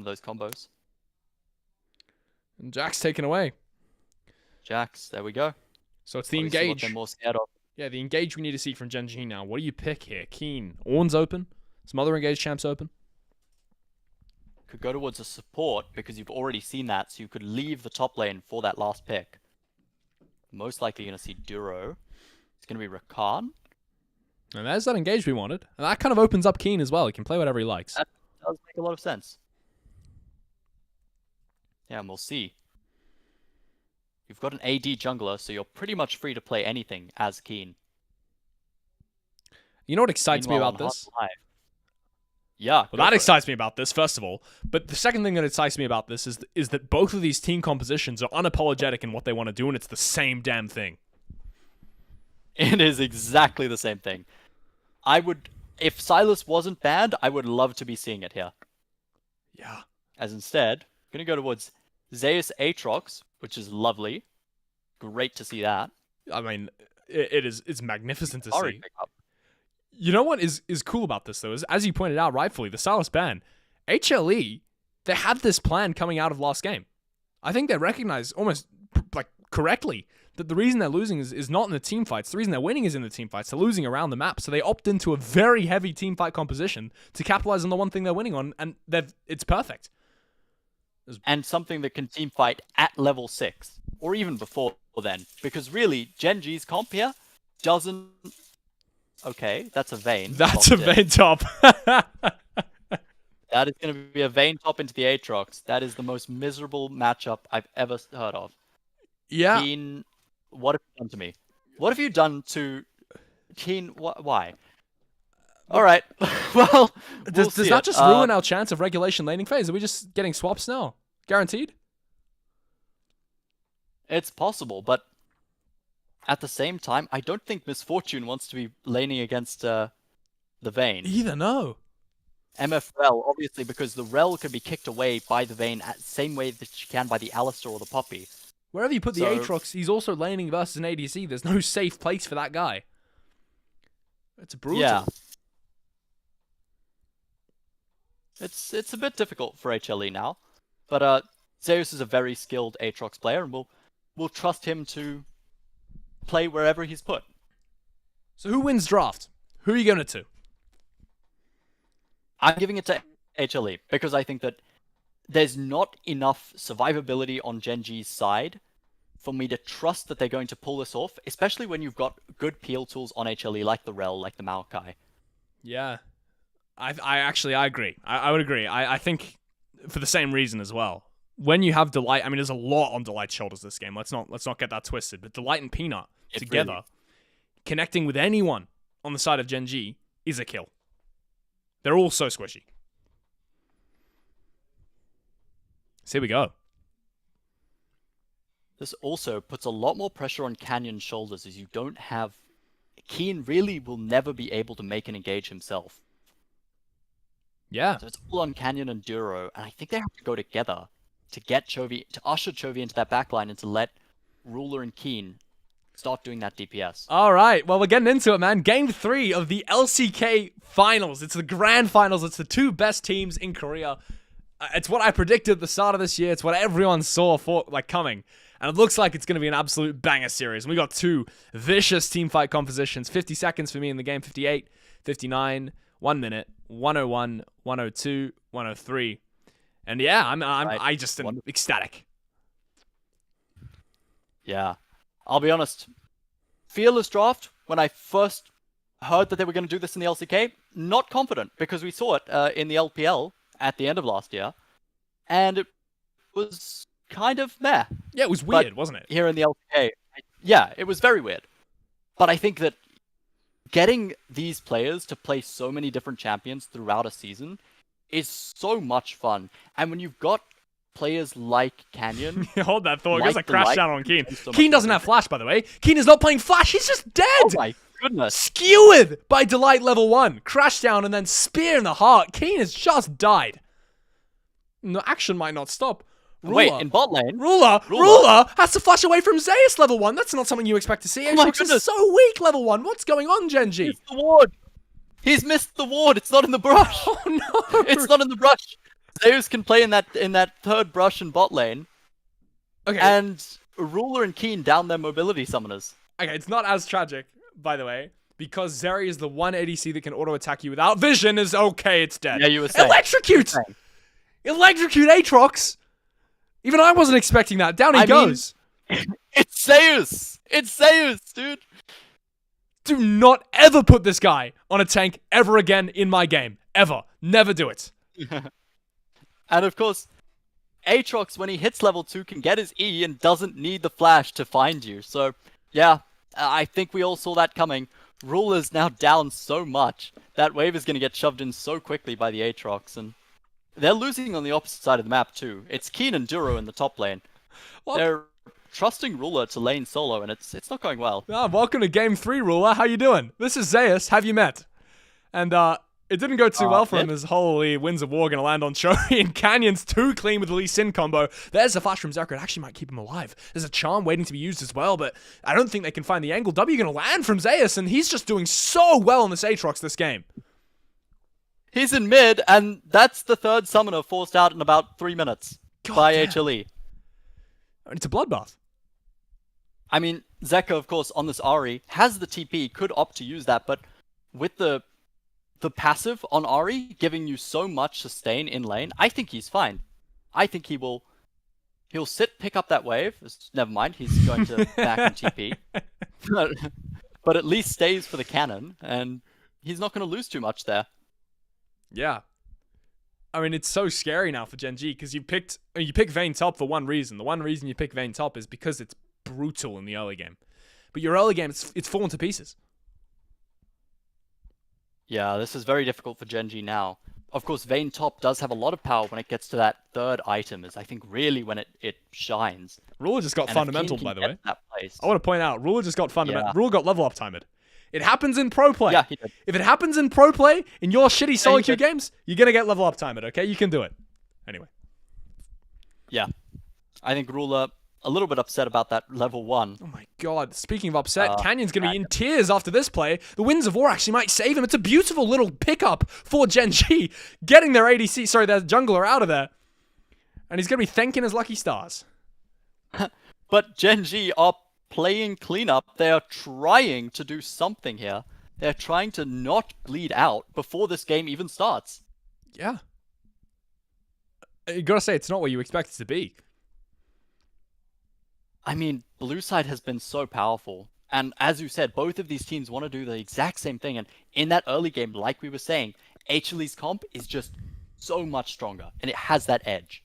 those combos. And Jax taken away. Jax, there we go. So it's the Obviously what engage. they're more scared of. Yeah, the engage we need to see from GenG now. What do you pick here? Keen. Ornn's open. Some other engage champs open. Could go towards a support because you've already seen that, so you could leave the top lane for that last pick. Most likely you're going to see Duro. It's going to be Rakan. And there's that engage we wanted. And that kind of opens up Keen as well. He can play whatever he likes. That does make a lot of sense. Yeah, and we'll see. You've got an AD jungler, so you're pretty much free to play anything as Keen. You know what excites me Meanwhile, about on this? Hot Life- Yeah. Well, that excites me about this, first of all. But the second thing that excites me about this is that both of these team compositions are unapologetic in what they want to do, and it's the same damn thing. It is exactly the same thing. If Silas wasn't banned, I would love to be seeing it here. Yeah. As instead, I'm going to go towards Zeus Aatrox, which is lovely. Great to see that. I mean, it's magnificent to Sorry, see. pickup. You know what is cool about this, though, is, as you pointed out rightfully, the Silas ban, HLE, they had this plan coming out of last game. I think they recognize almost like correctly that the reason they're losing is not in the team fights. The reason they're winning is in the team fights. They're losing around the map, so they opt into a very heavy team fight composition to capitalize on the one thing they're winning on, and it's perfect. And something that can team fight at level 6, or even before then. Because really, GenG's comp here doesn't... Okay, that's a Vayne. That's a Vayne top. That is going to be a Vayne top into the Aatrox. That is the most miserable matchup I've ever heard of. Yeah. Keen, what have you done to me? What have you done to Keen? Why? All right. Well, Does that just ruin our chance of regulation laning phase? Are we just getting swaps now? Guaranteed? It's possible, but at the same time, I don't think Misfortune wants to be laning against the Vayne. Either, no. MFRel, obviously, because the Rel can be kicked away by the Vayne at the same way that she can by the Alistar or the Poppy. Wherever you put the Aatrox, he's also laning versus an ADC. There's no safe place for that guy. It's brutal. Yeah. It's a bit difficult for HLE now, but Zeus is a very skilled Aatrox player, and we'll trust him to play wherever he's put. So who wins draft? Who are you going to? I'm giving it to HLE because I think that there's not enough survivability on GenG's side for me to trust that they're going to pull this off, especially when you've got good peel tools on HLE like the Rel, like the Maokai. Yeah. I agree. I would agree. I think for the same reason as well. When you have Delight, I mean, there's a lot on Delight's shoulders this game. Let's not get that twisted. But Delight and Peanut together, connecting with anyone on the side of GenG is a kill. They're all so squishy. So here we go. This also puts a lot more pressure on Canyon's shoulders as you don't have... Keen really will never be able to make an engage himself. Yeah. So it's all on Canyon and Duro, and I think they have to go together to get Chovy, to usher Chovy into that backline and to let Ruler and Keen start doing that DPS. All right. Well, we're getting into it, man. Game 3 of the LCK finals. It's the grand finals. It's the two best teams in Korea. It's what I predicted at the start of this year. It's what everyone saw coming. And it looks like it's going to be an absolute banger series. And we got two vicious teamfight compositions. 50 seconds for me in the game. 58, 59, 1 minute, 101, 102, 103. And yeah, I just am ecstatic. Yeah. I'll be honest. Fearless draft, when I first heard that they were going to do this in the LCK, not confident because we saw it in the LPL at the end of last year. And it was kind of meh. Yeah, it was weird, wasn't it? Here in the LCK, yeah, it was very weird. But I think that getting these players to play so many different champions throughout a season is so much fun. And when you've got players like Canyon... Hold that thought. like There's a crash Light, down on Keen. so Keen much doesn't fun. have Flash, by the way. Keen is not playing Flash. He's just dead. Oh my goodness. Skewered by Delight level 1. Crash down and then spear in the heart. Keen has just died. No, action might not stop. Ruler. Wait, in bot lane? Ruler has to flash away from Zeus level 1. That's not something you expect to see. Oh my Aatrox is goodness. so weak level 1. What's going on, GenG? It's the ward. He's missed the ward. It's not in the brush. Oh no. It's not in the brush. Zeus can play in that third brush in bot lane. Okay. And Ruler and Keen down their mobility summoners. Okay, it's not as tragic, by the way, because Zeri is the one ADC that can auto-attack you without vision is okay, it's dead. Yeah, you were saying. Electrocute! Electrocute Aatrox! Even I wasn't expecting that. Down he goes. It's Zeus! It's Zeus, dude! Do not ever put this guy on a tank ever again in my game. Ever. Never do it. And of course, Aatrox, when he hits level 2, can get his E and doesn't need the flash to find you. So, yeah, I think we all saw that coming. Ruler's now down so much. That wave is going to get shoved in so quickly by the Aatrox, and they're losing on the opposite side of the map too. It's Keen and Duro in the top lane. What? They're trusting Ruler to lane solo, and it's not going well. Ah, welcome to Game 3, Ruler. How you doing? This is Zeus. Have you met? And, it didn't go too well for him as holy Winds of War gonna land on Shoei, and Canyon's too clean with the Lee Sin combo. There's a flash from Zerker. It actually might keep him alive. There's a charm waiting to be used as well, but I don't think they can find the angle. W gonna land from Zeus, and he's just doing so well on this Aatrox this game. He's in mid, and that's the third summoner forced out in about 3 minutes by HLE. It's a bloodbath. I mean, Zeka, of course, on this Ahri, has the TP, could opt to use that, but with the passive on Ahri giving you so much sustain in lane, I think he's fine. I think he'll sit, pick up that wave. Never mind, he's going to back and TP. But at least stays for the cannon, and he's not going to lose too much there. Yeah. I mean, it's so scary now for GenG, because you pick Vayne top for one reason. The one reason you pick Vayne top is because it's brutal in the early game. But your early game, it's fallen to pieces. Yeah, this is very difficult for GenG now. Of course, Vayne top does have a lot of power when it gets to that third item, is I think really when it shines. Ruler just got fundamental, by the way. Place, I want to point out, Ruler just got fundamental. Yeah. Ruler got level up timed. It happens in pro play. Yeah, he did. If it happens in pro play, in your shitty solo he queue did. games, you're going to get level up timed, okay? You can do it. Anyway. Yeah. I think Ruler a little bit upset about that level 1. Oh my god. Speaking of upset, Canyon's going to be in tears after this play. The Winds of War actually might save him. It's a beautiful little pickup for GenG, getting their ADC, sorry, their jungler out of there. And he's going to be thanking his lucky stars. But GenG are playing cleanup. They are trying to do something here. They're trying to not bleed out before this game even starts. Yeah. You gotta say, it's not what you expect it to be. I mean, blue side has been so powerful. And as you said, both of these teams want to do the exact same thing. And in that early game, like we were saying, HLE's comp is just so much stronger. And it has that edge.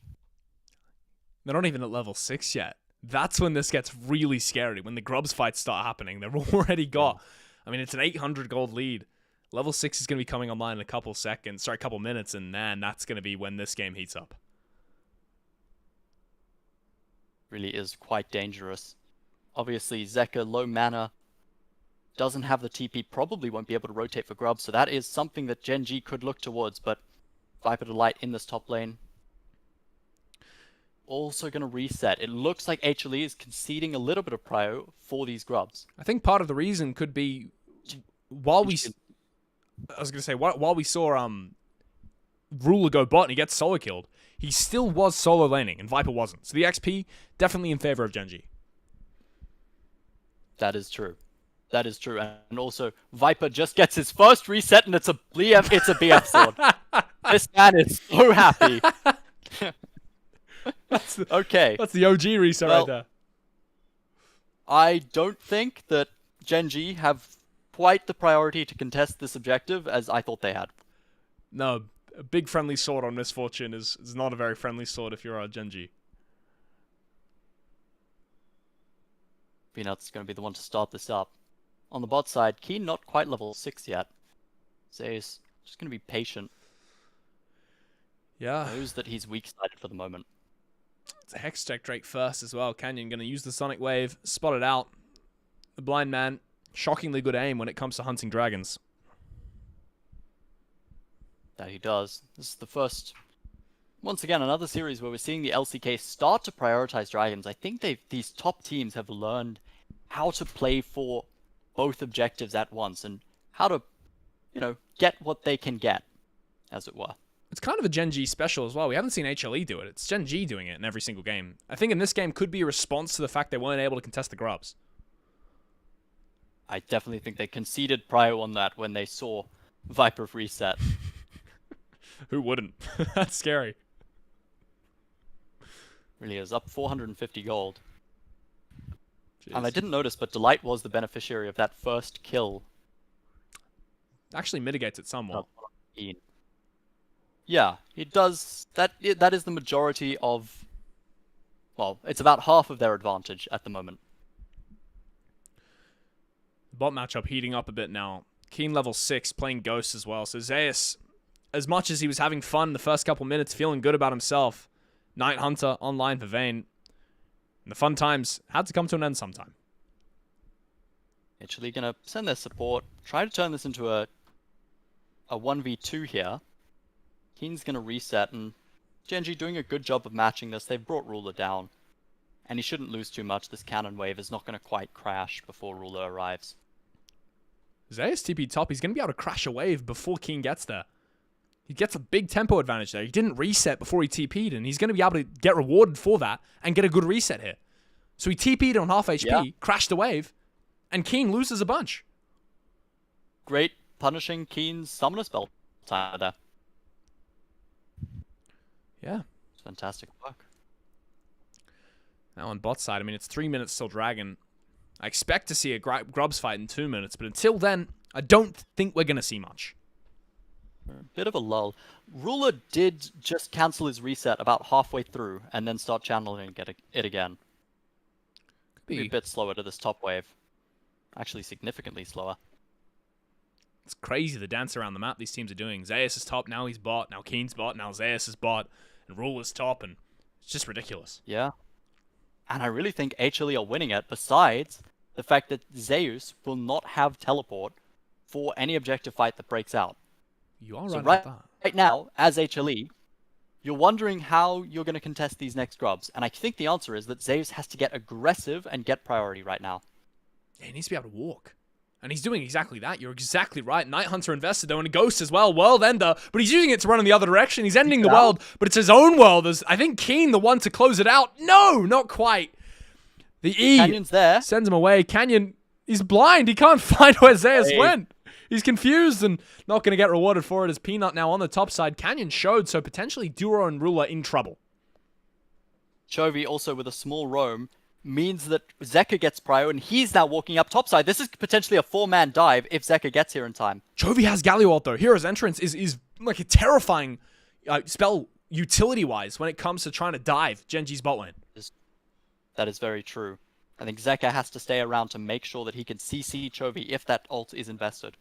They're not even at level 6 yet. That's when this gets really scary. When the Grubs fights start happening, they've already got... I mean, it's an 800 gold lead. Level 6 is going to be coming online in a couple minutes. And man, that's going to be when this game heats up. Really is quite dangerous. Obviously, Zeka, low mana, doesn't have the TP, probably won't be able to rotate for Grub, so that is something that GenG could look towards, but Viper Delight in this top lane. Also going to reset. It looks like HLE is conceding a little bit of prio for these Grubs. I think part of the reason could be while we... I was going to say, while we saw Ruler go bot and he gets solo killed, he still was solo laning, and Viper wasn't. So the XP, definitely in favor of GenG. That is true. That is true. And also, Viper just gets his first reset, and it's a BF sword. This man is so happy. Okay. That's the OG reset right there. I don't think that GenG have quite the priority to contest this objective as I thought they had. No, a big friendly sword on Misfortune is not a very friendly sword if you're a GenG. Peanut's going to be the one to start this up. on the bot side, Keen not quite level 6 yet. Zeus just going to be patient. Yeah. Knows that he's weak-sided for the moment. It's a Hex check Drake first as well. Canyon going to use the Sonic Wave, spot it out. The blind man, shockingly good aim when it comes to hunting dragons. That he does. This is the first, once again, another series where we're seeing the LCK start to prioritize dragons. I think these top teams have learned how to play for both objectives at once and how to, get what they can get, as it were. It's kind of a Gen G special as well. We haven't seen HLE do it. It's Gen G doing it in every single game. I think in this game could be a response to the fact they weren't able to contest the grubs. I definitely think they conceded prior on that when they saw Viper reset. Who wouldn't? That's scary. Really is. Up 450 gold. Jeez. And I didn't notice, but Delight was the beneficiary of that first kill. Actually mitigates it somewhat. Yeah, it does. That is the majority of... Well, it's about half of their advantage at the moment. Bot matchup heating up a bit now. Keen level 6, playing Ghost as well. So Zeus, as much as he was having fun the first couple minutes, feeling good about himself, Night Hunter online for Vayne, and the fun times had to come to an end sometime. Actually gonna send their support, try to turn this into a 1v2 here. Keen's gonna reset, and GENG doing a good job of matching this. They've brought Ruler down, and he shouldn't lose too much. This cannon wave is not gonna quite crash before Ruler arrives. Zeus TP top, he's gonna be able to crash a wave before Keen gets there. He gets a big tempo advantage there. He didn't reset before he TP'd, and he's going to be able to get rewarded for that and get a good reset here. So he TP'd on half HP, crashed the wave, and Keen loses a bunch. Great punishing Keen's summoner spell time there. Yeah. It's fantastic work. Now on bot side, I mean, it's 3 minutes till Dragon. I expect to see a Grubs fight in 2 minutes, but until then, I don't think we're going to see much. Bit of a lull. Ruler did just cancel his reset about halfway through and then start channeling it again. Could be a bit slower to this top wave. Actually, significantly slower. It's crazy the dance around the map these teams are doing. Zeus is top, now he's bot, now Keen's bot, now Zeus is bot, and Ruler's top, and it's just ridiculous. Yeah. And I really think HLE are winning it, besides the fact that Zeus will not have teleport for any objective fight that breaks out. You are so right about that. Right now, as HLE, you're wondering how you're going to contest these next grubs. And I think the answer is that Zeus has to get aggressive and get priority right now. Yeah, he needs to be able to walk. And he's doing exactly that. You're exactly right. Night Hunter invested, though, and a Ghost as well. World Ender. But he's using it to run in the other direction. He's ending the world, but it's his own world. There's, I think, Keen the one to close it out. No, not quite. The E Canyon's there. Sends him away. Canyon, he's blind. He can't find where Zeus went. He's confused and not going to get rewarded for it as Peanut now on the top side. Canyon showed, so potentially Duro and Ruler in trouble. Chovy also with a small roam means that Zeka gets prio and he's now walking up topside. This is potentially a 4-man dive if Zeka gets here in time. Chovy has Galliot though. Hero's Entrance is like a terrifying spell utility-wise when it comes to trying to dive Genji's bot lane. That is very true. I think Zeka has to stay around to make sure that he can CC Chovy if that ult is invested.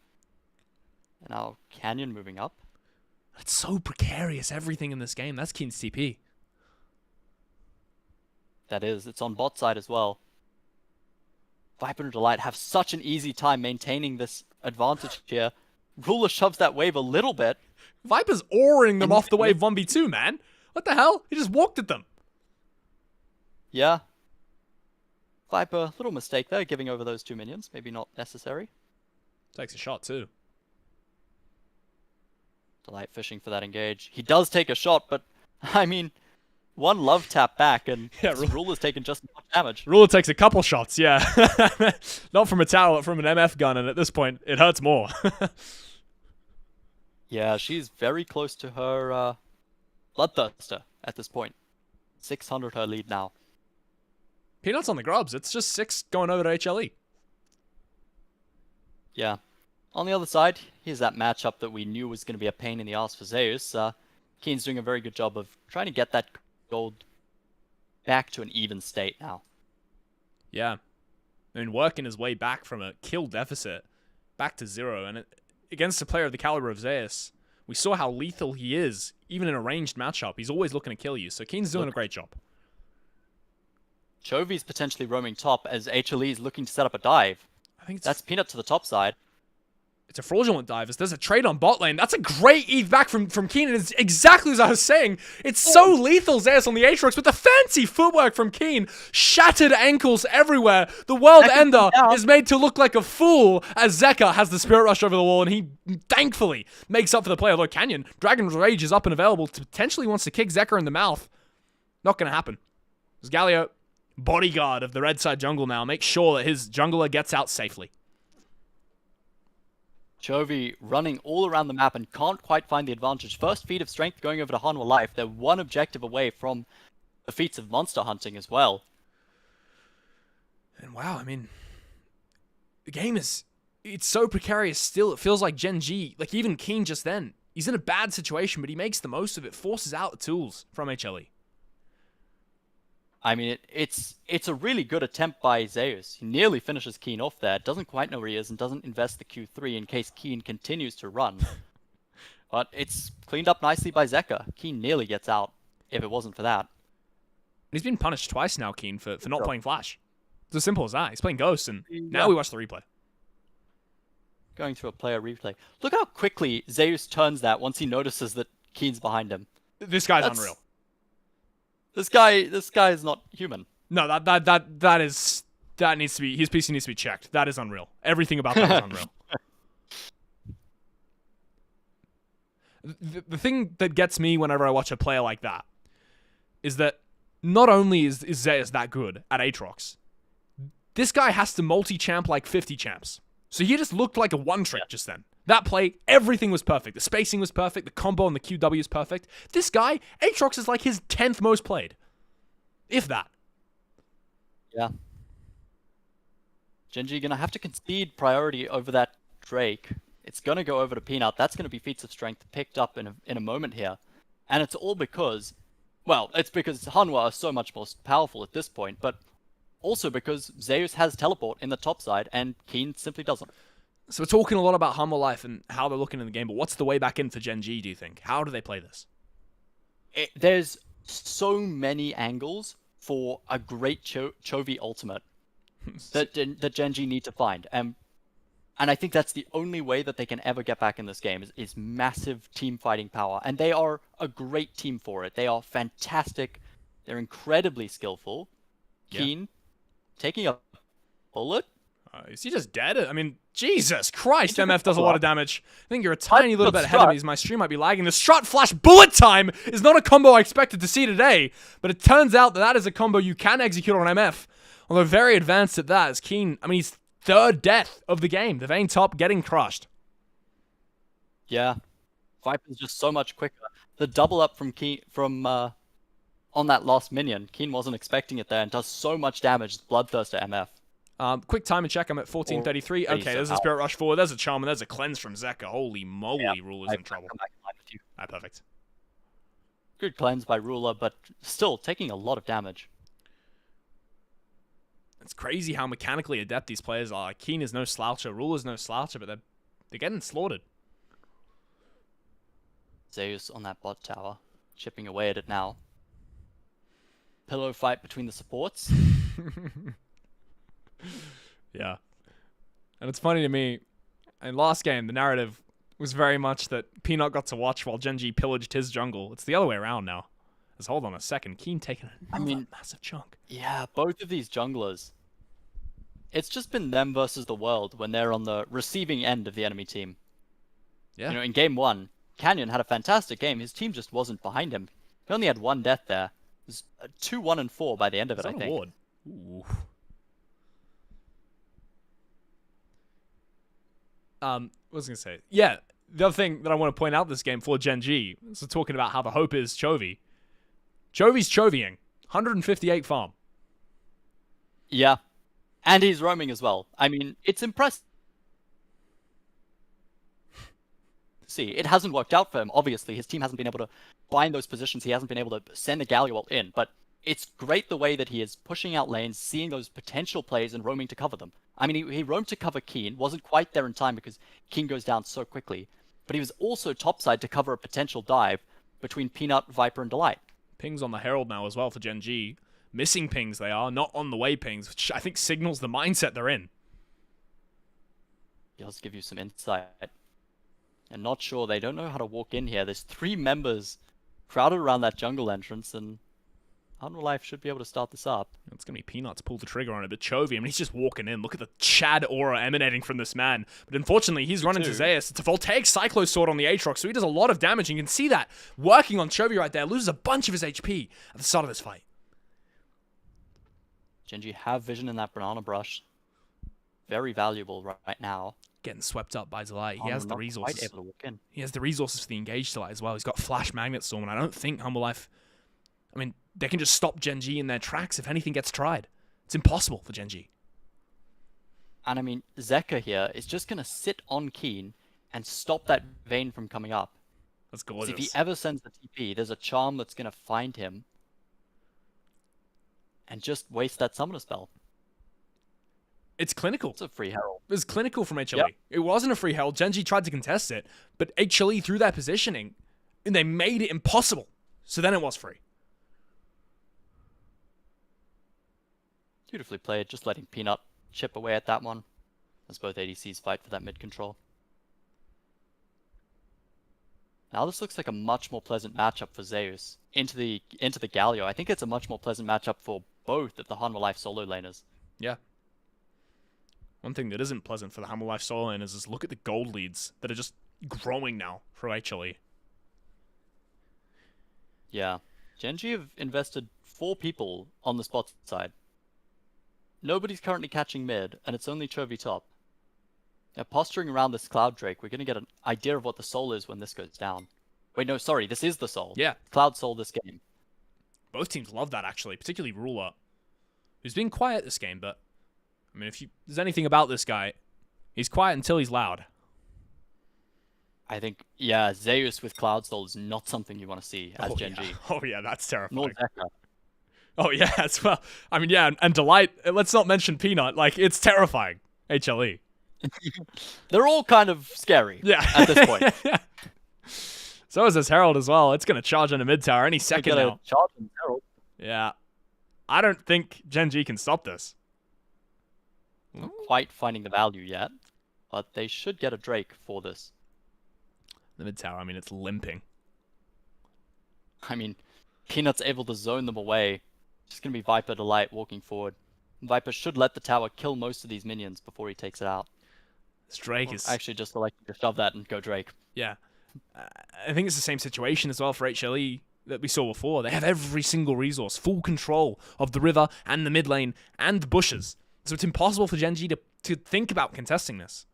And now Canyon moving up. It's so precarious, everything in this game. That's Keen's TP. That is. It's on bot side as well. Viper and Delight have such an easy time maintaining this advantage here. Ruler shoves that wave a little bit. Viper's auring them off the wave 1v2, man. What the hell? He just walked at them. Yeah. Viper, little mistake there, giving over those 2 minions. Maybe not necessary. Takes a shot too. Delight fishing for that engage. He does take a shot, but, I mean, one love tap back, and Ruler's taken just as much damage. Ruler takes a couple shots, yeah. Not from a tower, from an MF gun, and at this point, it hurts more. Yeah, she's very close to her Bloodthirster at this point. 600 her lead now. Peanuts on the grubs. It's just 6 going over to HLE. Yeah. On the other side, here's that matchup that we knew was going to be a pain in the ass for Zeus. Keen's doing a very good job of trying to get that gold back to an even state now. Yeah. I mean, working his way back from a kill deficit back to 0. And against a player of the caliber of Zeus, we saw how lethal he is, even in a ranged matchup. He's always looking to kill you. So Keen's doing a great job. Chovy's potentially roaming top as HLE is looking to set up a dive. I think that's Peanut to the top side. It's a fraudulent dive. There's a trade on bot lane. That's a great ETH back from Keen. And it's exactly as I was saying. It's so lethal, Zeus on the Aatrox, with the fancy footwork from Keen. Shattered ankles everywhere. The World Ender is made to look like a fool as Zeka has the Spirit Rush over the wall, and he thankfully makes up for the play. Although Canyon, Dragon's Rage is up and available. Potentially wants to kick Zeka in the mouth. Not going to happen. There's Galio, bodyguard of the red side jungle now. Make sure that his jungler gets out safely. Chovy running all around the map and can't quite find the advantage. First feat of strength going over to Hanwha Life. They're one objective away from the feats of monster hunting as well. And wow, I mean, the game it's so precarious still. It feels like GENG, like even Keen just then, he's in a bad situation, but he makes the most of it, forces out the tools from HLE. I mean, it's a really good attempt by Zeus. He nearly finishes Keen off there, doesn't quite know where he is, and doesn't invest the Q3 in case Keen continues to run. But it's cleaned up nicely by Zeka. Keen nearly gets out, if it wasn't for that. He's been punished twice now, Keen, for not playing Flash. It's as simple as that. He's playing Ghost, and now we watch the replay. Going through a player replay. Look how quickly Zeus turns that once he notices that Keen's behind him. This guy's unreal. This guy is not human. No, that needs to be, his PC needs to be checked. That is unreal. Everything about that is unreal. The thing that gets me whenever I watch a player like that is that not only is Zeus that good at Aatrox, this guy has to multi-champ like 50 champs. So he just looked like a one-trick just then. That play, everything was perfect. The spacing was perfect. The combo on the QW is perfect. This guy, Aatrox is like his 10th most played. If that. Yeah. GENG gonna have to concede priority over that Drake. It's gonna go over to Peanut. That's gonna be feats of strength picked up in a moment here. And it's all because, well, it's because Hanwha are so much more powerful at this point, but also because Zeus has teleport in the top side and Keen simply doesn't. So we're talking a lot about Hanwha Life and how they're looking in the game, but what's the way back in for GENG, do you think? How do they play this? There's so many angles for a great Chovy ultimate that GENG need to find. And I think that's the only way that they can ever get back in this game is massive team fighting power. And they are a great team for it. They are fantastic. They're incredibly skillful. Keen, taking a bullet. Is he just dead? I mean, Jesus Christ, MF does a lot of damage. I think you're a tiny little bit ahead of me. My stream might be lagging. The Strut Flash Bullet Time is not a combo I expected to see today, but it turns out that is a combo you can execute on MF. Although very advanced at that, as Keen, I mean, he's third death of the game. The Vayne top getting crushed. Yeah. Viper's just so much quicker. The double up from Keen, on that last minion, Keen wasn't expecting it there and does so much damage. Bloodthirst to MF. Quick timer check. I'm at 14:33. Okay, there's a Spirit Rush forward. There's a Charm, and there's a Cleanse from Zeka. Holy moly, Ruler's in trouble. Perfect. Good cleanse by Ruler, but still taking a lot of damage. It's crazy how mechanically adept these players are. Keen is no sloucher, Ruler's no sloucher, but they're getting slaughtered. Zeus on that bot tower, chipping away at it now. Pillow fight between the supports. Yeah. And it's funny to me, in last game, the narrative was very much that Peanut got to watch while GENG pillaged his jungle. It's the other way around now. Let's hold on a second. Keen taking another massive chunk. Yeah, both of these junglers. It's just been them versus the world when they're on the receiving end of the enemy team. Yeah. You know, in game 1, Canyon had a fantastic game. His team just wasn't behind him. He only had one death there. It was 2-1-4 by the end of it, I think. Award. Ooh. What was I going to say? Yeah, the other thing that I want to point out this game for GENG, so talking about how the hope is Chovy. Chovy's Chovying. 158 farm. Yeah. And he's roaming as well. I mean, it's impressive. See, it hasn't worked out for him, obviously. His team hasn't been able to find those positions. He hasn't been able to send the Galio ult in. But it's great the way that he is pushing out lanes, seeing those potential plays and roaming to cover them. I mean, he roamed to cover Keen, wasn't quite there in time because Keen goes down so quickly, but he was also topside to cover a potential dive between Peanut, Viper, and Delight. Pings on the Herald now as well for Gen G. Missing pings they are, not on the way pings, which I think signals the mindset they're in. I'll just give you some insight. I'm not sure, they don't know how to walk in here. There's 3 members crowded around that jungle entrance, and Unreal Life should be able to start this up. It's going to be Peanut to pull the trigger on it, but Chovy, I mean, he's just walking in. Look at the Chad aura emanating from this man. But unfortunately, he's running to Zeus. It's a Voltaic Cyclo Sword on the Aatrox, so he does a lot of damage. And you can see that working on Chovy right there. Loses a bunch of his HP at the start of this fight. Gen G have vision in that banana brush. Very valuable right now. Getting swept up by Delight. He has the resources. Quite able to walk in. He has the resources for the engaged Delight as well. He's got Flash Magnet Storm, and I don't think Humble Life... I mean, they can just stop Gen G in their tracks if anything gets tried. It's impossible for Gen G. And I mean, Zeka here is just going to sit on Keen and stop that Vayne from coming up. That's gorgeous. If he ever sends the TP, there's a charm that's going to find him and just waste that summoner spell. It's clinical. It's a free herald. It was clinical from HLE. Yep. It wasn't a free herald. Gen G tried to contest it, but HLE threw their positioning, and they made it impossible. So then it was free. Beautifully played, just letting Peanut chip away at that one as both ADCs fight for that mid control. Now this looks like a much more pleasant matchup for Zeus into the Galio. I think it's a much more pleasant matchup for both of the Hanwha Life solo laners. Yeah. One thing that isn't pleasant for the Hanwha Life solo laners is look at the gold leads that are just growing now for HLE. Yeah. Gen G have invested 4 people on the spot side. Nobody's currently catching mid, and it's only Chovy top. Now, posturing around this Cloud Drake, we're going to get an idea of what the soul is when this goes down. Wait, no, sorry, this is the soul. Yeah. Cloud soul this game. Both teams love that, actually, particularly Ruler, who's been quiet this game, but, I mean, if there's anything about this guy, he's quiet until he's loud. I think, yeah, Zeus with Cloud Soul is not something you want to see as Gen G. Oh, yeah, that's terrifying. Nor Zeka. Oh, yeah, as well. I mean, yeah, and Delight, let's not mention Peanut. Like, it's terrifying, HLE. They're all kind of scary at this point. Yeah. So is this Herald as well. It's going to charge on the mid tower any second now. Charge on Herald. Yeah. I don't think Gen G can stop this. Not quite finding the value yet, but they should get a Drake for this. The mid tower, I mean, it's limping. I mean, Peanut's able to zone them away. Just going to be Viper Delight walking forward. Viper should let the tower kill most of these minions before he takes it out. This Drake is... Actually, just electing to shove that and go Drake. Yeah. I think it's the same situation as well for HLE that we saw before. They have every single resource, full control of the river and the mid lane and the bushes. So it's impossible for Gen G to think about contesting this.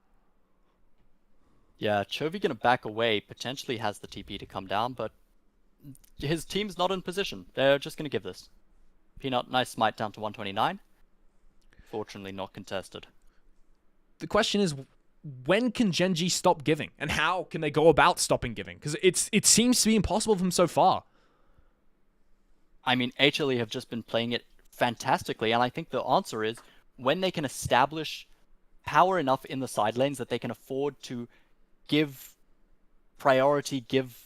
Yeah, Chovy going to back away, potentially has the TP to come down, but his team's not in position. They're just going to give this. Peanut, nice smite down to 129. Fortunately not contested. The question is, when can Gen G stop giving? And how can they go about stopping giving? Because it seems to be impossible for them so far. I mean, HLE have just been playing it fantastically, and I think the answer is when they can establish power enough in the side lanes that they can afford to give priority, give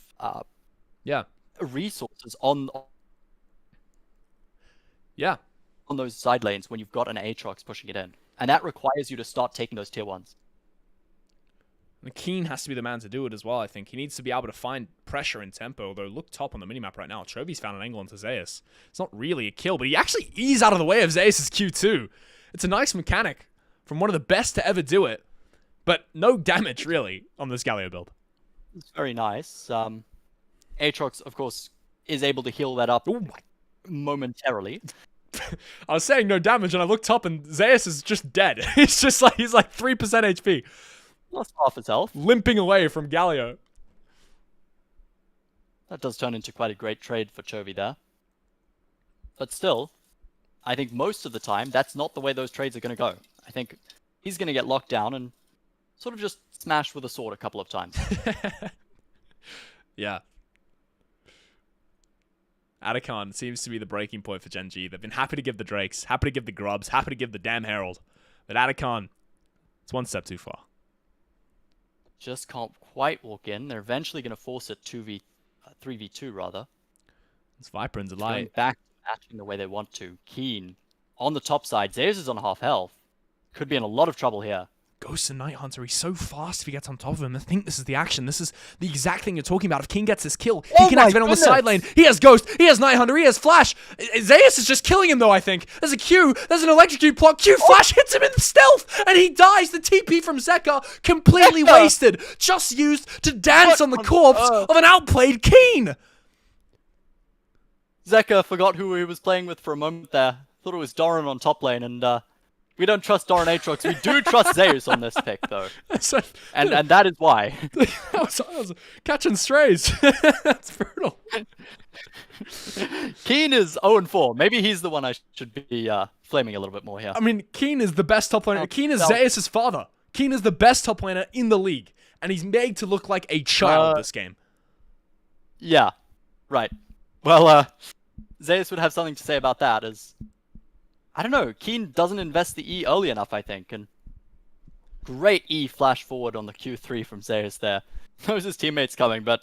resources on those side lanes when you've got an Aatrox pushing it in. And that requires you to start taking those tier 1s. And Keen has to be the man to do it as well, I think. He needs to be able to find pressure and tempo, although look top on the minimap right now. Chovy's found an angle onto Zeus. It's not really a kill, but he actually is out of the way of Zeus' Q2. It's a nice mechanic from one of the best to ever do it, but no damage, really, on this Galio build. It's very nice. Aatrox, of course, is able to heal that up momentarily. I was saying no damage, and I looked up, and Zeus is just dead. He's like 3% HP. Lost half his health. Limping away from Galio. That does turn into quite a great trade for Chovy there. But still, I think most of the time, that's not the way those trades are going to go. I think he's going to get locked down and sort of just smash with a sword a couple of times. Yeah. Atacon seems to be the breaking point for Gen G. They've been happy to give the Drakes, happy to give the Grubs, happy to give the damn Herald. But Atacon, it's one step too far. Just can't quite walk in. They're eventually going to force it 3v2 rather. It's Viper and Going Delight. back to matching the way they want to. Keen on the top side. Zeus is on half health. Could be in a lot of trouble here. Ghost and Night Hunter, he's so fast if he gets on top of him. I think this is the action. This is the exact thing you're talking about. If King gets this kill, he can activate on the side lane. He has Ghost, he has Night Hunter, he has Flash. Zeus is just killing him though, I think. There's a Q, there's an electrocute block. Q Flash hits him in stealth, and he dies. The TP from Zeka, completely wasted. Just used to dance on the corpse of an outplayed Keen. Zeka forgot who he was playing with for a moment there. Thought it was Doran on top lane, and we don't trust Doran Aatrox. We do trust Zeus on this pick, though. And that is why. that was catching strays. That's brutal. Keen is 0-4. Maybe he's the one I should be flaming a little bit more here. I mean, Keen is the best top laner. Keen is Zeus' father. Keen is the best top laner in the league. And he's made to look like a child this game. Yeah, right. Well, Zeus would have something to say about that, as... I don't know, Keen doesn't invest the E early enough, I think, and great E flash forward on the Q3 from Zeus there. Knows his teammates coming, but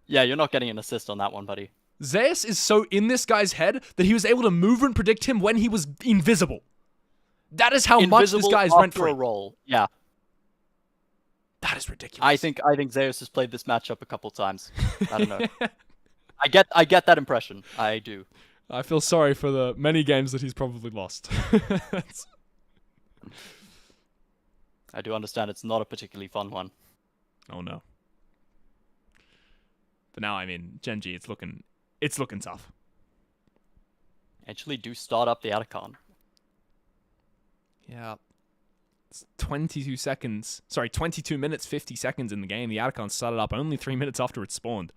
yeah, you're not getting an assist on that one, buddy. Zeus is so in this guy's head that he was able to move and predict him when he was invisible. That is how much this guy's rent free. A roll, yeah. That is ridiculous. I think Zeus has played this matchup a couple times. I don't know. I get that impression. I do. I feel sorry for the many games that he's probably lost. I do understand it's not a particularly fun one. Oh no. But now, I mean, Gen G, it's looking tough. Actually, do start up the Atacon. Yeah. It's 22 seconds. Sorry, 22 minutes, 50 seconds in the game. The Atacon started up only 3 minutes after it spawned.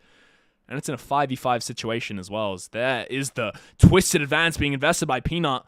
And it's in a 5v5 situation as well. As there is the twisted advance being invested by Peanut.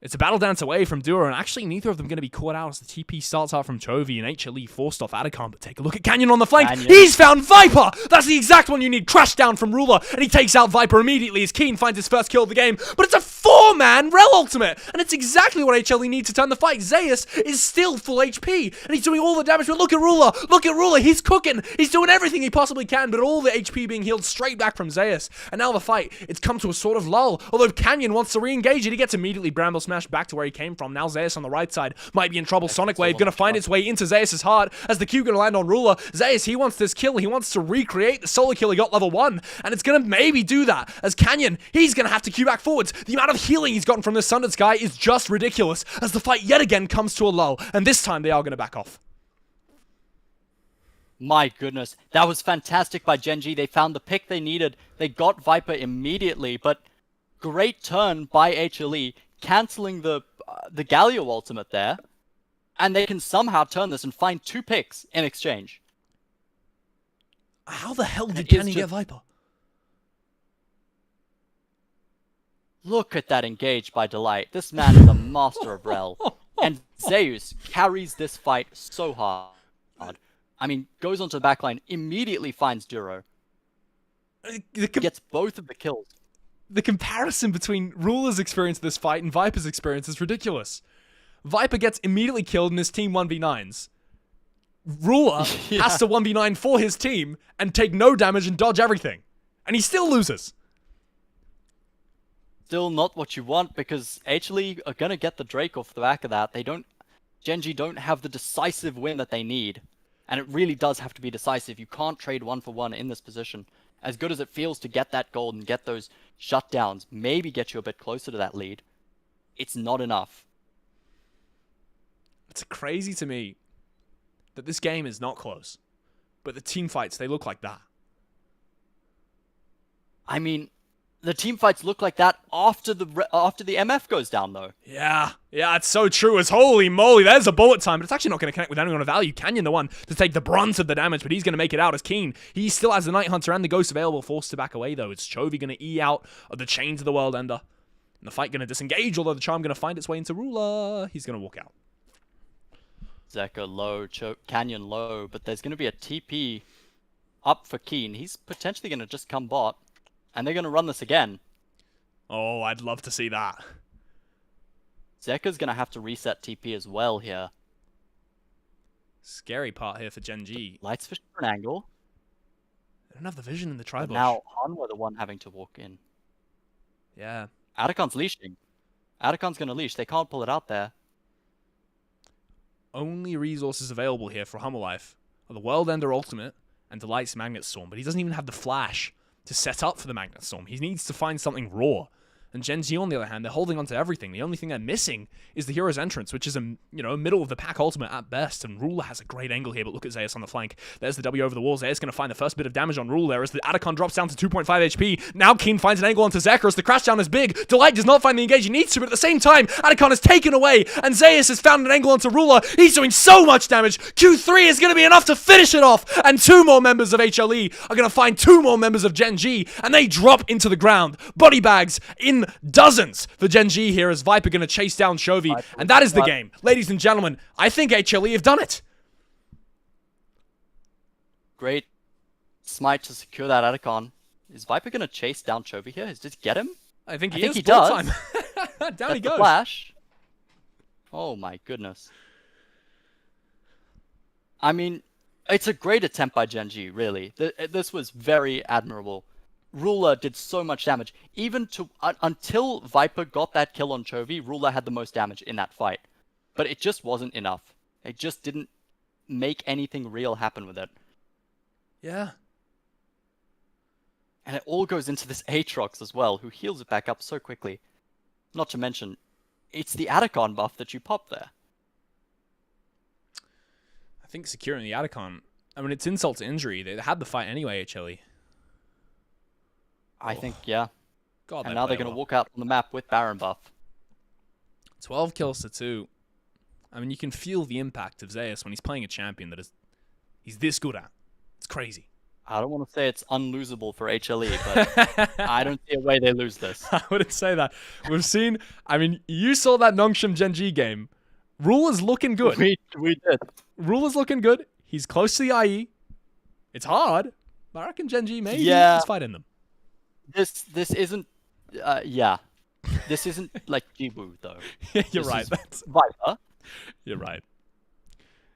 It's a battle dance away from Duo, and actually neither of them going to be caught out as the TP starts out from Chovy and HLE forced off Atacon. But take a look at Canyon on the flank. Canyon. He's found Viper! That's the exact one you need. Crash down from Ruler, and he takes out Viper immediately as Keen finds his first kill of the game. But it's a 4-man Rel ultimate, and it's exactly what HLE needs to turn the fight. Zeus is still full HP, and he's doing all the damage, but look at Ruler! Look at Ruler! He's cooking! He's doing everything he possibly can, but all the HP being healed straight back from Zeus. And now the fight, it's come to a sort of lull. Although Canyon wants to re-engage it, he gets immediately Bramble Smash back to where he came from. Now Zeus on the right side might be in trouble. Sonic Wave gonna find its way into Zeus' heart as the Q gonna land on Ruler. Zeus, he wants this kill. He wants to recreate the solo kill he got level 1, and it's gonna maybe do that as Canyon, he's gonna have to Q back forwards. The amount of healing he's gotten from this Sundered Sky is just ridiculous as the fight yet again comes to a lull, and this time they are gonna back off. My goodness, that was fantastic by Gen G. They found the pick they needed. They got Viper immediately, but great turn by HLE, cancelling the Galio ultimate there, and they can somehow turn this and find 2 picks in exchange. How the hell did Canyon get Viper? Look at that engage by Delight. This man is a master of Rel. And Zeus carries this fight so hard. I mean, goes onto the backline, immediately finds Duro. Gets both of the kills. The comparison between Ruler's experience of this fight and Viper's experience is ridiculous. Viper gets immediately killed in his team 1v9s. Ruler has to 1v9 for his team and take no damage and dodge everything. And he still loses. Still not what you want, because HLE are going to get the Drake off the back of that. Gen G don't have the decisive win that they need. And it really does have to be decisive. You can't trade 1-for-1 in this position. As good as it feels to get that gold and get those shutdowns, maybe get you a bit closer to that lead, it's not enough. It's crazy to me that this game is not close. But the team fights, they look like that. I mean, the team fights look like that after the MF goes down, though. Yeah, it's so true. As holy moly, there's a bullet time, but it's actually not going to connect with anyone of value. Canyon the one to take the brunt of the damage, but he's going to make it out as Keen. He still has the Night Hunter and the Ghost available, forced to back away, though. It's Chovy going to E out of the Chains of the World Ender. And the fight going to disengage, although the Charm going to find its way into Ruler. He's going to walk out. Zeka low, Canyon low, but there's going to be a TP up for Keen. He's potentially going to just come bot. And they're going to run this again. Oh, I'd love to see that. Zeka's going to have to reset TP as well here. Scary part here for GenG. Lights fish for an angle. They don't have the vision in the tri But bush. now Hanwha the one having to walk in. Yeah. Adacon's leashing. Adacon's going to leash. They can't pull it out there. Only resources available here for Hummerlife are the World Ender Ultimate and Delight's Magnet Storm, but he doesn't even have the flash to set up for the Magnet Storm. He needs to find something raw. And GenG, on the other hand, they're holding on to everything. The only thing they're missing is the Hero's Entrance, which is a middle of the pack ultimate at best. And Ruler has a great angle here, but look at Zeus on the flank. There's the W over the wall. Zeus going to find the first bit of damage on Ruler as the Adacon drops down to 2.5 HP. Now Keen finds an angle onto Zeka as the crash down is big. Delight does not find the engage he needs to, but at the same time, Adacon is taken away, and Zeus has found an angle onto Ruler. He's doing so much damage. Q3 is going to be enough to finish it off, and 2 more members of HLE are going to find 2 more members of GenG, and they drop into the ground. Body bags in dozens for GenG here as Viper going to chase down Chovy, and that is the game. Ladies and gentlemen, I think HLE have done it. Great smite to secure that Adacon. Is Viper going to chase down Chovy here? Does he get him? I think he think is. he does. Time. Down he That's the goes. flash. Oh my goodness. I mean, it's a great attempt by GenG, really. This was very admirable. Ruler did so much damage. Even to until Viper got that kill on Chovy, Ruler had the most damage in that fight. But it just wasn't enough. It just didn't make anything real happen with it. Yeah. And it all goes into this Aatrox as well, who heals it back up so quickly. Not to mention, it's the Adacon buff that you pop there. I think securing the Adacon, I mean, it's insult to injury. They had the fight anyway, HLE. I think, yeah. God, and now they're going to walk out on the map with Baron buff. 12 kills to 2. I mean, you can feel the impact of Zeus when he's playing a champion that he's this good at. It's crazy. I don't want to say it's unlosable for HLE, but I don't see a way they lose this. I wouldn't say that. We've seen, I mean, you saw that Nongshim GenG game. Ruler's looking good. We did. Ruler's looking good. He's close to the IE. It's hard, but I reckon GenG maybe Yeah. is fighting them. This isn't, yeah. This isn't like Jibu, though. Yeah, you're This right. is That's, Viper. you're right.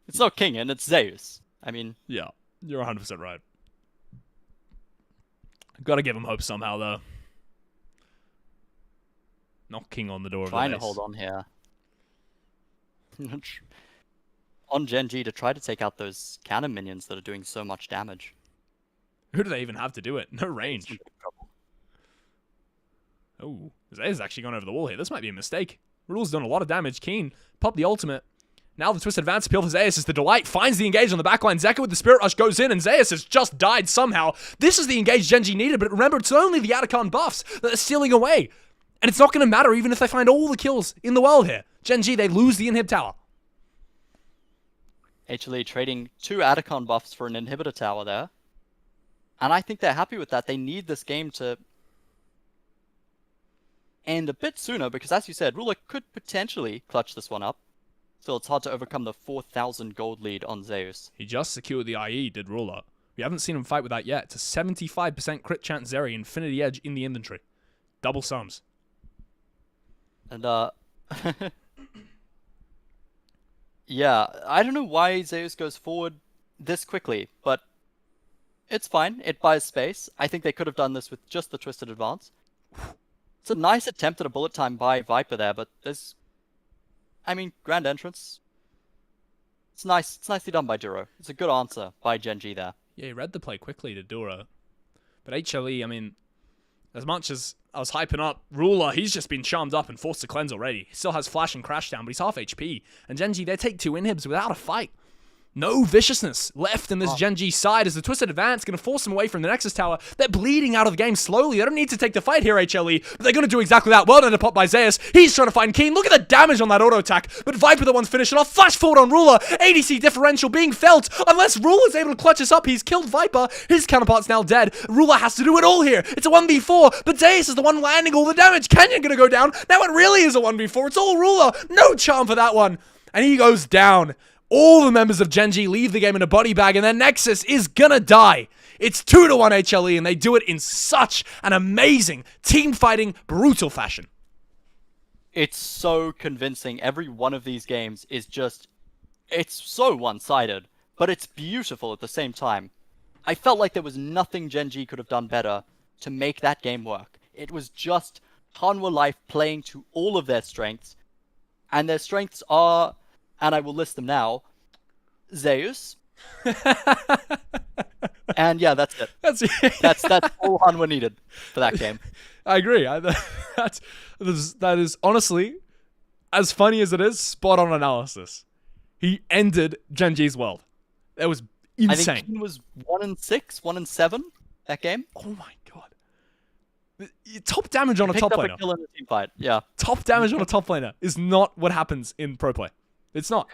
It's not King, and it's Zeus. I mean, Yeah, you're 100% right. Gotta give him hope somehow, though. Knocking on the door of the trying to base. hold on here. On GenG to try to take out those cannon minions that are doing so much damage. Who do they even have to do it? No range. Some big trouble. Oh, Zeus actually gone over the wall here. This might be a mistake. Rule's done a lot of damage. Keen, pop the ultimate. Now the Twisted Advance appeal for Zeus as the Delight finds the engage on the backline. Zeka with the Spirit Rush goes in, and Zeus has just died somehow. This is the engage GenG needed, but remember, it's only the Adacon buffs that are stealing away. And it's not going to matter even if they find all the kills in the world here. GenG, they lose the inhib tower. HLE trading 2 Adacon buffs for an inhibitor tower there. And I think they're happy with that. They need this game to end a bit sooner because, as you said, Ruler could potentially clutch this one up. Still, it's hard to overcome the 4,000 gold lead on Zeus. He just secured the IE, did Ruler. We haven't seen him fight with that yet. It's a 75% crit chance Zeri, Infinity Edge in the inventory. Double sums. And, yeah, I don't know why Zeus goes forward this quickly, but it's fine. It buys space. I think they could have done this with just the Twisted Advance. It's a nice attempt at a bullet time by Viper there, but there's... I mean, Grand Entrance. It's nice. It's nicely done by Duro. It's a good answer by GenG there. Yeah, he read the play quickly to Duro. But HLE, I mean, as much as I was hyping up Ruler, he's just been charmed up and forced to cleanse already. He still has Flash and Crash down, but he's half HP. And GenG, they take 2 inhibs without a fight. No viciousness left in this GenG side as the Twisted Advance going to force them away from the Nexus Tower. They're bleeding out of the game slowly. They don't need to take the fight here, HLE, but they're going to do exactly that. Well done to pop by Zeus. He's trying to find Keen. Look at the damage on that auto attack, but Viper the one's finishing off. Flash forward on Ruler. ADC differential being felt. Unless Ruler's able to clutch us up, he's killed Viper. His counterpart's now dead. Ruler has to do it all here. It's a 1v4, but Zeus is the one landing all the damage. Canyon going to go down. Now it really is a 1v4. It's all Ruler. No charm for that one. And he goes down. All the members of GENG leave the game in a body bag, and then Nexus is gonna die. It's 2-1 HLE, and they do it in such an amazing, team-fighting, brutal fashion. It's so convincing. Every one of these games is just... It's so one-sided, but it's beautiful at the same time. I felt like there was nothing GENG could have done better to make that game work. It was just Hanwha Life playing to all of their strengths, and their strengths are, and I will list them now, Zeus. And yeah, that's it. That's all Hanwha needed for that game. I agree. That is honestly, as funny as it is, spot on analysis. He ended GENG's world. That was insane. I think he was 1-6, 1-7 that game. Oh my god. Top damage on a top laner. Picked up a kill in a team fight. Yeah. Top damage on a top laner is not what happens in pro play. It's not.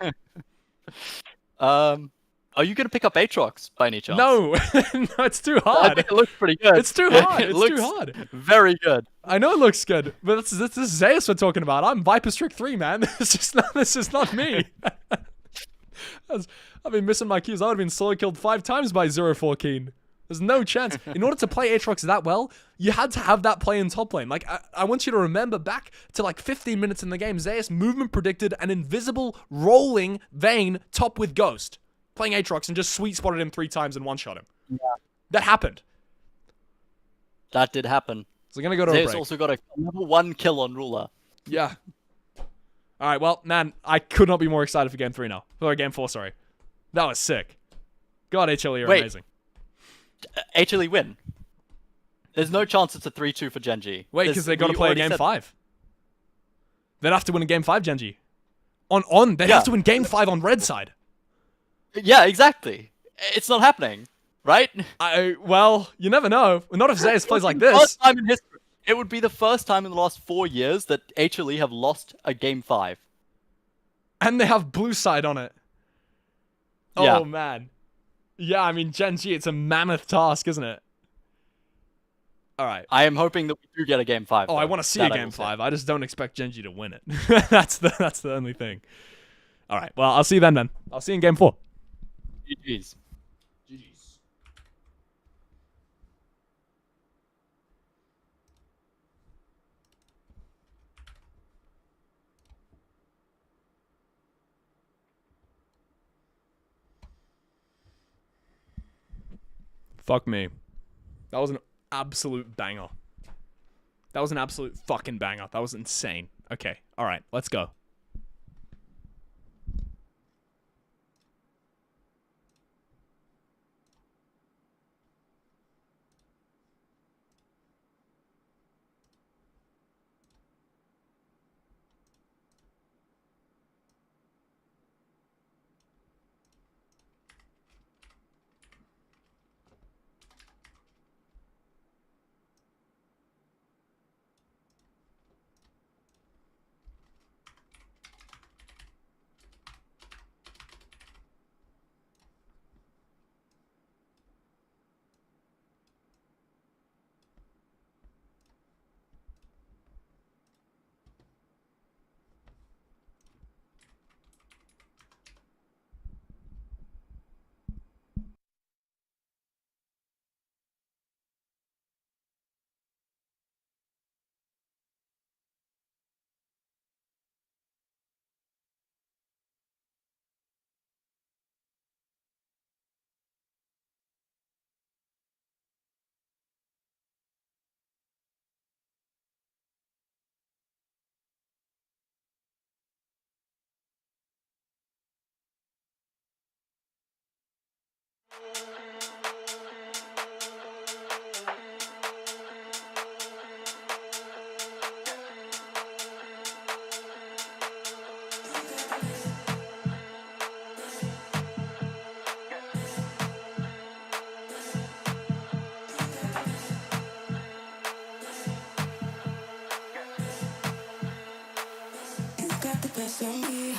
Are you going to pick up Aatrox by any chance? No. No, it's too hard. I think it looks pretty good. It's too hard. It It's looks too hard. Very good. I know it looks good, but this is Zeus we're talking about. I'm Viper Strict 3, man. This is not me. I've been missing my cues. I would have been solo killed 5 times by 0-4 Keen. There's no chance. In order to play Aatrox that well, you had to have that play in top lane. Like, I want you to remember back to like 15 minutes in the game, Zeus movement predicted an invisible rolling Vayne top with Ghost. Playing Aatrox and just sweet spotted him 3 times and one-shot him. Yeah. That happened. That did happen. So we're going to go to a Zeus break. also got a level 1 kill on Ruler. Yeah. All right, well, man, I could not be more excited for Game 3 now. Or Game 4, sorry. That was sick. God, HLE are amazing. HLE win. There's no chance it's a 3-2 for GENG. Wait, because they got to play a Game 5. They'd have to win a Game 5, GENG. They'd have to win Game 5 on red side. Yeah, exactly. It's not happening, right? Well, you never know. Not if Zeus plays like this. First time in history. It would be the first time in the last 4 years that HLE have lost a Game 5. And they have blue side on it. Yeah. Oh, man. Yeah, I mean, GENG, it's a mammoth task, isn't it? All right. I am hoping that we do get a Game 5. Oh, though. I want to see That a I Game will say. 5. I just don't expect GENG to win it. That's the only thing. All right. Well, I'll see you then, man. I'll see you in Game 4. GG's. GG's. Fuck me. That was an absolute banger. That was an absolute fucking banger. That was insane. Okay. All right. Let's go. Got the best of me.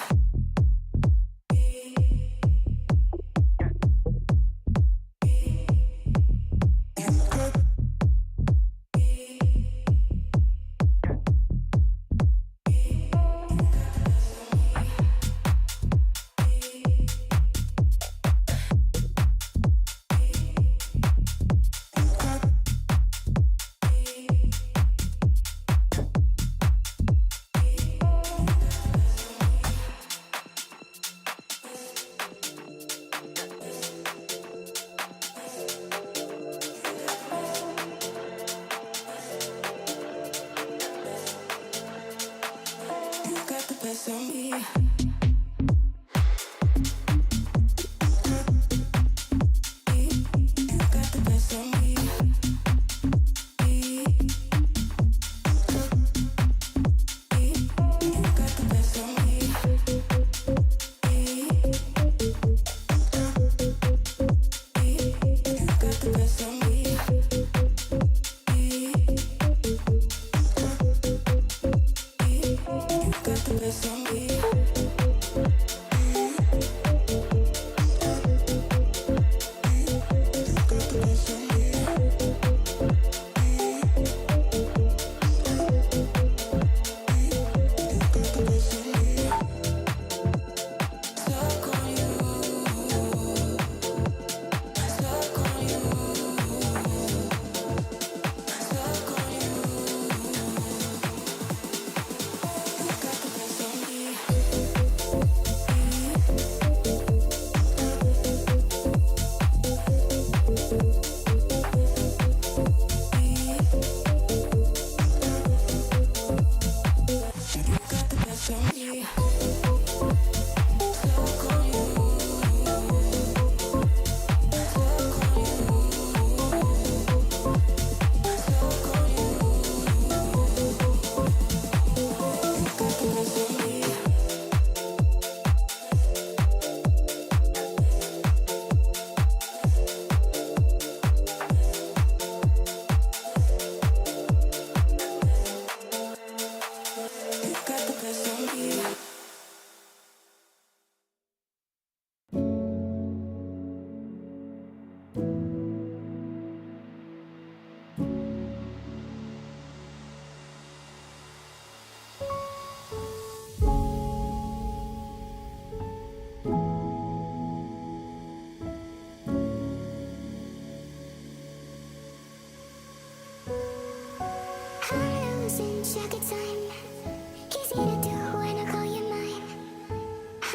check a time. Easy to do when I call you mine.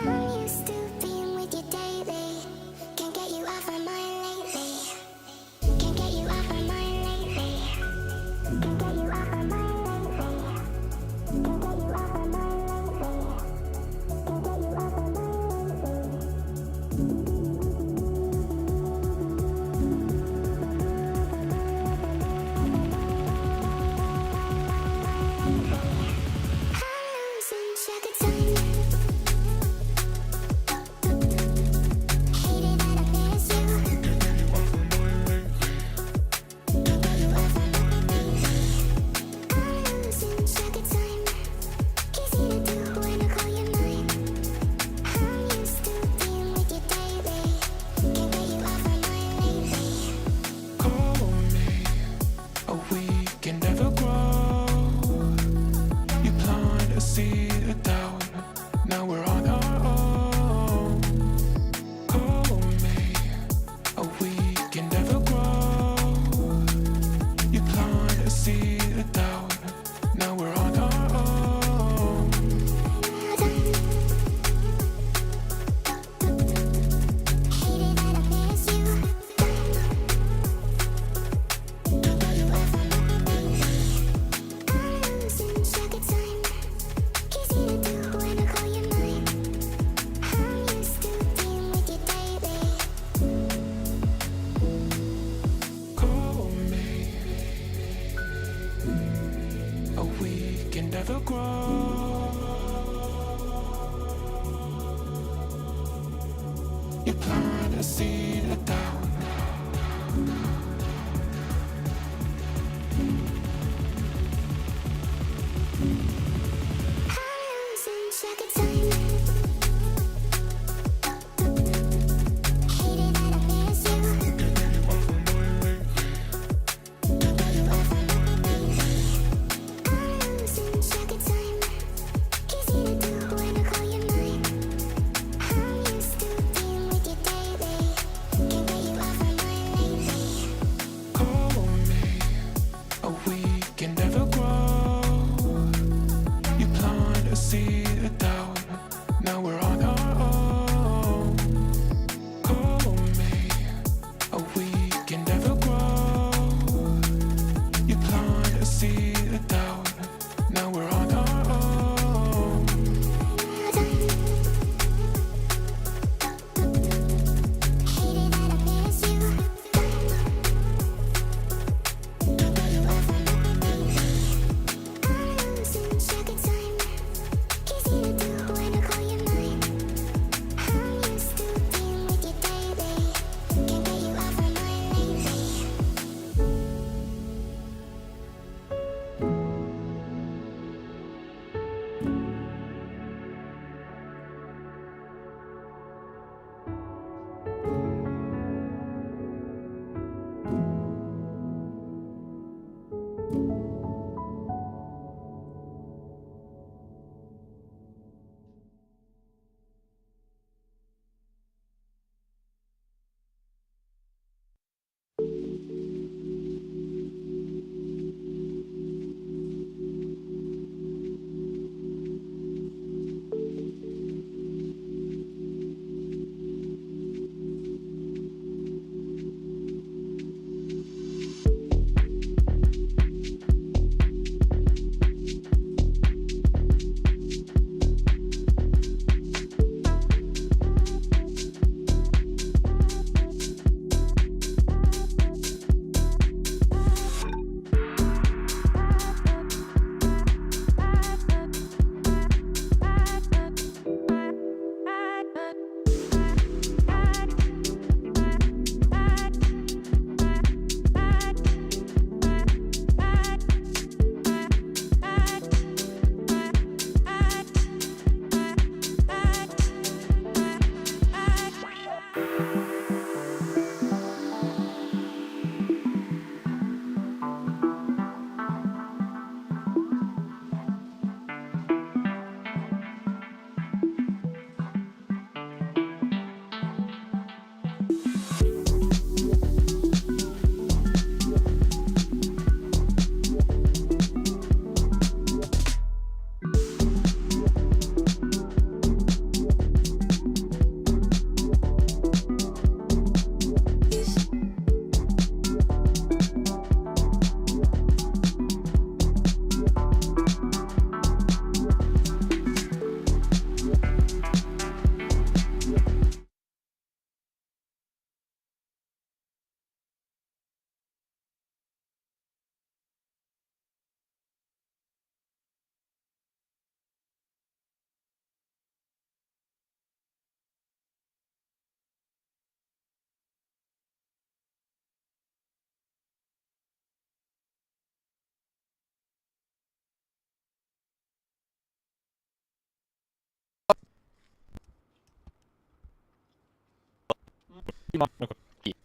I'm used to being with you daily. Can't get you off my mind lately. Can't get you off my mind lately. Can't get you off my mind lately. Can't get you off my mind lately. Can't get you off my mind lately.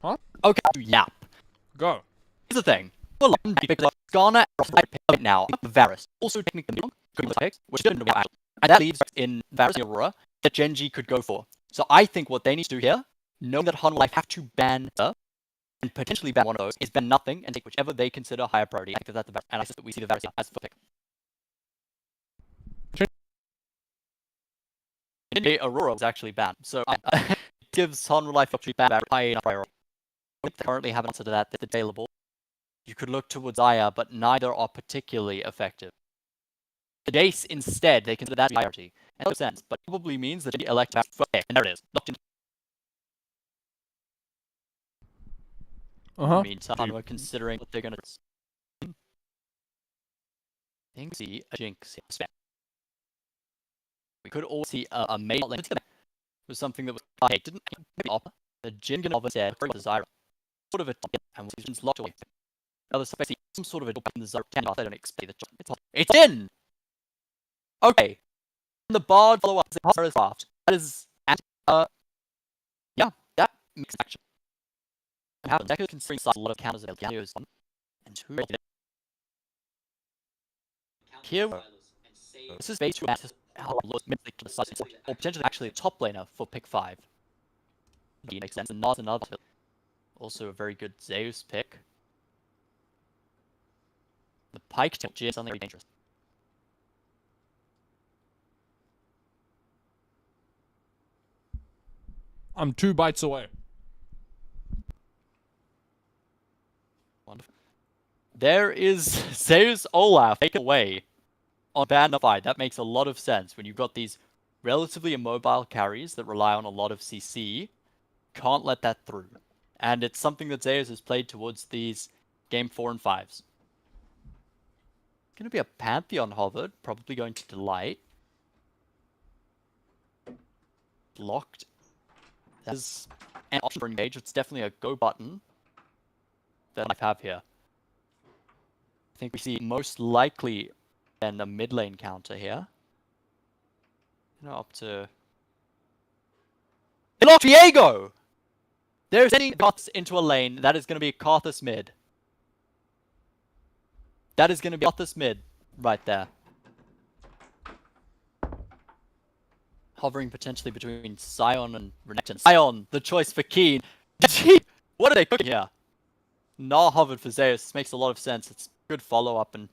Huh? Okay, yap. Go. Here's the thing. Well, Skarner right now. Varus. Also technically which didn't know. And that leaves in Varus and Aurora that GenG could go for. So I think what they need to do here, knowing that Han will have to ban her, and potentially ban one of those, is ban nothing and take whichever they consider higher priority. I think that's the Varus. And I think that we see the Varus as the pick. Aurora was actually banned, so it gives Han Life up to ban high enough priority. They currently have an answer to that that's available. You could look towards Aya, but neither are particularly effective. The Dace instead, they consider that priority. And that makes sense, but probably means that they elect to have and there it is. Uh-huh. Meantime, we're considering what they're gonna do. I think we see a Jinx spam. We could also see a main link was something that was didn't offer. The Jin Ganova said Zyra. Sort of a and was locked away. Other space some sort of a in the Zyra 10 I don't expect it's in! Okay. The Bard follow up is draft. That is yeah, that makes action. How Decker considering a lot of counters of Elganos and two here this is based on or potentially actually a top laner for pick 5. Makes sense, and not another. Also a very good Zeus pick. The Pike tail is something very dangerous. I'm 2 bites away. Wonderful. There is Zeus Olaf taken away on Bandify. That makes a lot of sense when you've got these relatively immobile carries that rely on a lot of CC. Can't let that through. And it's something that Zeus has played towards these game 4 and 5s. Going to be a Pantheon Hovered, probably going to Delight. Blocked. There's an option for engage. It's definitely a go button that I have here. I think we see most likely then a mid lane counter here. Up to... They locked Viego! They're sending Karthus into a lane. That is going to be Karthus mid. That is going to be Karthus mid right there. Hovering potentially between Sion and Renekton. Sion, the choice for Keen. What are they cooking here? Nah hovered for Zeus. This makes a lot of sense. It's good follow-up and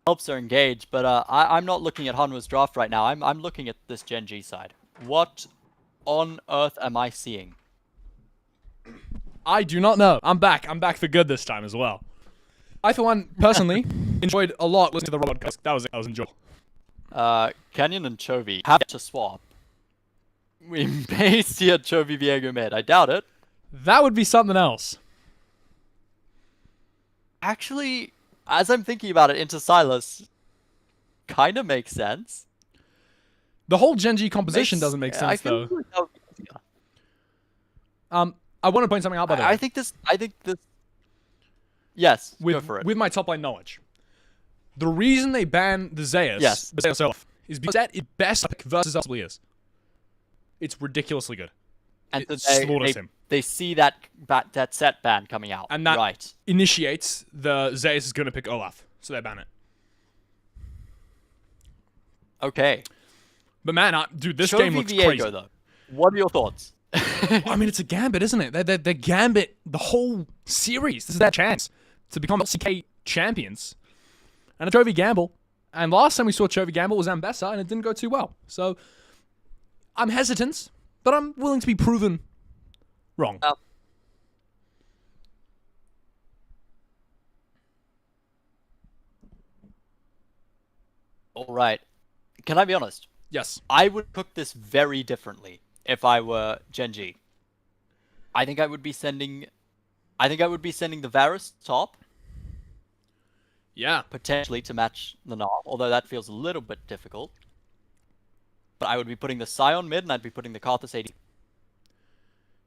helps her engage. But I'm not looking at Hanwha's draft right now. I'm looking at this Gen G side. What on earth am I seeing? I do not know. I'm back. I'm back for good this time as well. I, for one, personally, enjoyed a lot listening to the robot podcast. That was enjoyable. Canyon and Chovy have to swap. We may see a Chovy Viego mid. I doubt it. That would be something else. Actually, as I'm thinking about it, into Silas kind of makes sense. The whole Gen G composition doesn't make sense, though. I want to point something out, by the way. I think this... Yes, go for it. With my top line knowledge. The reason they ban the Zeus, the Zeus Olaf, is because that is best versus LCK. It's ridiculously good. And it slaughters him. They see that set ban coming out. And that right. initiates the Zeus is going to pick Olaf. So they ban it. Okay. But man, dude, this Show game looks Viego, crazy. Though. What are your thoughts? I mean, it's a gambit, isn't it? They're gambit the whole series. This is their chance to become LCK champions. And a Chovy gamble. And last time we saw Chovy gamble was Ambessa, and it didn't go too well. So, I'm hesitant, but I'm willing to be proven wrong. Alright. Can I be honest? Yes. I would cook this very differently if I were Gen G. I think I would be sending the Varus top. Yeah. Potentially to match the Gnar, although that feels a little bit difficult. But I would be putting the Sion mid and I'd be putting the Karthus AD.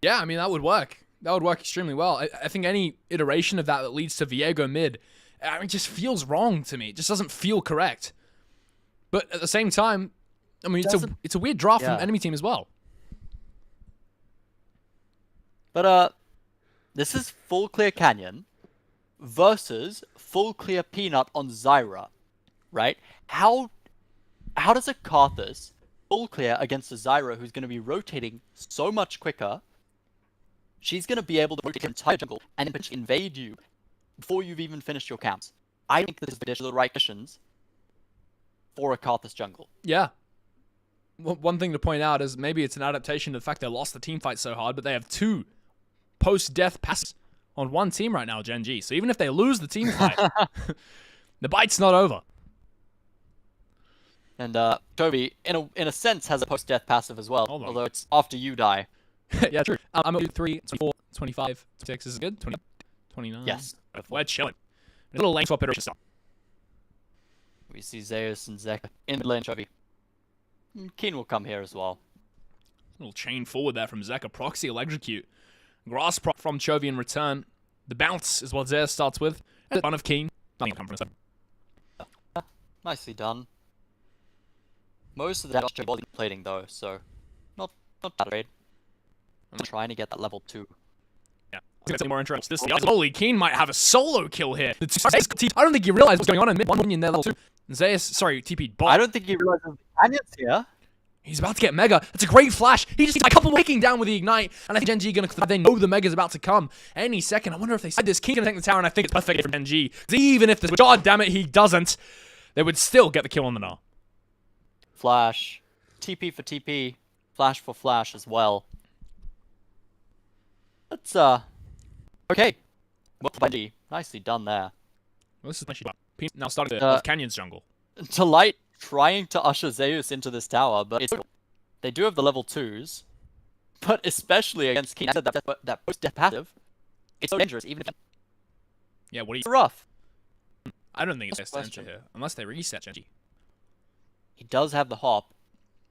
Yeah, I mean, that would work. That would work extremely well. I think any iteration of that leads to Viego mid, I mean, it just feels wrong to me. It just doesn't feel correct. But at the same time, I mean, it's a weird draft from enemy team as well. But this is full clear Canyon versus full clear Peanut on Zyra, right? How does a Karthus full clear against a Zyra who's going to be rotating so much quicker? She's going to be able to rotate the entire jungle and then invade you before you've even finished your camps. I think this is the right conditions for a Karthus jungle. Yeah. One thing to point out is maybe it's an adaptation to the fact they lost the team fight so hard, but they have 2 post-death passes on one team right now, GENG. So even if they lose the team fight, the bite's not over. And Toby, in a sense, has a post-death passive as well, Hold on. although it's after you die. Yeah, true. I'm at 3, 24, 25, 26. Is it good? 20, 29? Yes. We're chilling. A little lane swap iteration stuff. We see Zeus and Zeka in the lane, Chovy. Keen will come here as well. Little chain forward there from Zeka. Proxy will execute. Grass prop from Chovy in return. The bounce is what Zeus starts with. And the run of Keen. Nothing will come from it. Nicely done. Most of the damage was plating though, so not bad raid. I'm trying to get that level 2. Yeah. I think more interesting. Holy, Keen might have a solo kill here. I don't think he realized what's going on in mid. One minion there, level 2. Zeus, sorry, TP bot. I don't think he realizes the Canyon's here. He's about to get Mega. That's a great flash. He just needs a couple waking down with the Ignite. And I think GENG gonna clear. They know the Mega's about to come any second. I wonder if they side this. Keen gonna take the tower, and I think it's perfect for GENG. Even if this, god damn it, he doesn't, they would still get the kill on the Gnar. Flash. TP for TP. Flash for flash as well. That's, okay. Well, by G. Nicely done there. Well, this is actually now starting the Canyon's jungle. Delight trying to usher Zeus into this tower, but they do have the level 2s. But especially against Keen, that post-death passive, it's so dangerous, even if yeah, what do you... it's rough. I don't think it's best to enter here, unless they reset GENG. He does have the hop.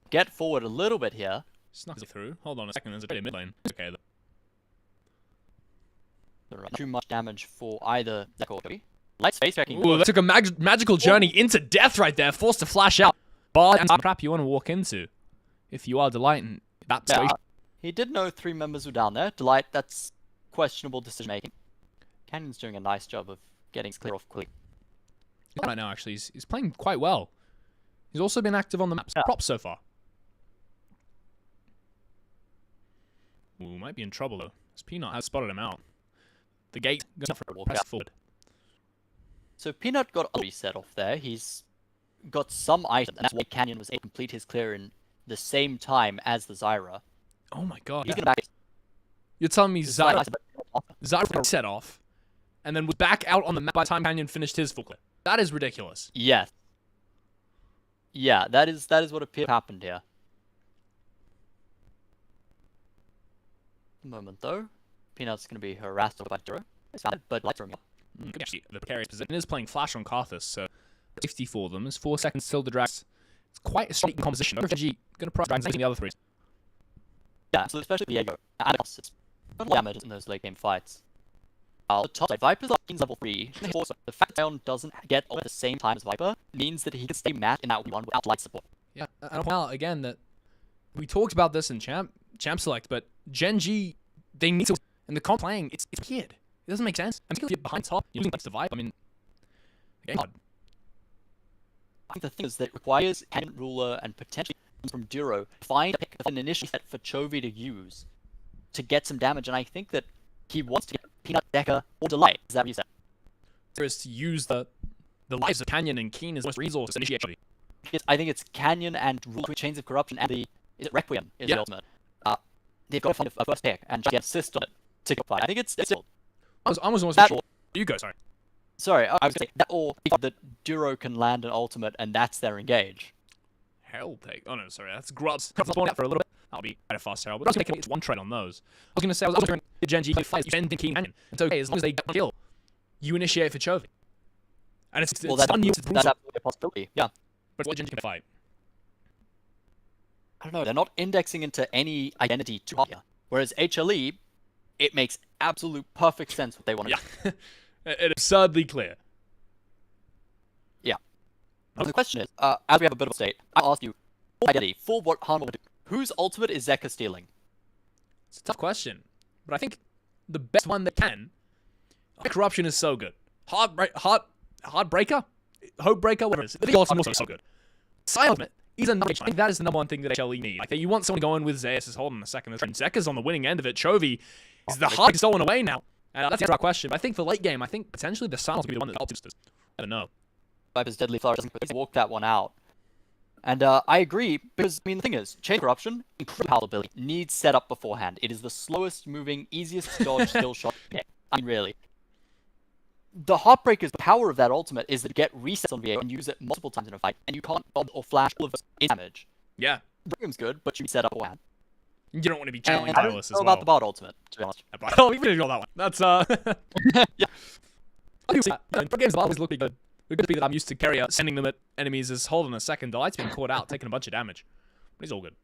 Get forward a little bit here. Snuck it through. Hold on a second, there's a bit in mid lane. It's okay, though. Too much damage for either Zeka or Toby. Light space tracking. Ooh, that took a magical journey into death right there, forced to flash out. Bard and crap you want to walk into. If you are Delight in that situation. He did know 3 members were down there. Delight, that's questionable decision making. Canyon's doing a nice job of getting clear off quickly. Right now, actually, he's playing quite well. He's also been active on the map's props so far. Ooh, might be in trouble though. As Peanut has spotted him out. The gate goes for a press forward. So Peanut got a reset off there. He's got some items, and that's why Canyon was able to complete his clear in the same time as the Zyra. Oh my god. He's gonna back. You're telling me Zyra set off, and then was back out on the map by the time Canyon finished his full clear. That is ridiculous. Yes. Yeah, that is what appears to have happened here. Moment though, Peanut's gonna be harassed by Duro. But lights are up. Actually, the precarious position is playing Flash on Karthus, so safety for them. There's 4 seconds till the Drags. It's quite a striking composition. GENG gonna price Drags the other 3. Yeah, so especially Diego and it's not damage in those late game fights. The top side, Viper's level 3. The fact that Zion doesn't get all at the same time as Viper means that he can stay mad in that 1 without light support. Yeah, and I'll point out again that we talked about this in Champ Select, but GENG, they need to, and the comp playing, it's weird. It doesn't make sense. I'm particularly behind top, using to Viper. I mean, God. I think the thing is that it requires Canyon, Ruler, and potentially from Duro to find a pick of an initial set for Chovy to use to get some damage, and I think that he wants to get Peanut, Decker, or Delight. Is that what you said? Is to use the lives of Canyon and Keen as most resources to initiate. I think it's Canyon and Ruler, Chains of Corruption, and the Requiem is the ultimate. They've got to find a first pick and get assist on it to get fight. I think it's I was almost that, sure. You go, sorry. Sorry, I was going to say that, or that Duro can land an ultimate and that's their engage. Hell take. Oh no, sorry, that's Grubs. Grubs spawning out for a little bit. That'll be quite a fast hell, but I was going to make it 1 trade on those. I was going to say, I was going to GENG fight GENG Keen Canyon. It's okay, as long as they get one kill, you initiate for Chovy. And it's well, that's absolutely a possibility, yeah. But what GENG can fight? I don't know, they're not indexing into any identity too hard here. Whereas HLE, it makes absolute perfect sense what they want to do. It's absurdly clear. Yeah. Now, the question is, as we have a bit of a state, I'll ask you, for identity, for what Harm will do, whose ultimate is Zeka stealing? It's a tough question. but I think the best one they can. Corruption is so good. Heartbreaker, Hopebreaker, whatever it is. The Ultimate also so good. Silent is another. I think that is the number one thing that HLE need. Like, you want someone going with Zeus is holding a second. Zeka's on the winning end of it. Chovy is the heart stolen away now. That's the answer to our question. But I think for late game, I think potentially the Silence will be the one that helps us. I don't know. Viper's Deadly Flourish doesn't walk that one out. And I agree, because, I mean, the thing is, Chain Corruption, incredible power ability, needs setup beforehand. It is the slowest moving, easiest to dodge skill shot. Yeah, I mean, really. The Heartbreaker's power of that ultimate is that get resets on VA and use it multiple times in a fight, and you can't bob or flash all of those damage. Yeah. Brigham's good, but you set up beforehand. You don't want to be channeling I don't Tireless know as well. about the bot ultimate, to be honest. Oh, we can ignore that one. That's, yeah. I do see that. Games always look good. It could be that I'm used to Carrier sending them at enemies as holding a second. Delight's been caught out, taking a bunch of damage. But he's all good.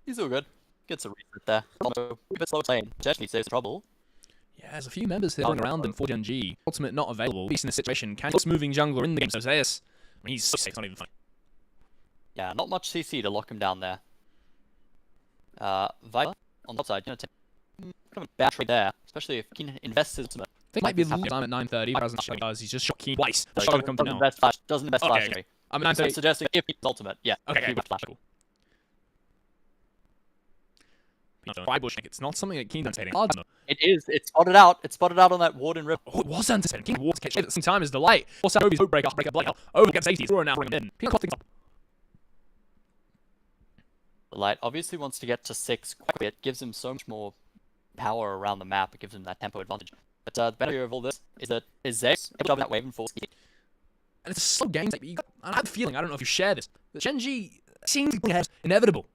He's all good. Gets a reset there. A bit slow playing. Potentially saves trouble. Yeah, there's a few members here going around in 4 GENG. Ultimate not available. Beast in this situation. Can moving jungler in the game. So Zeus, I mean, he's so safe, it's not even funny. Yeah, not much CC to lock him down there. Viper on the upside, gonna take kind of a bad trade there, especially if Keen invests his ultimate. I think it might be the time at 9:30. Because he's just shot Keen twice. The shot Doesn't come from now. invest flash. Doesn't invest flash. Okay. I'm at 9:30. Suggesting if he's ultimate, yeah. Okay, flash. cool. Firebush, it's not something that Keen's anticipating. It is. It's spotted out. It's spotted out on that ward and rip. Oh, it was anticipating. King Ward's catch at the same time as Delight. Also, Ovi's Breaker, Blake. Over gets 80. Throw now, bring him in. Pink things up. Delight obviously wants to get to 6 quickly. It gives him so much more power around the map. It gives him that tempo advantage. But the benefit of all this is that Zeus able to jump that wave and full speed. And it's so games like I have a feeling, I don't know if you share this, that GENG seems to be inevitable.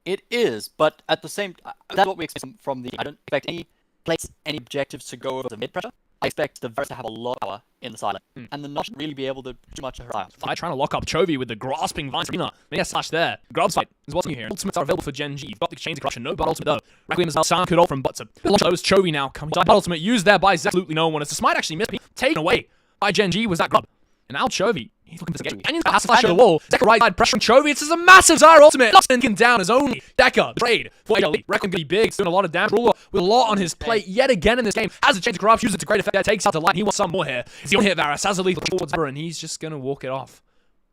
It is, but at the same time, that's what we expect from the. I don't expect any plates, any objectives to go over the mid pressure. I expect the Varus to have a lot of power in the silent, and the not really be able to do much of her eye. Fire trying to lock up Chovy with the grasping vines. Maybe a slash there. Grub's fight is what's new here. Ultimates are available for GENG. You've got the Chains of Corruption. No bot ultimate though. Requiem as well. Sound could ult from Butzer. Those Chovy now coming. Bot ultimate used there by absolutely no one. As the smite actually missed. Taken away by GENG was that Grub. And now Chovy. He's looking for the game. Canyon's got a flash to the wall. Decker right side pressuring Chovy. It's a massive Zyra ultimate. Taken down as only Decker. Trade for HLE. Reckon gonna be big. He's doing a lot of damage. Ruler with a lot on his plate yet again in this game. Has a Chains of Corruption. Uses it to great effect there. Takes out the light. He wants some more here. He's going to hit Varus. Has a lethal towards her, and he's just going to walk it off.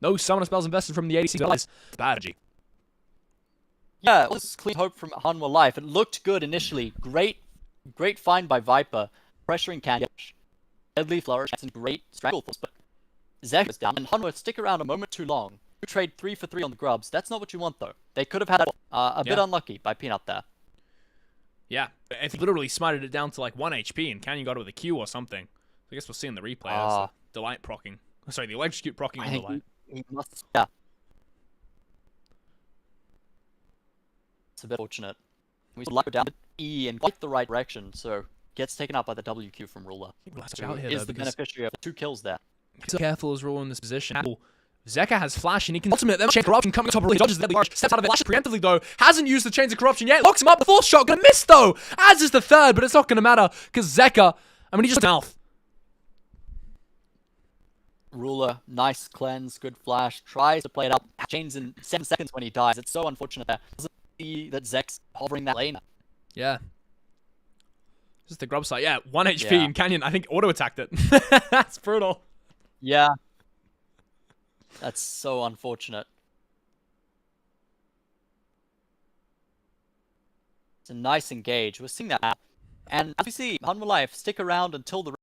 No summoner spells invested from the ADC. It's bad, G. Yeah, it was clean hope from Hanwha Life. It looked good initially. Great find by Viper. Pressuring Canyon. Deadly Flourish. Some great strangle force, but Zek is down, and Hanwha stick around a moment too long. You trade 3 for 3 on the grubs. That's not what you want, though. They could have had a bit unlucky by Peanut there. Yeah, I think literally smited it down to like 1 HP, and Canyon got it with a Q or something. I guess we'll see in the replay. Delight procking. Sorry, the Electrocute procking on Delight. He must, yeah. It's a bit fortunate. We go down to E in quite the right direction, so gets taken out by the WQ from Ruler. Is the beneficiary of 2 kills there. So careful as Ruler in this position. Zeka has flash and he can ultimate them. Chain of Corruption coming on top of dodges the large. Steps out of it. Flashes preemptively though. Hasn't used the Chains of Corruption yet. Locks him up. The 4th shot gonna miss though. As is the 3rd, but it's not gonna matter because Zeka. I mean, he just mouth. Ruler, nice cleanse, good flash. Tries to play it up. Chains in 7 seconds when he dies. It's so unfortunate there. Doesn't see that Zek's hovering that lane. Yeah. Just the grub site. Yeah, 1 HP and Canyon, I think, auto-attacked it. That's brutal. Yeah. That's so unfortunate. It's a nice engage. We're seeing that now. And as we see, Hanwha Life stick around until the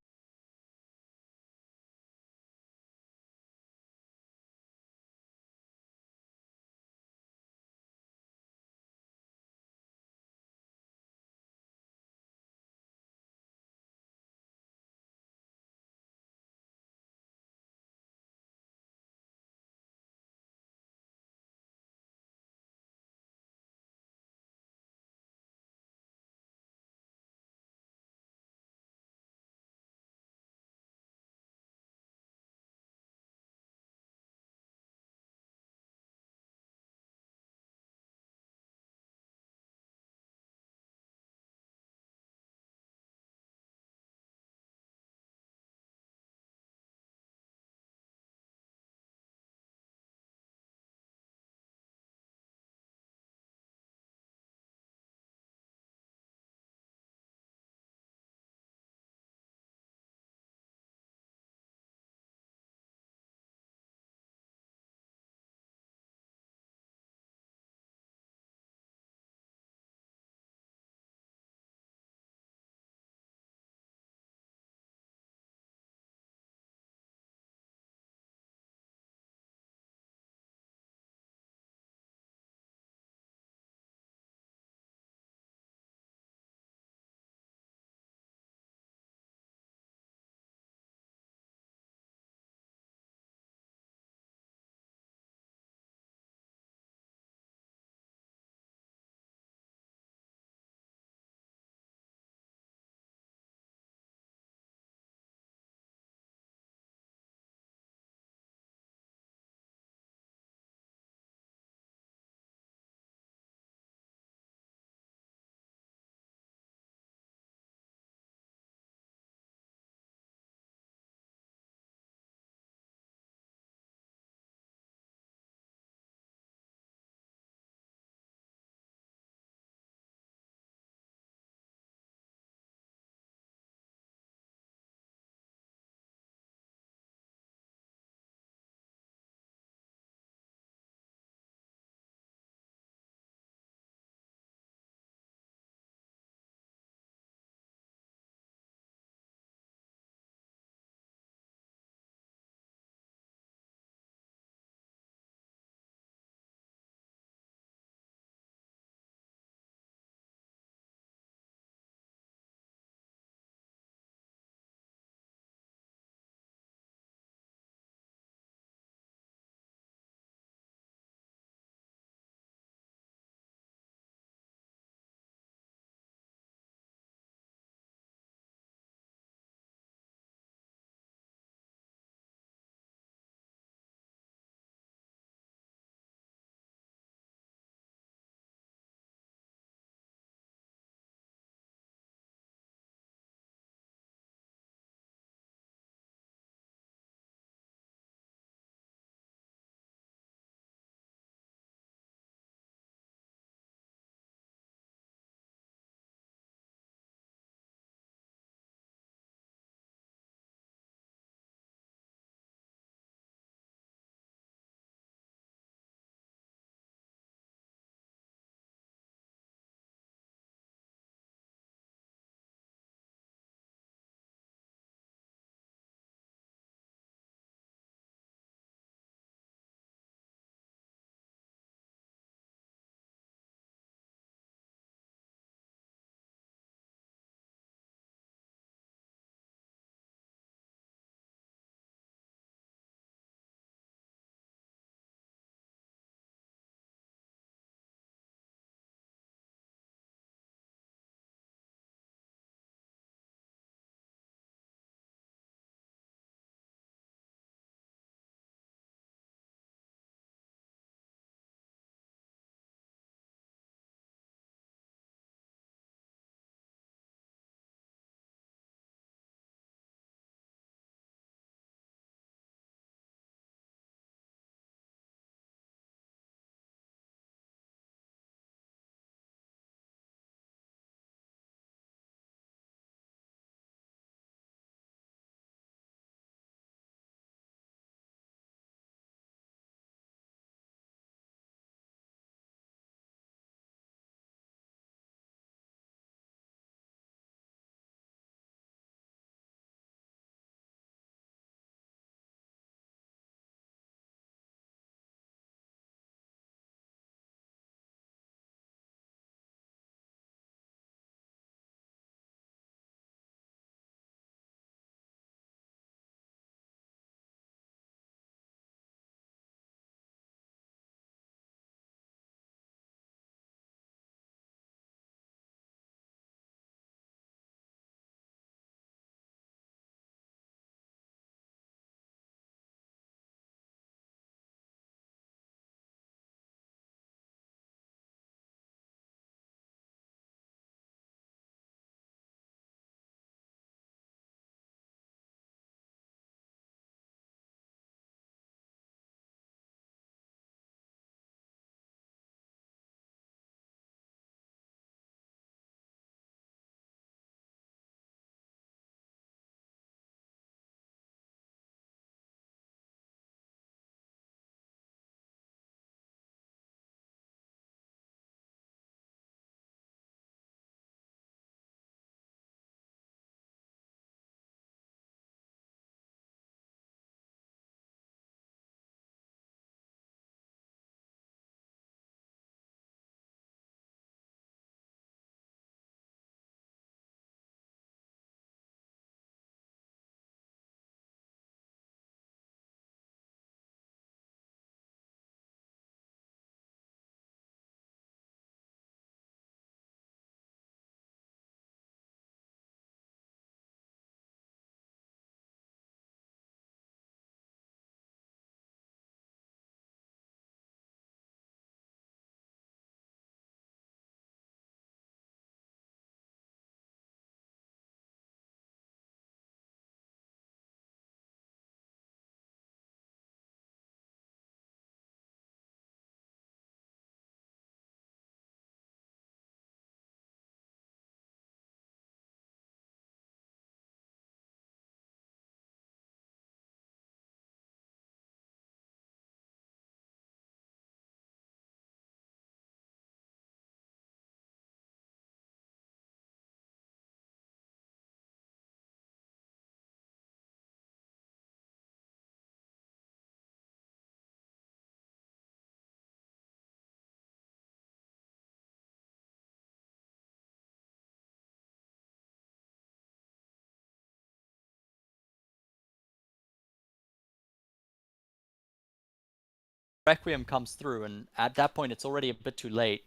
Requiem comes through, and at that point it's already a bit too late.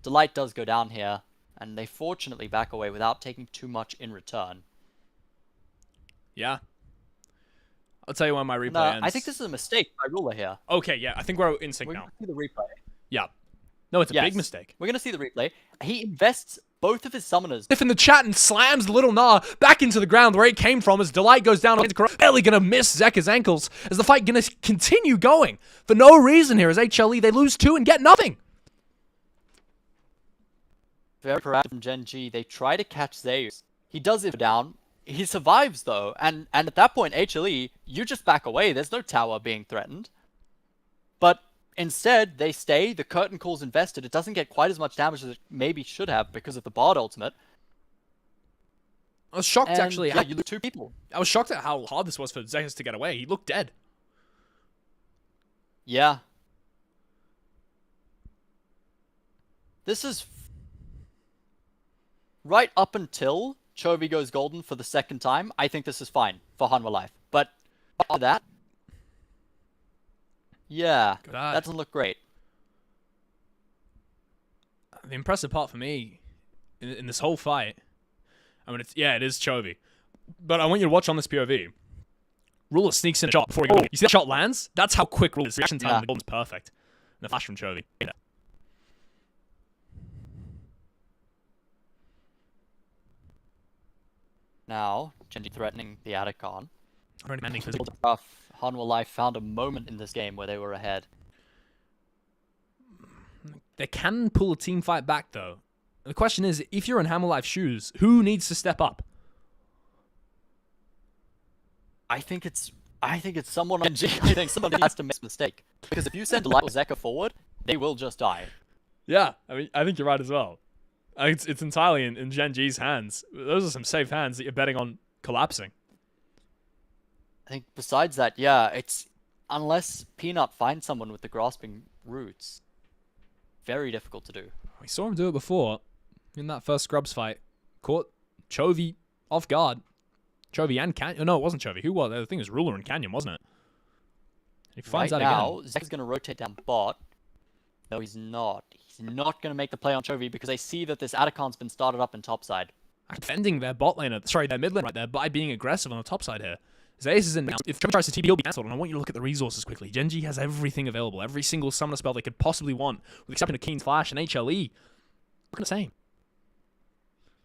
Delight does go down here, and they fortunately back away without taking too much in return. Yeah. I'll tell you when my replay No, ends. I think this is a mistake by Ruler here. Okay, yeah, I think we're in sync We're now. going to see the replay. Yeah. No, it's a Yes. big mistake. We're going to see the replay. He invests both of his summoners. If in the chat and slams Little Nah back into the ground where it came from as Delight goes down, barely gonna miss Zeka's ankles as the fight gonna continue going for no reason here as HLE they lose 2 and get nothing. Very proactive from Gen G. They try to catch Zeus. He does it down. He survives though, and at that point, HLE, you just back away. There's no tower being threatened. But instead, they stay. The curtain call's invested. It doesn't get quite as much damage as it maybe should have because of the Bard ultimate. I was shocked And, actually. Yeah, you lose 2 people. I was shocked at how hard this was for Zeus to get away. He looked dead. Yeah. This is right up until Chovy goes golden for the second time. I think this is fine for Hanwha Life. But after that, yeah, that doesn't look great. The impressive part for me in this whole fight, I mean, it is Chovy. But I want you to watch on this POV. Ruler sneaks in a shot before he goes. You see that shot lands? That's how quick Ruler's reaction time on the golden's perfect. And the flash from Chovy. Yeah. Now, Genji threatening the Atacon. Physical. Rough. Hanwha Life found a moment in this game where they were ahead. They can pull a team fight back, though. The question is, if you're in Hanwha Life's shoes, who needs to step up? I think it's someone on G. I think somebody has to make a mistake. Because if you send Delight or Zeka forward, they will just die. Yeah, I mean, I think you're right as well. It's entirely in Gen G's hands. Those are some safe hands that you're betting on collapsing. I think besides that, yeah, it's unless Peanut finds someone with the grasping roots, very difficult to do. We saw him do it before in that first Scrubs fight. Caught Chovy off guard. Chovy and Canyon. No, it wasn't Chovy. Who was it? I think it was Ruler and Canyon, wasn't it? He finds right that now, again. Zeka's going to rotate down bot. No, he's not. He's not going to make the play on Chovy because they see that this Atacon's been started up in topside. Defending their bot lane, their mid lane right there by being aggressive on the top side here. Zeus is in now. If Chovy tries to TP, he'll be cancelled. And I want you to look at the resources quickly. Gen G has everything available. Every single summoner spell they could possibly want, with the exception of Keen's Flash and HLE. Look at the same.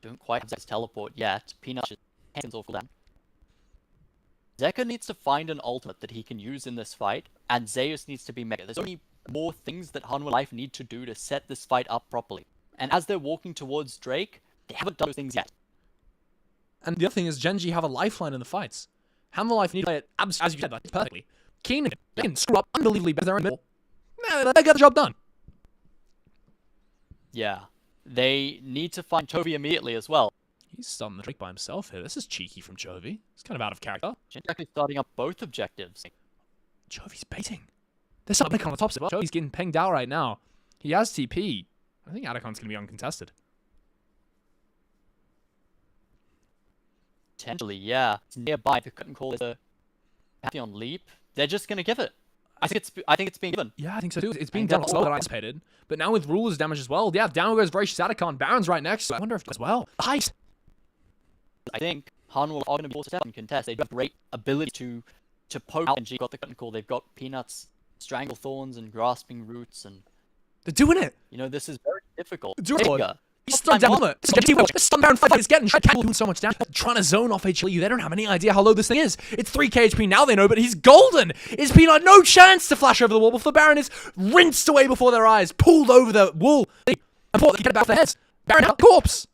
Don't quite have Zeka's teleport yet. Peanut is hands all full down. Zeka needs to find an ultimate that he can use in this fight, and Zeus needs to be mega. There's only more things that Hanwha Life need to do to set this fight up properly. And as they're walking towards Drake, they haven't done those things yet. And the other thing is, Gen G have a lifeline in the fights. Hanwha Life need to play it, as you said, like, perfectly. Keen, they can screw up unbelievably better in the middle. Nah, they got the job done. Yeah. They need to find Chovy immediately as well. He's starting the Drake by himself here. This is cheeky from Chovy. He's kind of out of character. Gen's actually starting up both objectives. Chovy's baiting. There's something on the top side. Chovy's getting pinged out right now. He has TP. I think Atacon's going to be uncontested. Potentially, yeah. It's nearby. The curtain call is a Pantheon leap. They're just going to give it. I think it's being given. Yeah, I think so too. It's being done slower than I anticipated. But now with Ruler's damage as well, yeah, down goes Voracious Atacon. Baron's right next. So I wonder if as well. Heist. I think Hanwha are going to be forced to step and contest. They have great ability to poke out. And G got the curtain call. They've got Peanuts, Strangle Thorns, and Grasping Roots, and they're doing it. You know, this is very difficult. He's stunned down on it. The stun Baron fight is getting doing so much damage. Trying to zone off HLE. They don't have any idea how low this thing is. It's 3k HP now they know, but he's golden. Is Peanut no chance to flash over the wall before the Baron is rinsed away before their eyes, pulled over the wall, and before they get it back their heads. Baron out, corpse.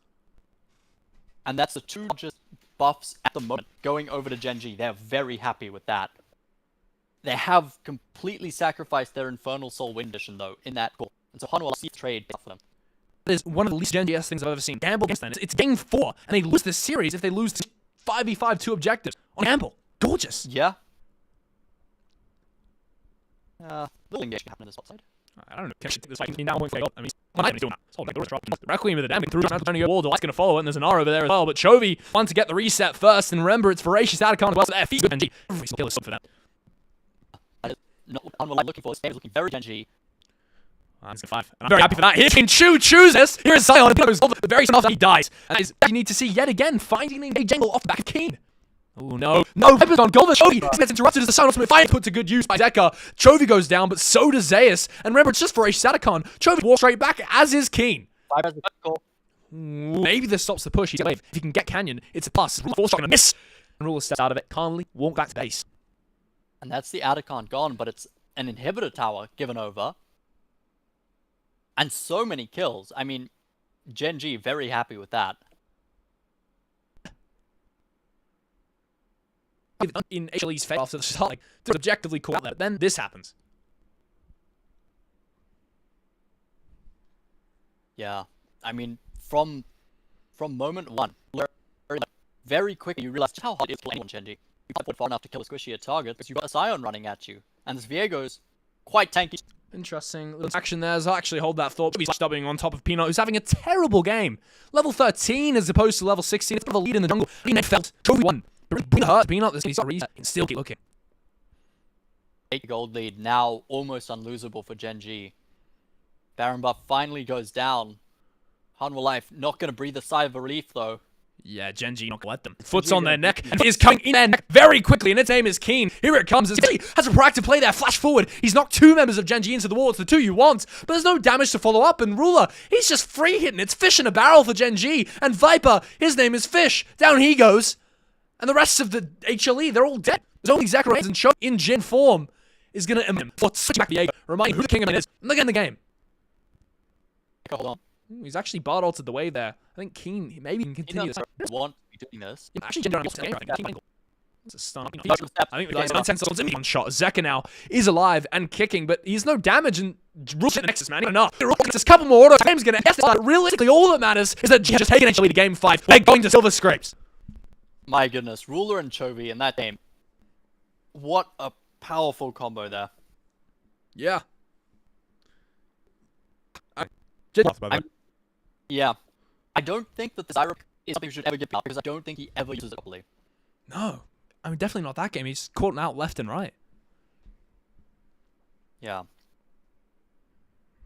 And that's the two largest buffs at the moment going over to Gen G. They're very happy with that. They have completely sacrificed their Infernal Soul Wind Edition though in that call. And so Hanwha will see the trade for them. That is one of the least Gen GS things I've ever seen. Gamble against them. It's game 4, and they lose this series if they lose 5v5 2 objectives on Gamble. Gorgeous. Yeah. Little engagement happened on this side. I don't know. Can I take this fight now? I mean, I'm not doing that. Requiem with the damage through turning wall. Delight's going to follow it, and there's an R over there as well. But Chovy wants to get the reset first, and remember, it's Voracious Atacon as well. So their feet good. Every single kill is for them. not what I'm looking for. This game is looking very Genji. That's 5. And I'm very happy for that. Here can choose this. Here is Zion. Goes the very same after he dies. And that is you need to see yet again finding a jungle off the back of Keen. Oh no. No, Viper's on goal. Chovy gets interrupted as the Zion ultimate fire put to good use by Zeka. Chovy goes down, but so does Zeus. And remember, it's just for a Sadakon. Chovy walks straight back, as is Keen. Maybe this stops the push. He's wave. If he can get Canyon, it's a plus. Force gonna miss. And Ruler steps out of it, calmly walk back to base. And that's the Adacon gone, but it's an inhibitor tower given over. And so many kills. I mean, Genji very happy with that. In HLE's face after the start, like, it's objectively cool out there. But then this happens. Yeah, I mean, from moment one, very quickly you realize just how hard it is to play anyone, Genji. You can't put far enough to kill a squishy target because you've got a Sion running at you, and this Viego's quite tanky. Interesting little action there. I'll actually hold that thought. He's stubbing on top of Peanut, who's having a terrible game. Level 13 as opposed to level 16. It's a bit of a lead in the jungle. He felt Chovy won. Bring hurt Peanut. He's got a reset. He can still keep looking. 8 gold lead, now almost unlosable for Genji. Baron buff finally goes down. Hanwha Life not going to breathe a sigh of relief though. Yeah, Genji not gonna let them. Foot's on their neck, and is coming in their neck very quickly, and its aim is Keen. Here it comes. Genji has a proactive play there. Flash forward. He's knocked 2 members of Genji into the wall. It's the 2 you want, but there's no damage to follow up, and Ruler, he's just free hitting. It's fish in a barrel for Genji, and Viper, his name is Fish. Down he goes. And the rest of the HLE, they're all dead. There's only Zacharias and Cho in Jin form is gonna switch back the Jaeger, reminding who the king of it is. And they're getting the game. Hold on. Ooh, he's actually bard ulted the way there. I think Keen maybe can continue. Want to be doing this? Yeah, actually, I think it's a stun. I think the guy's 10 seconds in one shot. Zeka now is alive and kicking, but he's no damage and rules in the Nexus, man. Enough. Just a couple more auto games gonna guess. Realistically, all that matters is that just taking HLE to game 5. They're going to Silver Scrapes. My goodness, Ruler and Chovy in that game. What a powerful combo there. Yeah. Yeah. I don't think that the Zyra is something we should ever give up because I don't think he ever uses it properly. No. I mean, definitely not that game. He's caught out left and right. Yeah.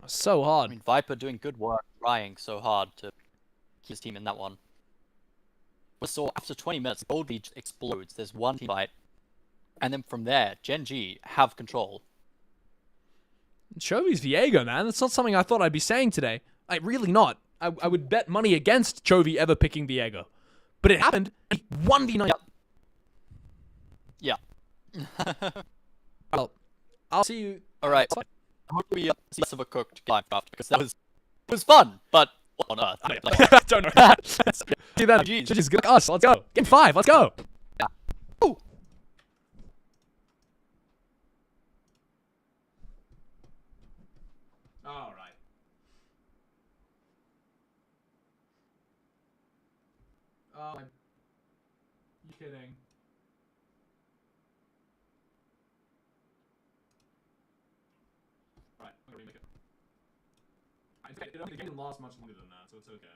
So hard. I mean, Viper doing good work, trying so hard to keep his team in that one. We saw after 20 minutes, Gold Lead explodes. There's one team fight. And then from there, Genji have control. Chovy's Viego, man. That's not something I thought I'd be saying today. Really not. I would bet money against Chovy ever picking Viego. But it happened. And he 1v9. Yeah. Well, I'll see you. Alright. I hope we see less of a cooked game after because that was fun, but what on earth? I don't know. See that? GG's good. Us. Let's go. Game 5. Let's go. Yeah. Ooh. All right. Oh, you kidding? Right, I'm gonna remake it. It didn't last much longer than that, so it's okay.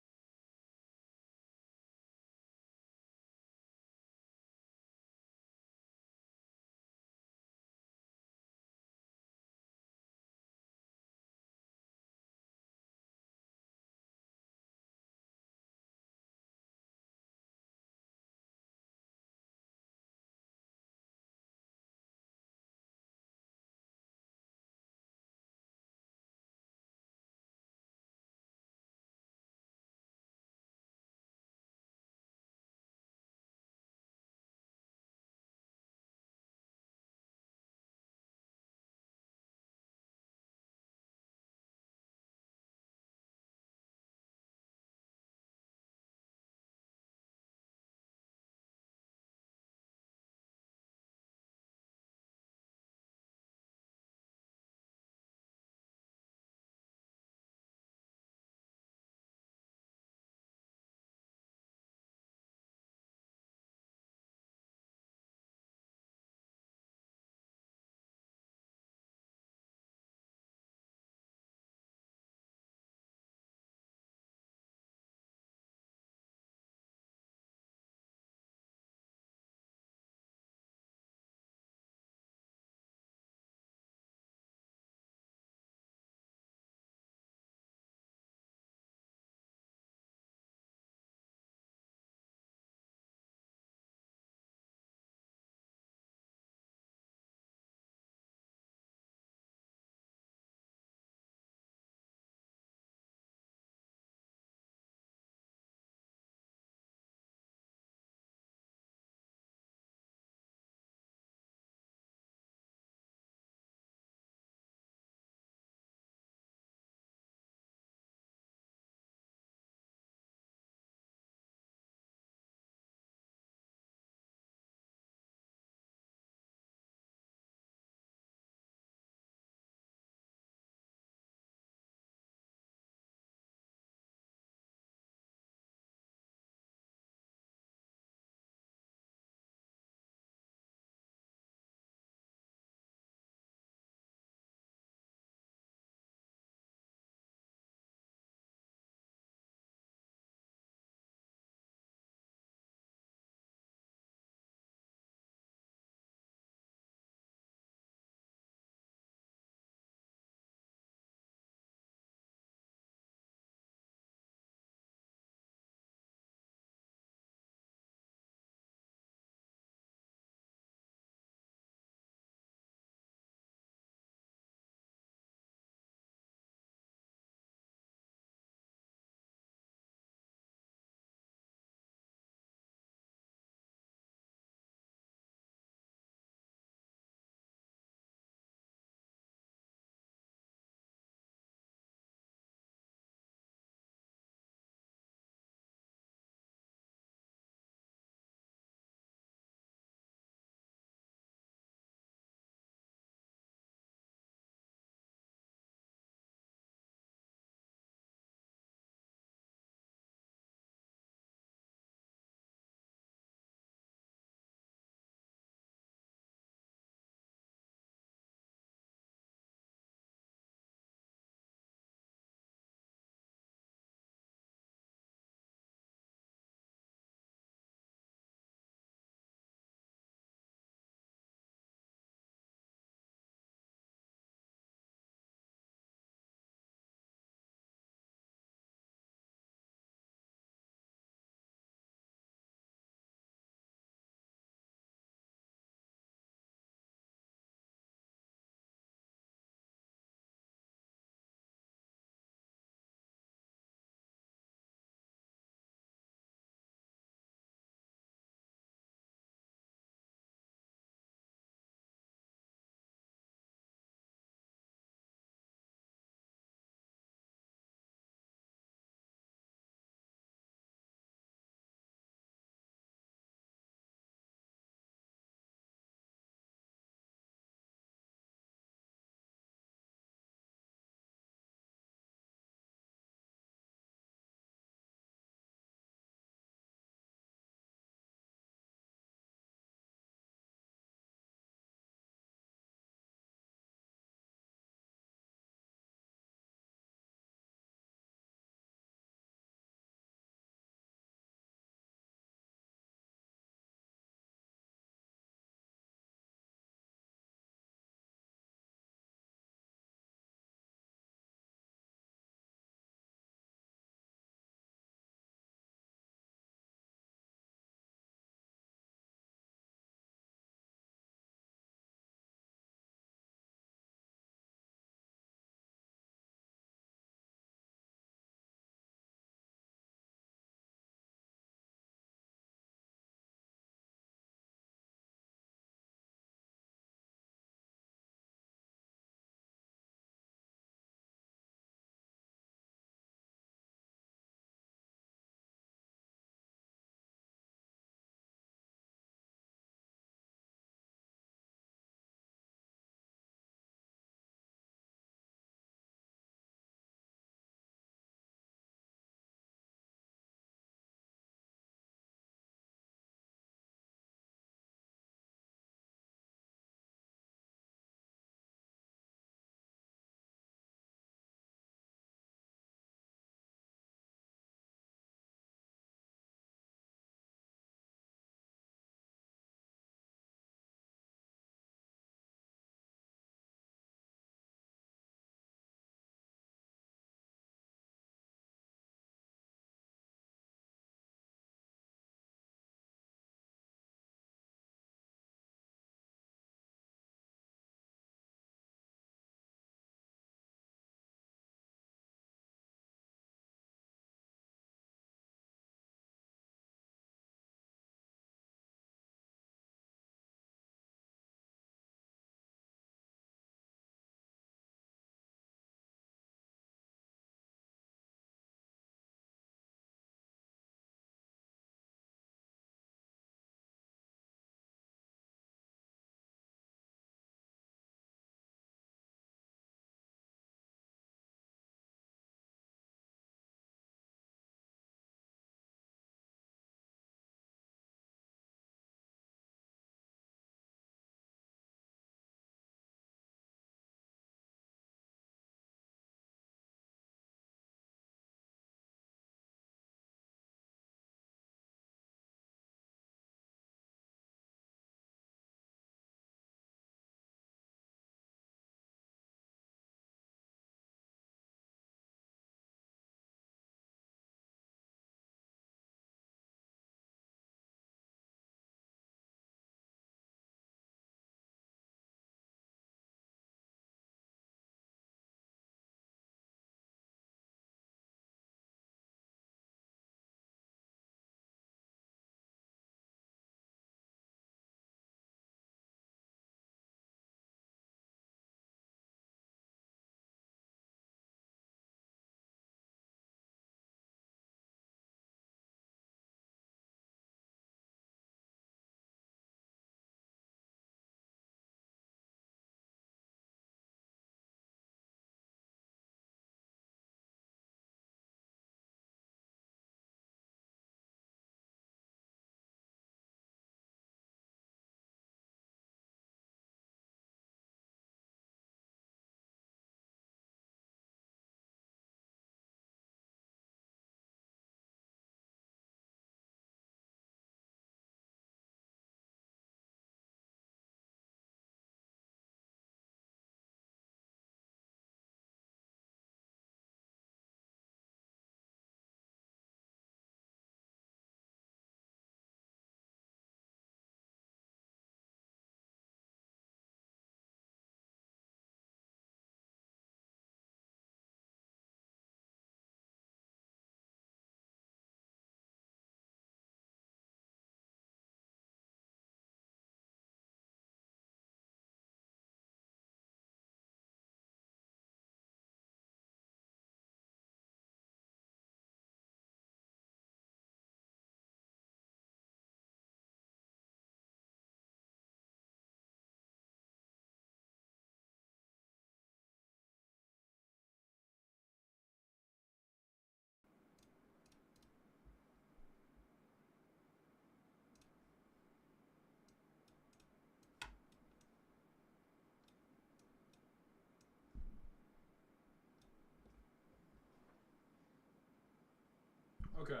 Okay.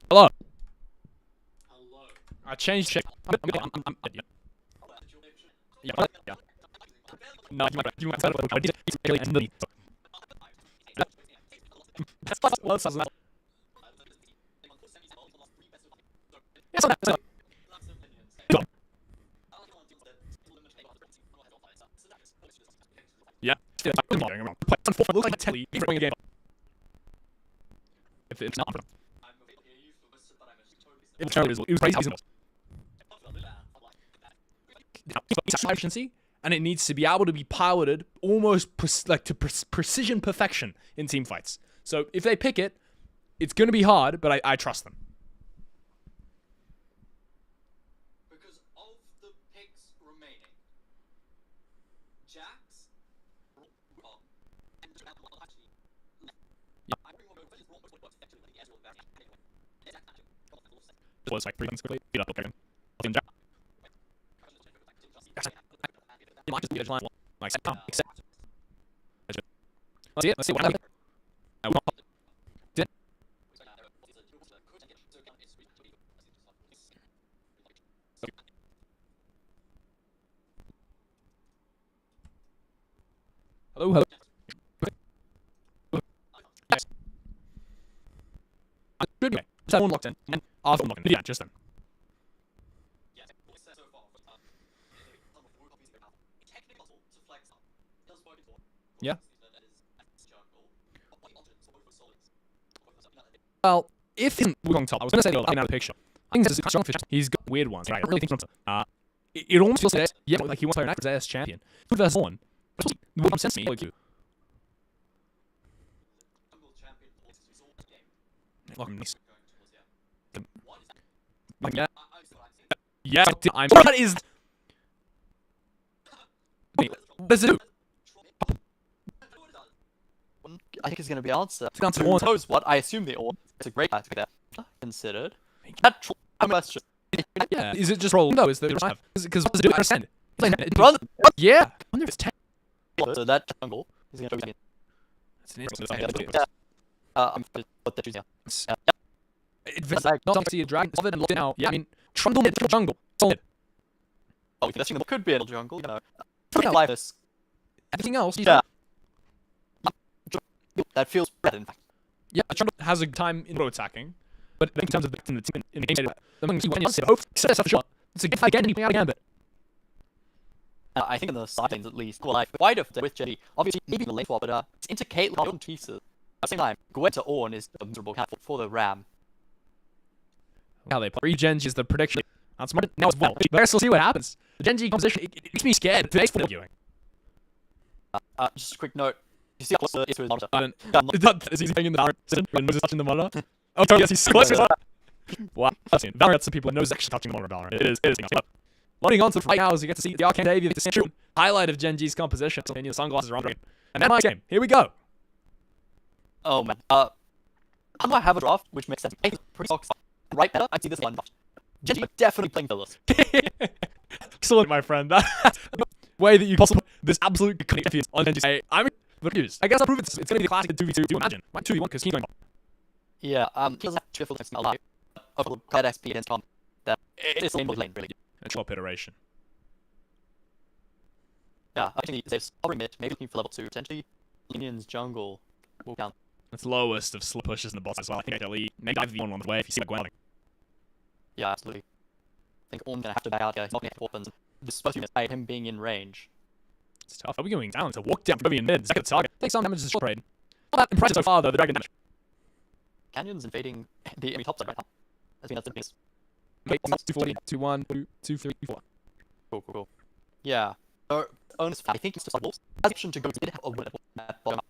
Hello. I changed shape. Yeah. Yeah. No, you might yeah. Look like Telly bring a game. If it's not, it was crazy. Efficiency, and it needs to be able to be piloted almost to precision perfection in team fights. So if they pick it, it's going to be hard, but I trust them. Because of the picks remaining, Jax, It was like 3 seconds quickly. Beat up again. It might just be a line. Like, accept. Let's see it. Let's see what happens. Hello, hello. Good way. Just have one locked in, and I'll locked in. Yeah, just then. Yeah. Well, if he's on top, I was going to say the other out of the picture. I think this is strong fish. He's got weird ones. I don't really think it almost feels like, yeah, like he wants to play an actor as champion. Good versus one. But what I'm sensing like you. Yeah. Yeah. I'm. What is? What does it do? I think it's going to be answered. It's answer one. Suppose what? I assume the order. It's a great tactic there. Considered. That question. Yeah. Is it just roll? No. Is there because what does it do? I understand. Yeah. I wonder if it's 10. So that jungle is going to be. What they're choosing. It's not see a dragon and now. Yeah. I mean, jungle. Oh, that's could be a jungle. You know. Like this. Everything else. Yeah. That feels better, in fact. Yeah, Trundle has a time in auto attacking, but in terms of in the team in the game, among you when you set yourself a shot, it's a gift again and you play out again, but I think in the side lanes at least, like quite often with Jetty, obviously maybe the lane swap, but it's into Caitlyn and pieces. At the same time, Gwen to Ornn is a miserable cat for the Ram. How they play. GENG is the prediction. That's smart now as well. But let's see what happens. The GENG composition it makes me scared. Today's for viewing. Just a quick note. You see how close it is to his monitor? Is he hanging in the monitor? When Moses touching the monitor? Oh, yes, he's close to the monitor. Wow, I've seen Valorant some people knows actually touching the monitor. Valorant. It is. Loading on to the right now as you get to see the Arcane Davey, you get to see the highlight of GENG's composition. So the sunglasses are on. And then my game. Here we go. Oh man. I might have a draft, which makes sense. It's pretty soft. Right better, I see this one draft. GENG definitely playing Phyllis. Excellent, my friend. That's the way that you possibly put this absolute confidence on GENG. I'm confused. I guess I'll prove it's going to be the classic 2v2. Do imagine? Like 2v1 because he's going on. Yeah, he doesn't have cheerful next to alive. Overall, card XP against Tom. That it's a lane, really. A top iteration. Yeah, I think he's hovering mid, maybe looking for level 2, potentially. Linion's jungle. Walk down. That's lowest of slip pushes in the boss as well. I think HLE may dive the on the way if you see Gwen. Yeah, absolutely. I think Ornn's gonna have to back out here. He's not gonna hit weapons. This is supposed to be him being in range. It's tough. Are we going down to walk down from in mid? Second target. Take some damage to short parade. Not that impressive so far though, the dragon damage. Canyon's invading the enemy top side right now. I think that's the biggest. Wait, 240, 2-1, 2, 3, 4. Cool. Yeah. Honest, I think it's just wolves. Has option to go to mid or win at bottom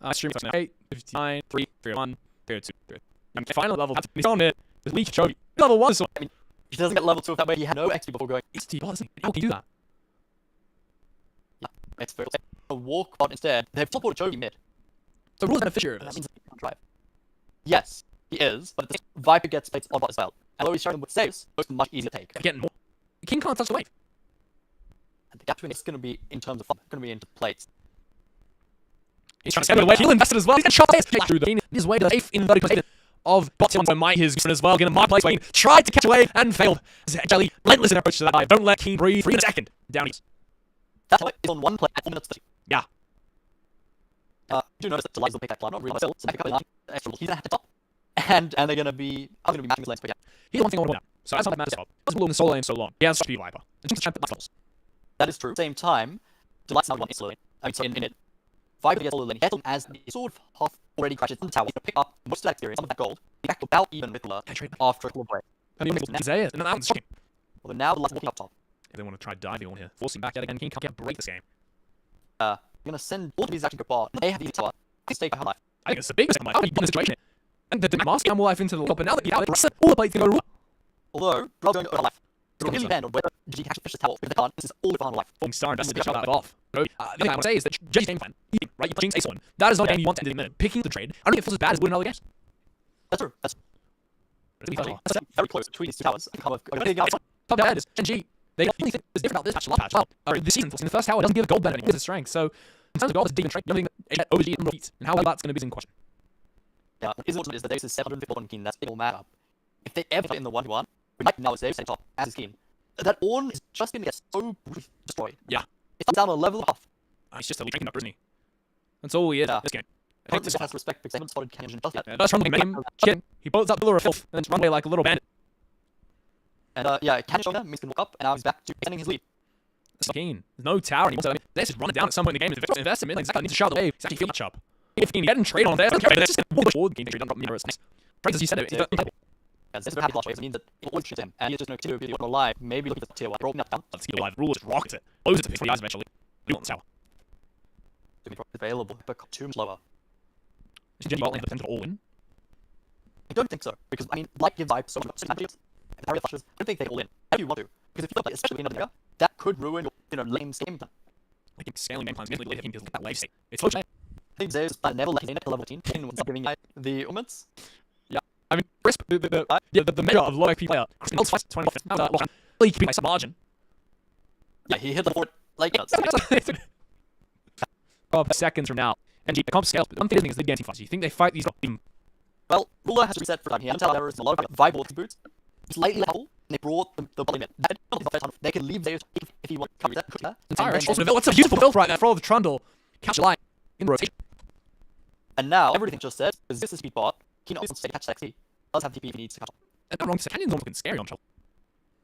up. Stream now. 8, 59, 3, 3, 1, 3, 2, 3. I'm final level. He's on it. The leech Chobi. Level 1 so I mean, he doesn't get level 2 that way. He had no XP before going. How can you do that? Yeah, it's fair. A walk bot instead. They've teleported Chobi mid. So rules beneficiary of That this. means he can't drive. Yes, he is, but Viper gets plates on bot as well. And although he's showing them with saves, it's much easier to take. Getting more. The king can't touch the wave. And the gap between is going to be in terms of fun, going to be into plates. He's trying to get away. He'll invest it as well. He's going to shot through the his way to the safe in 30 position. of bot tier 1 might his as well. Gonna mark place Wayne. Tried to catch away and failed. HLE relentless in approach to that dive. Don't let Keen breathe. 3 in a second. Down east. That is on 1 play at 4 minutes 30. Yeah. You do notice that Delights will pick that climb, not really myself, so pick up a extra roll. He's gonna have to top. And they're gonna be matching his lanes, but yeah. He's the one thing I want to point out. So that's not that matters about. He's blue in the solo lane so long. He has such a Viper. And just trying to put levels. That is true. At the same time, Delight's now one in slowly. I mean, so in it. Viper gets solo lane. He as the sort of half already crashes in the tower. He's gonna pick up most of that experience, some of that gold. He's back about even with Lula after a couple of break. And the only Isaiah. And that one's shocking. Well, now Delight's walking up top. If they want to try diving on here, forcing back yet again, King can't break this game. I'm gonna send all of these actually go bar. They have the tower. They stay behind life. I think it's the biggest life. How do you get in this situation? And the mask more life into the top, but now that you're out, all the plates can go. Although, Rob going over life. It will really depend on whether GG can actually finish this tower. If they can't, this is all behind life. Falling Star invested to shut that off. The other thing I want to say is that GG's game plan, right? You're playing Ace on. That is not a game you want to end in a minute. Picking the trade, I don't think it feels as bad as winning other games. That's true. That's very close between these two towers. Top down is GENG. They don't think it's different about this patch. Last patch, this season, in the first tower, doesn't give gold benefit. It's a strength. So, in terms of gold, it's deep and strength. You don't think that OG and beat, and how that's going to be in question. Yeah, his ultimate is that Deus is 751 Keen. That's it will matter. If they ever play in the 1v1, we might now say top as is Keen. That Ornn is just going to get so brutally destroyed. Yeah. It's down a level and a half. He's just a drinking up, isn't he? That's all he is in this game. I think this has respect because they haven't spotted Kenji just yet. First run, make him chicken. He builds up Pillar of Filth and then run away like a little bandit. And yeah, Kenji showing means he can walk up, and now he's back to extending his lead. Keen. There's no tower anymore, so I mean, they're just running down at some point in the game. If they invest in mid lane, Zach needs to shout the wave. He's actually feeling up. If Keen getting trade on there, they're just going to walk forward. Keen doesn't drop mirror, it's nice. Right as you said it, this is a happy waves. It means that it won't shoot him, and he's just going to continue to be alive. Maybe looking at the tier 1, rolling up down. Let's keep alive. Rule just rockets it. Blows it to 20 guys eventually. We want the tower. To be available, but too much lower. Is GENG bot lane potential all win? I don't think so, because I mean, Light gives Vibe so much advantages, and Harrier flashes. I don't think they all in. If you want to, because if you play, especially in another area, that could ruin your lame game plan. I think scaling game plans really let him because that wave state. It's so I think Zeus never let his in at the level 18 and was giving the elements. Yeah, I mean, Crisp, the measure of low XP player. Crisp melts twice, 20 minutes. Really keeping a margin. Yeah, he hit the board like seconds from now. And the comp scales, but one thing is the dancing fights. You think they fight these up? Well, Ruler has to reset for time. He has there is a lot of viable boots. Slightly level, and they brought the bottom in. They can leave Zeus if he wants to cover that. Entire also, that's a beautiful build right there for all the Trundle. Catch a line in rotation. And now, everything just said, because this is speed bot, Keen also wants to catch XP. Does have TP if he needs to catch up. And not wrong, Canyon's not looking scary on Trundle.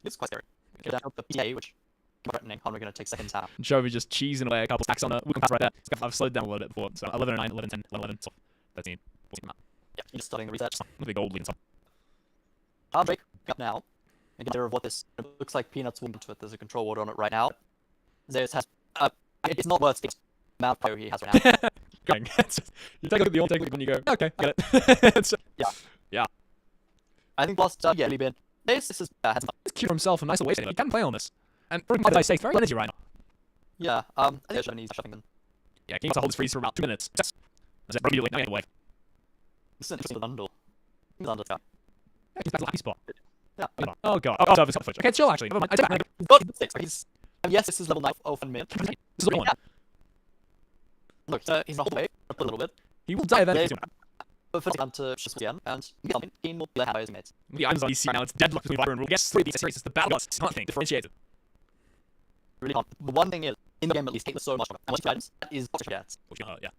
It's quite scary. Get down the PA, which threatening. How are we going to take second tap? Jovi just cheesing away a couple stacks on the weak pass right there. I've slowed down a little bit before. So 11 9, 11 10, 11 so 13, 14. Yeah, he's just starting the reset. Look at the gold leading top. Break up now. Again, there of what this looks like. Peanuts will to it. There's a control ward on it right now. Zeus has. It's not worth the amount of power he has right now. Going. You take a look at the old technique when you go, okay, I get it. Yeah. Yeah. I think last yeah, really been. This is has it's cute for himself and nice away. He can play on this. And for him, I say, very energy right now. Yeah, I think I should need something then. Yeah, King also holds freeze for about 2 minutes. That's it, immediately, now you have to wave. This is interesting bundle. He's under that. Yeah, he's back to lucky spot. Yeah. Oh god. Oh, it's got the okay, chill actually. Never mind. I take it back. He's got the 6, but he's. Yes, this is level 9 of 1 minute. This is what yeah. Look, he's not whole way, a little bit. He will die then. But first down to just again, and Keen will play how his mates. The items on EC now, it's deadlock between Viper and Rule. Guess 3 of these series, it's the battle boss. It's nothing differentiated. Really can't. The one thing is, in the game at least, take this so much from it. And once you items, that is box gets. Which yeah.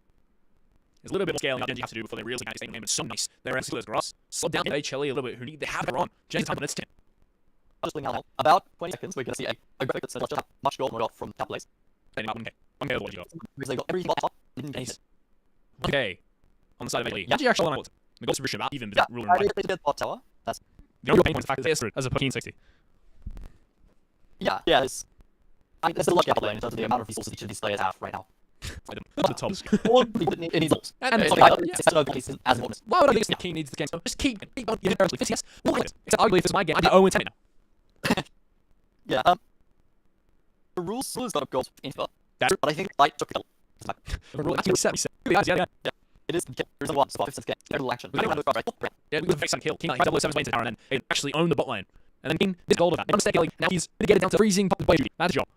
There's a little bit more scaling that GENG have to do before they really can stay in the game. It's so nice. They're as good as Gross. Slow down HLE a little bit, they have it on. GENG's time on its 10. Just now, about 20 seconds, we're going to see a graphic that says just how much gold we got from top place. About 1k. 1k of what you got. Because they got everything on top, didn't get anything. 1k on the side of HLE. GENG actually on it. The gold distribution about even, but yeah, Rule and Right. They bot tower. That's the only pain point is the fact that it's as a Pokemon 60. Yeah, there's a lot of gap in terms of the amount of resources each of these players have right now. The tops. It needs ults. And it's not as important. Why would I think King needs the game? So just keep on giving it early. Yes, we'll play this. It's arguably if it's my game, I'd be 0-10 now. Yeah, the rules has got a gold info. That's but I think Light took it. The rule actually set. Yeah. It is there's a one spot, 5th game. Every action. We don't want to right. Yeah, we would fix on kill. King 007 lanes in tower and then they actually own the bot lane. And then King this gold of that. Now he's gonna get it down to freezing the blade. That's a job.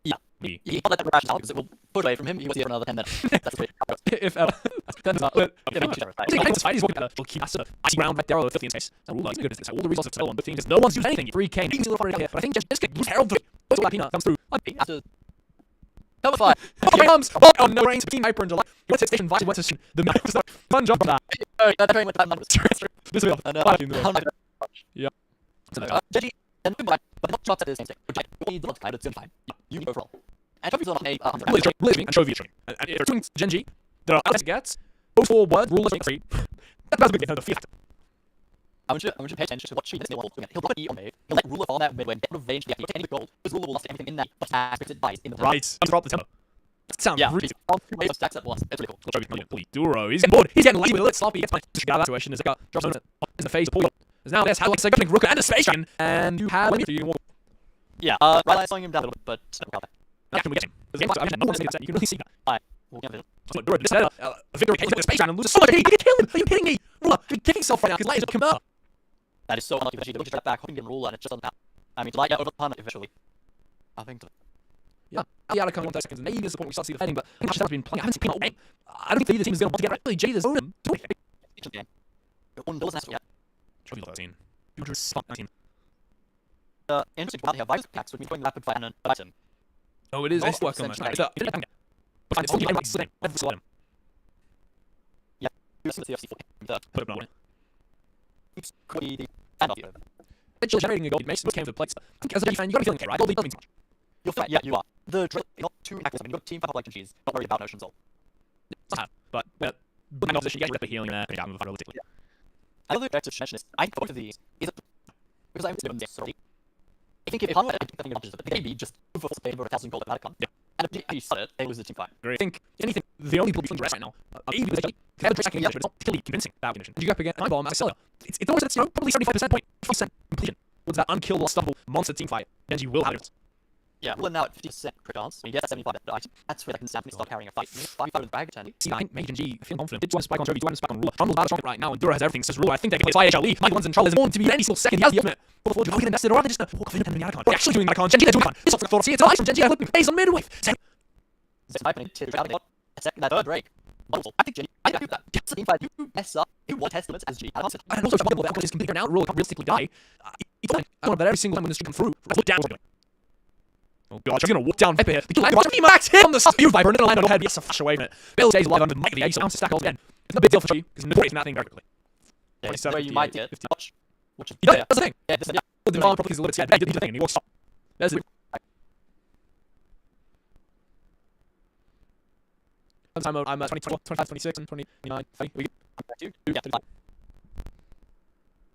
Yeah. Me. He can't let that crash now because it will push away from him. He was here for another 10 minutes. That's the If ever. That's not it. He's walking better. He'll keep us icy ground right there with 50 in space. So Rula, he's good. All the resources are on both teams. No one's used anything. 3K. He's a little far here. But I think just get use Herald 3. That's what Peanut comes through. After cover fire. Okay, arms. Oh, no rain. Team Hyper and July. Went to station. Went to the map. Fun job from that. That train went to numbers. This way. Yeah. Genji, then but not shots at the same stage. Which I need not kind of fine. You go for all. And trophies on a Blitzwing and Trophy train. And if you're doing Genji, there are outlets gets. Go forward. Rule of 3. That's a big game. The fiat. I want you to pay attention to what she does. He'll put E on me. He'll let Ruler fall that midway and get revenge. Yeah, he'll take any gold. Because Ruler will lost everything in that. But it dies in the right. Drop the tempo. That sounds really cool. Two waves of stacks at once. It's really cool. Duro, he's getting bored. He's getting lazy with a little sloppy. He gets my situation. As drops on in the face. Pull. As now there's how like Second Rook and the Space Dragon. And you have yeah, right, I'm slowing him down a little bit, but can we get him? You can really see that. Alright, we'll get it. So, Duro, this Victor Cage with the Space Dragon loses so much. He can kill him. Are you kidding me? Ruler, he's kicking himself right now because Light is come up. That is so unlucky that she looks straight back, hooking in Ruler, and it's just on the path. I mean, Light get over the pun eventually. I think. Yeah, out of 1 seconds, and maybe this is the point we start to see the fighting, but I think Josh has been playing. I haven't seen Peanut all game. I don't think the team is going to want to get right. Jay is owning him. One doesn't have to yet. Trophy 13. 219. Interesting one here. Virus packs would be going rapid fire and item. Oh, it is. It's work on that. It's up. It's only right slam. Never slide him. Yeah. Put it on. Keeps the hand off you. It's generating a gold. Makes came to the place. I think as a fan, you got to be feeling okay, right? Gold doesn't mean so much. You're fine. Yeah, you are. The drill not too active. I mean, you've got team fight like cheese. Not worried about notions all. It's not bad, but in opposition, you get rid of healing there. Down with realistically. Another objective to mention is I think both of these is because I'm doing this already. I think if I'm not thinking of it, maybe just move for Spain over 1,000 gold at Malacon. Yeah. And if you start it, it was a team fight. I think anything, the only people being right now are maybe because they have a dress but it's not particularly convincing that condition. And you go up against an Eyeball, Maxilia. It's almost at probably 75% point, 50% completion. What's that unkillable, unstoppable monster team fight? Then you will have it. Yeah, well now at 50% crit chance, when you get 75, that's where I can definitely start carrying a fight. 5 out of the bag, attending. See, I think Mage and G feel confident. Did one spike on Trophy, 2 spike on Ruler. Rumbles battle right now, and Dura has everything. Says Ruler, I think they can play HLE. Mike One's in trouble. Is born to be any single second. He has the ultimate. But before you get invested, or are they just going to walk off independent Malacon? They're actually doing Malacon. Genji, they're doing Malacon. This off the floor. See, it's nice from Genji. I'm looking. He's on midway. It's happening. Second, that third break. I think Genji, I do that. Just team fight, you mess up. You want Testament as G. And also, that is completely now. Ruler can't realistically die. It's fine. I don't know that every single time when this streak comes through, let's look down. Oh god, she's gonna walk down Viper here. The Viper max hit on the spear Viper and then land on her head. Yes, a flash away from it. Bill stays alive under Mike the Ace, so I'm to stack all again. It's a big deal for G, because Notorious that thing very quickly. Yeah, where you might get 50 watch. Which is that's the thing. Yeah, this is the Marlon probably is a little bit scared. He didn't do the thing and he walks up. There's the time mode, I'm 24, 25, 26, and 29, 30. We get yeah, 35.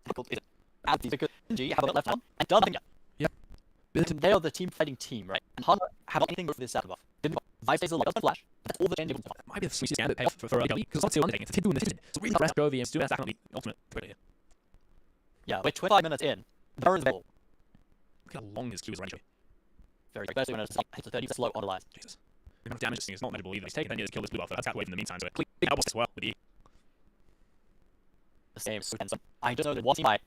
Difficult is it? Add these because G have a left arm and done nothing yet. They are the team fighting team, right? And Hunter have anything with this set buff. Didn't Vive stays alive, doesn't flash. That's all the change. Might be the sweetest candidate payoff for HLE, because it's not still anything. It's a doing this. So really, the rest of the and do that on the ultimate. Yeah, we're 25 minutes in. The Baron's available. Look how long his queue is range. Very good. Especially when it's a 30 slow on the line. Jesus. The amount of damage this thing is not measurable either. He's taken 10 years to kill this blue buff, but that's got away from the meantime, so it clean elbows as well with E. The same, so I just know that one team might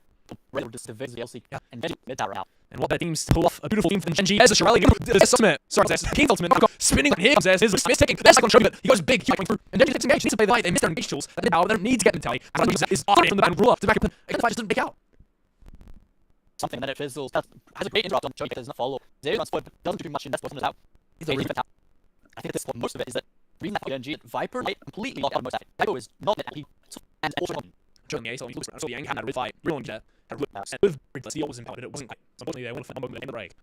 rather just division the LCK and Genji mid tower out. And what that teams to pull off a beautiful team from Genji. There's a Shirelli. There's ultimate. Sorry, there's King's ultimate. Spinning. Here comes there's his taking. There's second trophy, but he goes big. He's going through. And Genji takes engage. Needs to play the fight. They missed their engage tools. They don't need to get mentality. And that is off from the band Ruler to back up. The fight just didn't make out. Something that it fizzles. That has a great interrupt on Joey. Does not follow. Zero on split, but doesn't do too much. And that's what's out. He's a really out. I think this is most of it is that reading that Genji Viper completely locked out most of it. Viper is not that happy. And also Joking the A, so he looks so the Yang had a real fight, real on jet, and with the was empowered, it wasn't quite. So unfortunately, they won a moment in the break.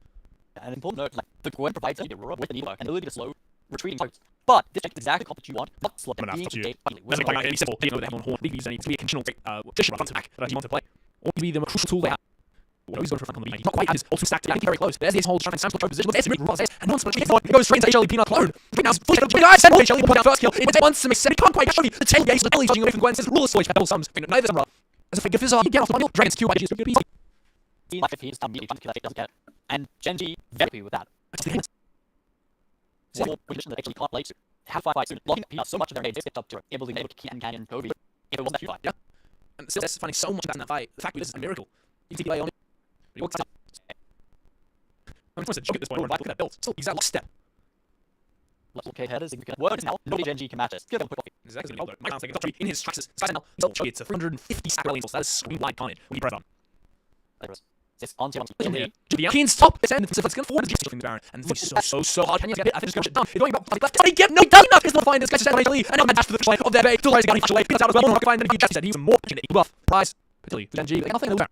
And an important note, like, the Gwen provides the Aurora with the Evo and the ability to slow retreating targets. But this is exactly the comp that you want, not slow and being engaged. That's like any simple, you know, they have on horn, they use any to be a conditional fish front to back that you want to play. Or to be the crucial tool they have. Well, he's going for a flank on the B. He's not quite at his ultimate stack. I think very close. There's the whole trying to sample position. There's the mid and once but it goes straight into HLE Peanut clone. Right now, fully guys, send HLE will put down first kill. It once to make second. Can't quite show you the 10 games. The Billy dodging away from Gwen says rule of storage double sums. Neither them as a figure fizzle, you get off the bundle. Dragon's Q by G's PC. Like if he's done immediately trying to kill that doesn't get. And Genji very happy with that. So we mentioned that actually can't play soon. Have 5 fights soon. Blocking Peanut so much of their days stepped up to it. Able to kill Canyon Kobe. If it wasn't that fight. Yeah. And still finding so much in that fight. The fact that this is a miracle. You can play on it. But he walks out. I'm just going to joke at this point. Look at that build. Still, he's at lockstep. Okay, headers, words now. Nobody GENG can match this. Give them a quick coffee. Exactly. My count's taking top 3 in his tracks. Sky now. He's told it's a 350 stack early installs. That is screen wide carnage. We press on. It's on to The Keen's top. It's ended. It's going forward. It's from the Baron. And this is so hard. Can you get it? I think it's going to down. It's going back. Left. He get no does not. He's not find this guy to stand HLE. And now dash to the flash of their bay. Still rising down. HLE. Peanuts out as well. Not find that he just said he was more opportunity. Buff. Prize. Particularly for GENG. They nothing in the Baron.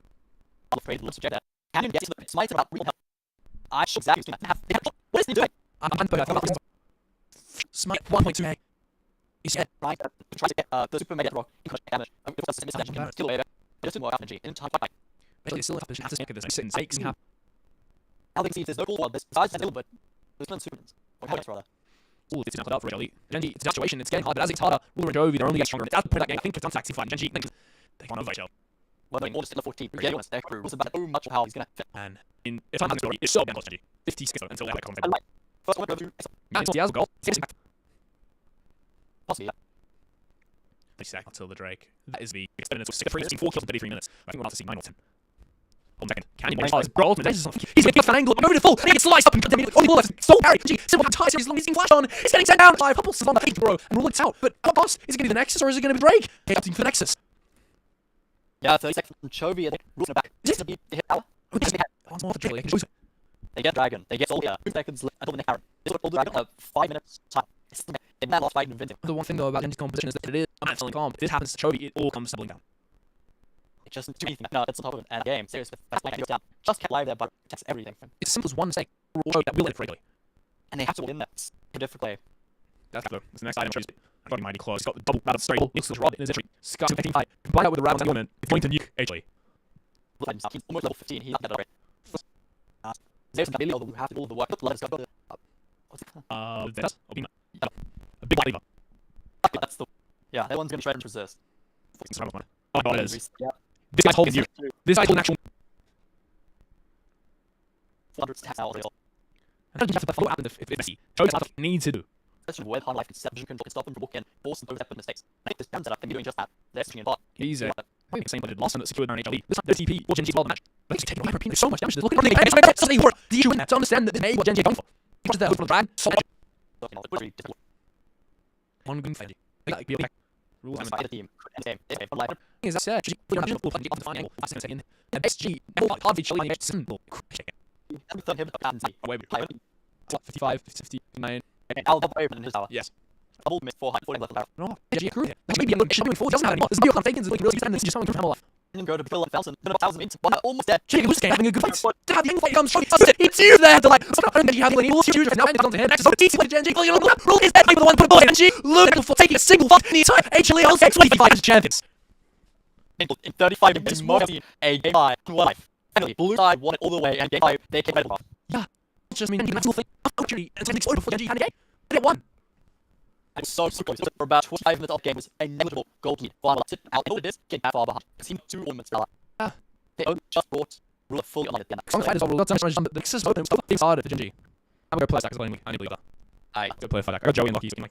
I'm afraid let's check that. Can you get to the smite about real help? I should exactly what is he doing? I'm Smite 1.2A. He's dead. Right, try to get the super mega rock in damage. Skill away. Just more energy in time fight. Actually, it's still a tough position. Have to look at this. Sit and stakes and have. Now they can see if there's no goal. Besides that, but there's none supermans. Or points rather. Ooh, it's not out for HLE. GENG, it's a situation. It's getting hard, but as it's harder, Ruler and Jovi, they're only getting stronger. It's out to put that game. I think it's on taxi fine. GENG, they can't overlay HL. Well, no, more just in the 14. To be honest, their crew was about so much of how he's gonna fit. And if I'm having story, it's so against GENG. 56 until they have a contact. First one, go to. He has a goal. Possibly, yeah. 30 seconds until the Drake. That is the experiment of 6 3 4 kills in 33 minutes. I think we'll have to see 9 or 10. Hold on a second. Can he make his bro ultimate? He's going to get an angle, over the full, and he gets sliced up and cut him. Only ball left. So carry. Simple entire series long. He's getting flashed on. He's getting sent down. 5 couples on the page, bro. And rule it out. But what boss? Is it going to be the Nexus or is it going to be Drake? Okay, opting for the Nexus. Yeah, 30 seconds from Chovy, and then rules in the back. Just to be the hit power. Once more for Drake. They can choose it. They get Dragon. They get all 2 seconds left until the next Karen. This will the Dragon 5 minutes time. In that last fight, invincible. The one thing though about GENG's composition is that it is absolutely calm. If this happens to Chovy, it all comes tumbling down. It just too anything. No, it's on top of it. And game, serious with fast lane down. Just kept live there, but it takes everything. It's as simple as one mistake. That will end correctly. And they have to win that differently. That's though. It's the next item. I thought he mighty claw. He's got the double rattle straight. Looks to rod in his entry. Sky 15 fight. Combine that with the rattle element. It's going to nuke HLE. He's almost level 15. He's not that already. There's a video that we have to do all the work. Let's go. This? A big lever. That's the. Yeah, that one's gonna try and resist. Oh my god, it is. Yeah. This guy's holding you. This guy's holding actual. 400 stats out. And you have to follow up if it's messy. Chovy's what you need to do. Especially with hard life conception control can stop them from walking, force them to step mistakes. I think this down setup can be doing just that. They're switching in bot. He's I think the same blooded lost and secured their HLE. This time, there's TP or GENG as well the match. But he's taking away There's so much damage. Look at it. Something work. The issue in that to understand that this may what GENG are going for. He wanted their hope for the drag. So one good thing. Like be okay. Rules and the team. Is that said? We don't have to find the final. Last second. And XG. Hard HLE and symbol. Away. 55, 59. I'll double open in his tower. Yes. Double mid 440 left out. No, GG crew. That's maybe a good mission doing 4. Doesn't have anymore. There's a deal on Fakins. Like really stand. This is just something from Hammer. And go to kill 1,000. Then 1,000 means one almost dead. GG was having a good fight. To have the fight comes strong. It's you there to like. Stop and having any rules. Huge now. And it's on to him. Next is TC with GENG. Roll his head. I'm the one put a bullet. And G. Look for taking a single fuck in the entire HLE. I'll say 25 as champions. In 35 minutes, mostly a game 5 life. Finally, blue side won it all the way, and game 5 they came out of it. Yeah. It's just mean that's the thing. Actually, and then explode before GENG had a game. They won. It was so close. For about 25 minutes of the game was a negligible goal lead. Well, sit out. And all it is, get that far behind. Because he 2 ornaments fell out. They only just brought Ruler fully on it again. Some fighters overall got so much damage, but the Nexus open was so hard for GENG. I'm gonna play stack as well. I need to believe that. I go play a fight. I got Joey and Lucky. So